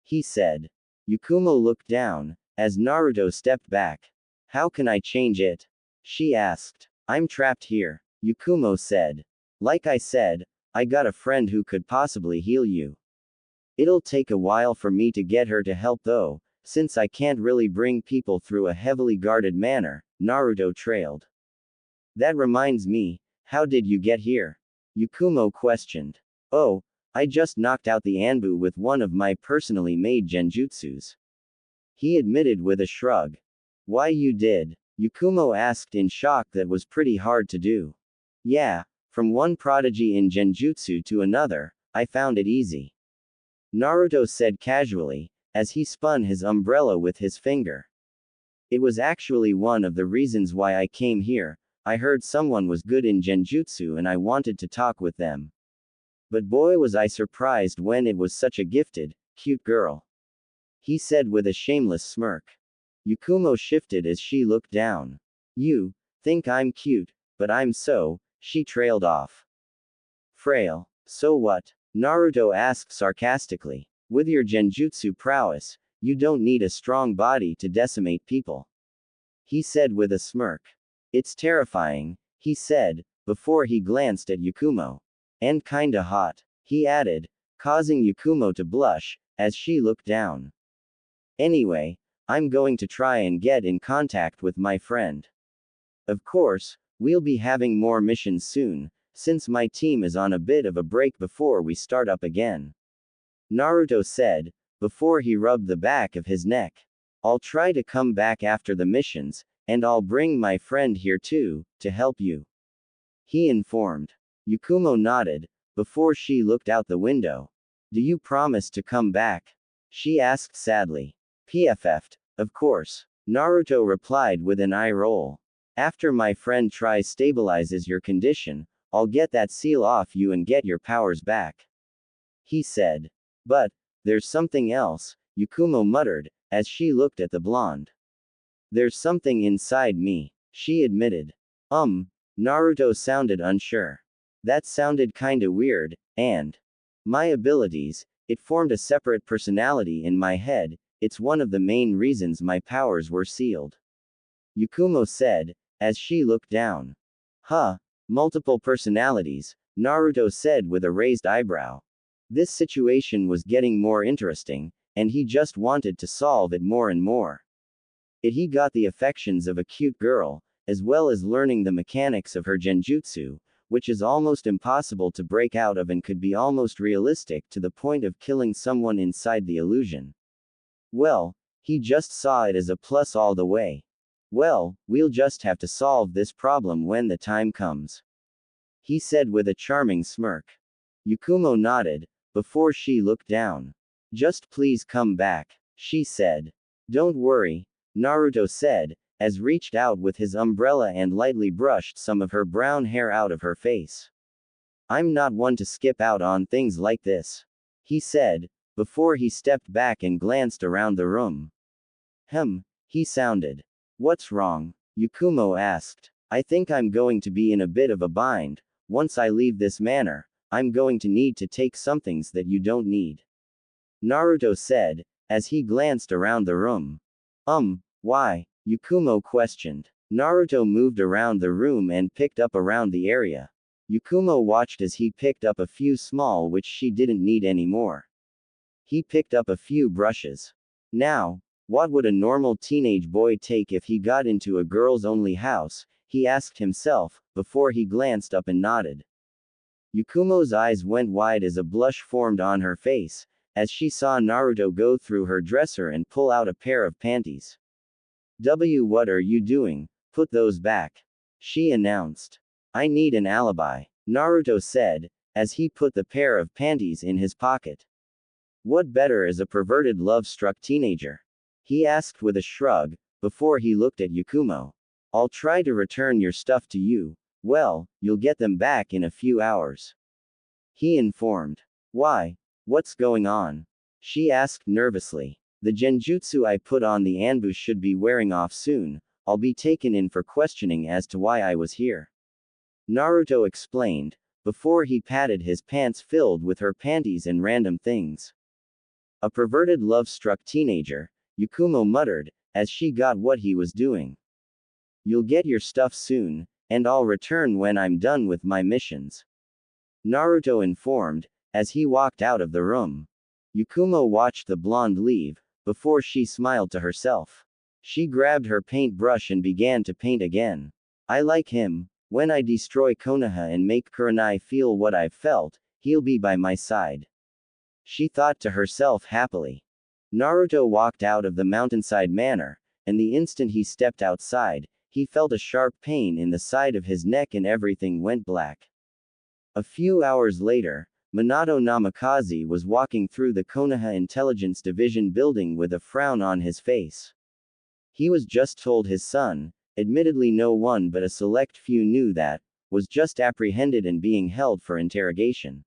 He said. Yakumo looked down, as Naruto stepped back. How can I change it? She asked. I'm trapped here, Yakumo said. Like I said, I got a friend who could possibly heal you. It'll take a while for me to get her to help though, since I can't really bring people through a heavily guarded manner, Naruto trailed. That reminds me, how did you get here? Yakumo questioned. Oh, I just knocked out the Anbu with one of my personally made genjutsus. He admitted with a shrug. Why you did? Yakumo asked in shock. That was pretty hard to do. Yeah, from one prodigy in genjutsu to another, I found it easy. Naruto said casually, as he spun his umbrella with his finger. It was actually one of the reasons why I came here. I heard someone was good in genjutsu and I wanted to talk with them. But boy was I surprised when it was such a gifted, cute girl. He said with a shameless smirk. Yakumo shifted as she looked down. You think I'm cute, but I'm so, she trailed off. Frail. So what? Naruto asked sarcastically. With your genjutsu prowess, you don't need a strong body to decimate people. He said with a smirk. It's terrifying, he said, before he glanced at Yakumo. And kinda hot, he added, causing Yakumo to blush, as she looked down. Anyway, I'm going to try and get in contact with my friend. Of course, we'll be having more missions soon, since my team is on a bit of a break before we start up again. Naruto said, before he rubbed the back of his neck. I'll try to come back after the missions, and I'll bring my friend here too, to help you. He informed. Yakumo nodded, before she looked out the window. Do you promise to come back? She asked sadly. PFF'd, of course. Naruto replied with an eye roll. After my friend tries stabilizes your condition, I'll get that seal off you and get your powers back. He said. But, there's something else, Yakumo muttered, as she looked at the blonde. There's something inside me, she admitted. Naruto sounded unsure. That sounded kinda weird, and my abilities, it formed a separate personality in my head, it's one of the main reasons my powers were sealed. Yakumo said, as she looked down. Huh, multiple personalities, Naruto said with a raised eyebrow. This situation was getting more interesting, and he just wanted to solve it more and more. He got the affections of a cute girl, as well as learning the mechanics of her genjutsu, which is almost impossible to break out of and could be almost realistic to the point of killing someone inside the illusion. Well, he just saw it as a plus all the way. Well, we'll just have to solve this problem when the time comes. He said with a charming smirk. Yakumo nodded, before she looked down. Just please come back, she said. Don't worry, Naruto said, as reached out with his umbrella and lightly brushed some of her brown hair out of her face. I'm not one to skip out on things like this, he said, before he stepped back and glanced around the room. He sounded. What's wrong? Yakumo asked. I think I'm going to be in a bit of a bind. Once I leave this manor, I'm going to need to take some things that you don't need. Naruto said, as he glanced around the room. Why? Yakumo questioned. Naruto moved around the room and picked up around the area. Yakumo watched as he picked up a few small which she didn't need anymore. He picked up a few brushes. Now, What would a normal teenage boy take if he got into a girls-only house, he asked himself, before he glanced up and nodded. Yakumo's eyes went wide as a blush formed on her face, as she saw Naruto go through her dresser and pull out a pair of panties. What are you doing? Put those back. She announced. I need an alibi, Naruto said, as he put the pair of panties in his pocket. What better as a perverted love-struck teenager? He asked with a shrug, before he looked at Yakumo. I'll try to return your stuff to you. Well, you'll get them back in a few hours. He informed. Why? What's going on? She asked nervously. The genjutsu I put on the ambush should be wearing off soon. I'll be taken in for questioning as to why I was here. Naruto explained, before he patted his pants filled with her panties and random things. A perverted love-struck teenager, Yakumo muttered, as she got what he was doing. You'll get your stuff soon, and I'll return when I'm done with my missions. Naruto informed, as he walked out of the room. Yakumo watched the blonde leave, before she smiled to herself. She grabbed her paintbrush and began to paint again. I like him. When I destroy Konoha and make Kurenai feel what I've felt, he'll be by my side. She thought to herself happily. Naruto walked out of the mountainside manor, and the instant he stepped outside, he felt a sharp pain in the side of his neck and everything went black. A few hours later, Minato Namikaze was walking through the Konoha Intelligence Division building with a frown on his face. He was just told his son, admittedly no one but a select few knew that, was just apprehended and being held for interrogation.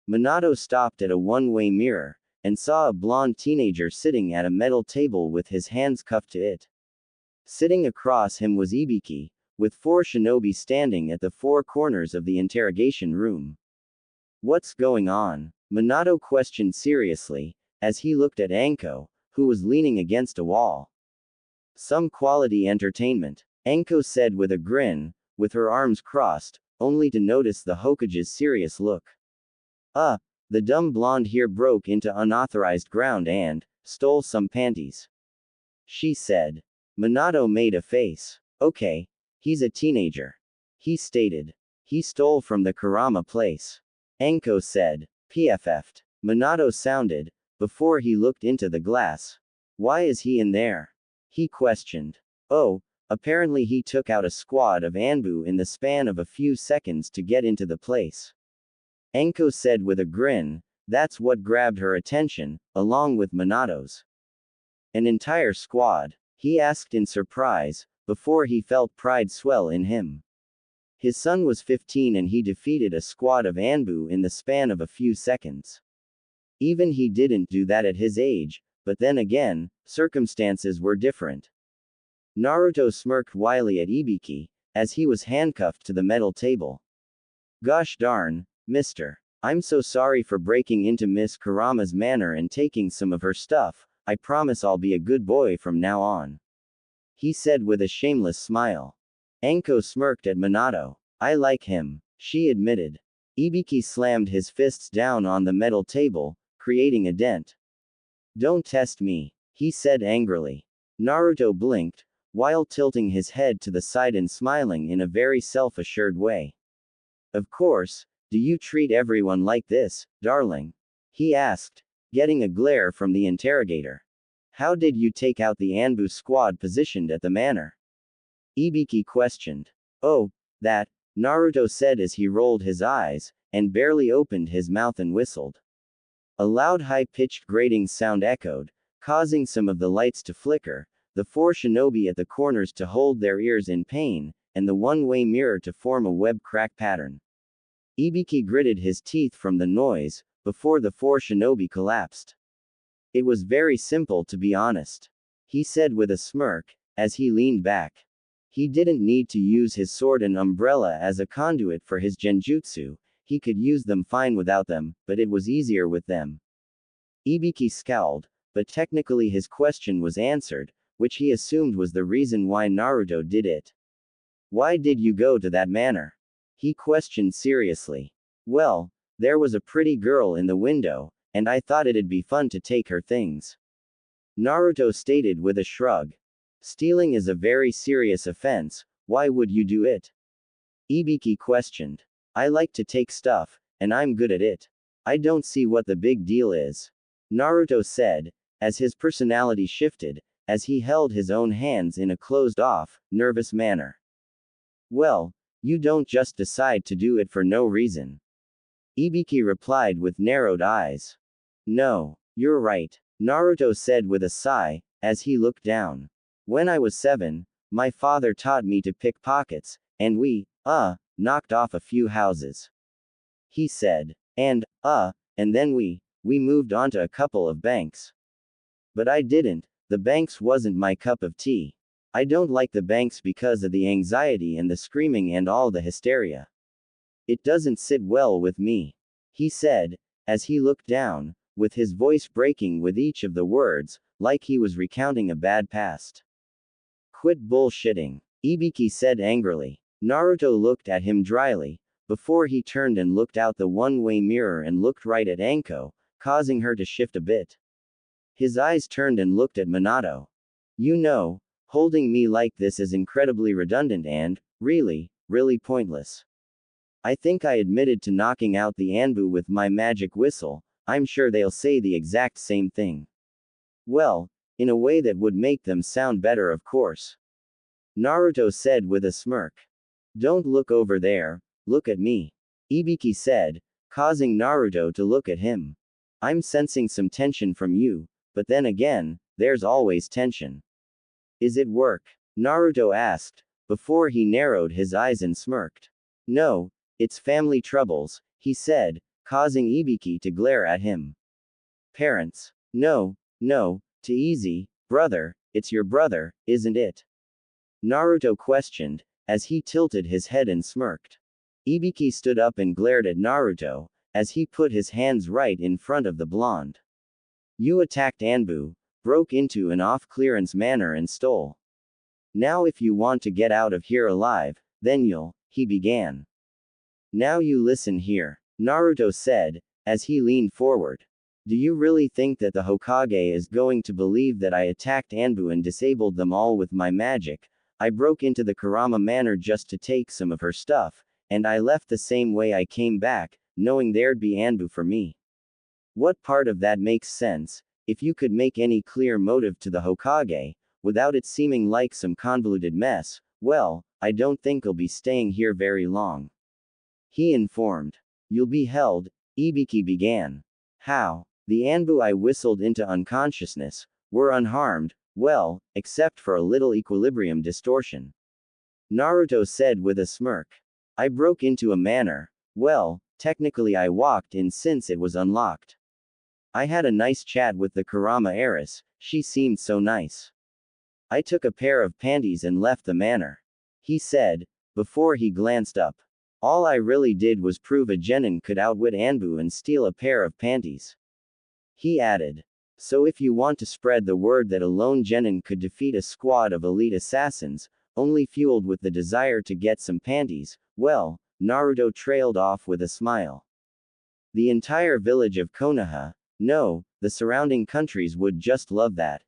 Minato stopped at a one-way mirror, and saw a blonde teenager sitting at a metal table with his hands cuffed to it. Sitting across him was Ibiki, with 4 shinobi standing at the 4 corners of the interrogation room. What's going on? Minato questioned seriously, as he looked at Anko, who was leaning against a wall. Some quality entertainment, Anko said with a grin, with her arms crossed, only to notice the Hokage's serious look. The dumb blonde here broke into unauthorized ground and stole some panties. She said. Minato made a face. Okay. He's a teenager. He stated. He stole from the Kurama place. Anko said. PFF'd. Minato sounded, before he looked into the glass. Why is he in there? He questioned. Oh, apparently he took out a squad of Anbu in the span of a few seconds to get into the place. Anko said with a grin. That's what grabbed her attention, along with Minato's. An entire squad? He asked in surprise, before he felt pride swell in him. His son was 15 and he defeated a squad of Anbu in the span of a few seconds. Even he didn't do that at his age, but then again, circumstances were different. Naruto smirked wryly at Ibiki, as he was handcuffed to the metal table. Gosh darn, mister. I'm so sorry for breaking into Miss Kurama's manor and taking some of her stuff. I promise I'll be a good boy from now on. He said with a shameless smile. Anko smirked at Minato. I like him, she admitted. Ibiki slammed his fists down on the metal table, creating a dent. Don't test me, he said angrily. Naruto blinked, while tilting his head to the side and smiling in a very self-assured way. Of course. Do you treat everyone like this, darling? He asked, getting a glare from the interrogator. How did you take out the Anbu squad positioned at the manor? Ibiki questioned. Oh, that, Naruto said as he rolled his eyes, and barely opened his mouth and whistled. A loud high-pitched grating sound echoed, causing some of the lights to flicker, the 4 shinobi at the corners to hold their ears in pain, and the one-way mirror to form a web crack pattern. Ibiki gritted his teeth from the noise, before the 4 shinobi collapsed. It was very simple to be honest. He said with a smirk, as he leaned back. He didn't need to use his sword and umbrella as a conduit for his genjutsu, he could use them fine without them, but it was easier with them. Ibiki scowled, but technically his question was answered, which he assumed was the reason why Naruto did it. Why did you go to that manor? He questioned seriously. Well, there was a pretty girl in the window, and I thought it'd be fun to take her things. Naruto stated with a shrug. Stealing is a very serious offense, why would you do it? Ibiki questioned. I like to take stuff, and I'm good at it. I don't see what the big deal is. Naruto said, as his personality shifted, as he held his own hands in a closed-off, nervous manner. Well, you don't just decide to do it for no reason. Ibiki replied with narrowed eyes. No, you're right, Naruto said with a sigh, as he looked down. When I was 7, my father taught me to pick pockets, and we, knocked off a few houses. He said. And then we moved on to a couple of banks. But I didn't, the banks wasn't my cup of tea. I don't like the banks because of the anxiety and the screaming and all the hysteria. It doesn't sit well with me. He said, as he looked down, with his voice breaking with each of the words, like he was recounting a bad past. Quit bullshitting, Ibiki said angrily. Naruto looked at him dryly, before he turned and looked out the one-way mirror and looked right at Anko, causing her to shift a bit. His eyes turned and looked at Minato. You know, holding me like this is incredibly redundant and, really pointless. I think I admitted to knocking out the Anbu with my magic whistle, I'm sure they'll say the exact same thing. Well, in a way that would make them sound better of course. Naruto said with a smirk. Don't look over there, look at me. Ibiki said, causing Naruto to look at him. I'm sensing some tension from you, but then again, there's always tension. Is it work? Naruto asked, before he narrowed his eyes and smirked. No, it's family troubles, he said, causing Ibiki to glare at him. Parents. No, too easy, brother, it's your brother, isn't it? Naruto questioned, as he tilted his head and smirked. Ibiki stood up and glared at Naruto, as he put his hands right in front of the blonde. You attacked Anbu, broke into an off-clearance manner and stole. Now if you want to get out of here alive, then he began. Now you listen here, Naruto said, as he leaned forward. Do you really think that the Hokage is going to believe that I attacked Anbu and disabled them all with my magic? I broke into the Kurama manor just to take some of her stuff, and I left the same way I came back, knowing there'd be Anbu for me. What part of that makes sense? If you could make any clear motive to the Hokage, without it seeming like some convoluted mess, well, I don't think I'll be staying here very long. He informed. You'll be held, Ibiki began. How? The Anbu I whistled into unconsciousness, were unharmed, well, except for a little equilibrium distortion. Naruto said with a smirk. I broke into a manor, well, technically I walked in since it was unlocked. I had a nice chat with the Kurama heiress, she seemed so nice. I took a pair of panties and left the manor. He said, before he glanced up. All I really did was prove a genin could outwit Anbu and steal a pair of panties. He added. So if you want to spread the word that a lone genin could defeat a squad of elite assassins, only fueled with the desire to get some panties, well, Naruto trailed off with a smile. The entire village of Konoha, no, the surrounding countries would just love that.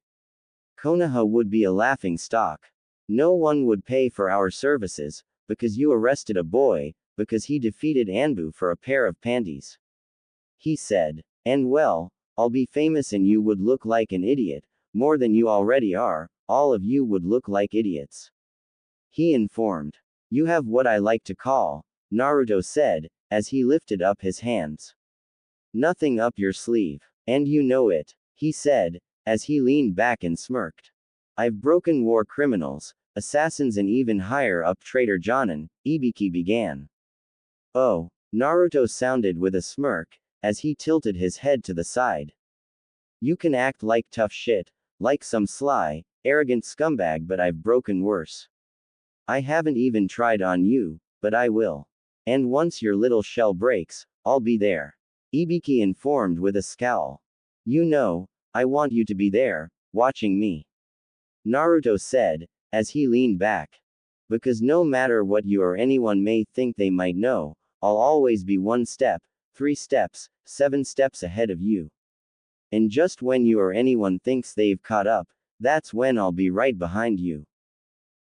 Konoha would be a laughing stock. No one would pay for our services, because you arrested a boy, because he defeated Anbu for a pair of panties. He said. And well, I'll be famous and you would look like an idiot, more than you already are, all of you would look like idiots. He informed. You have what I like to call, Naruto said, as he lifted up his hands. Nothing up your sleeve. And you know it, he said, as he leaned back and smirked. I've broken war criminals, assassins and even higher up traitor Jonin, Ibiki began. Oh, Naruto sounded with a smirk, as he tilted his head to the side. You can act like tough shit, like some sly, arrogant scumbag, but I've broken worse. I haven't even tried on you, but I will. And once your little shell breaks, I'll be there. Ibiki informed with a scowl. You know, I want you to be there, watching me. Naruto said, as he leaned back. Because no matter what you or anyone may think they might know, I'll always be 1 step, 3 steps, 7 steps ahead of you. And just when you or anyone thinks they've caught up, that's when I'll be right behind you.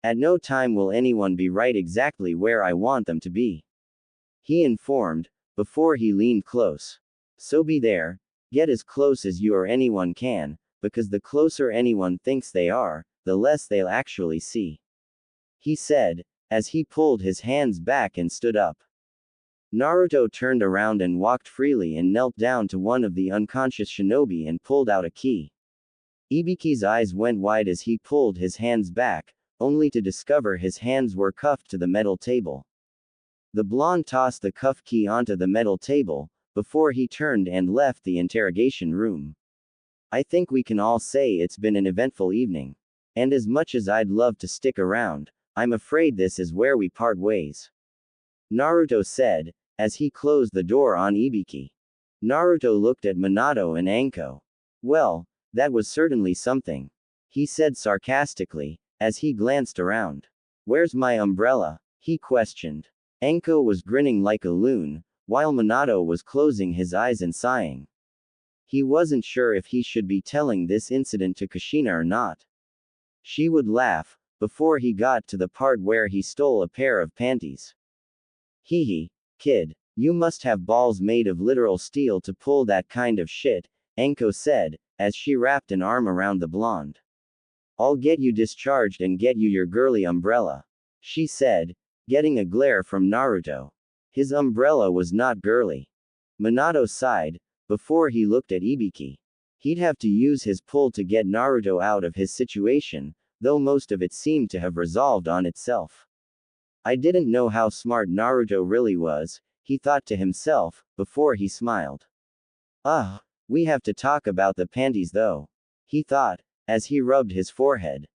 At no time will anyone be right exactly where I want them to be. He informed, before he leaned close. So be there, get as close as you or anyone can, because the closer anyone thinks they are, the less they'll actually see. He said, as he pulled his hands back and stood up. Naruto turned around and walked freely and knelt down to one of the unconscious shinobi and pulled out a key. Ibiki's eyes went wide as he pulled his hands back, only to discover his hands were cuffed to the metal table. The blonde tossed the cuff key onto the metal table, before he turned and left the interrogation room. I think we can all say it's been an eventful evening. And as much as I'd love to stick around, I'm afraid this is where we part ways. Naruto said, as he closed the door on Ibiki. Naruto looked at Minato and Anko. Well, that was certainly something. He said sarcastically, as he glanced around. Where's my umbrella? He questioned. Anko was grinning like a loon, while Minato was closing his eyes and sighing. He wasn't sure if he should be telling this incident to Kushina or not. She would laugh, before he got to the part where he stole a pair of panties. Hee, kid, you must have balls made of literal steel to pull that kind of shit, Anko said, as she wrapped an arm around the blonde. I'll get you discharged and get you your girly umbrella, she said, getting a glare from Naruto. His umbrella was not girly. Minato sighed, before he looked at Ibiki. He'd have to use his pull to get Naruto out of his situation, though most of it seemed to have resolved on itself. I didn't know how smart Naruto really was, he thought to himself, before he smiled. We have to talk about the panties though, he thought, as he rubbed his forehead.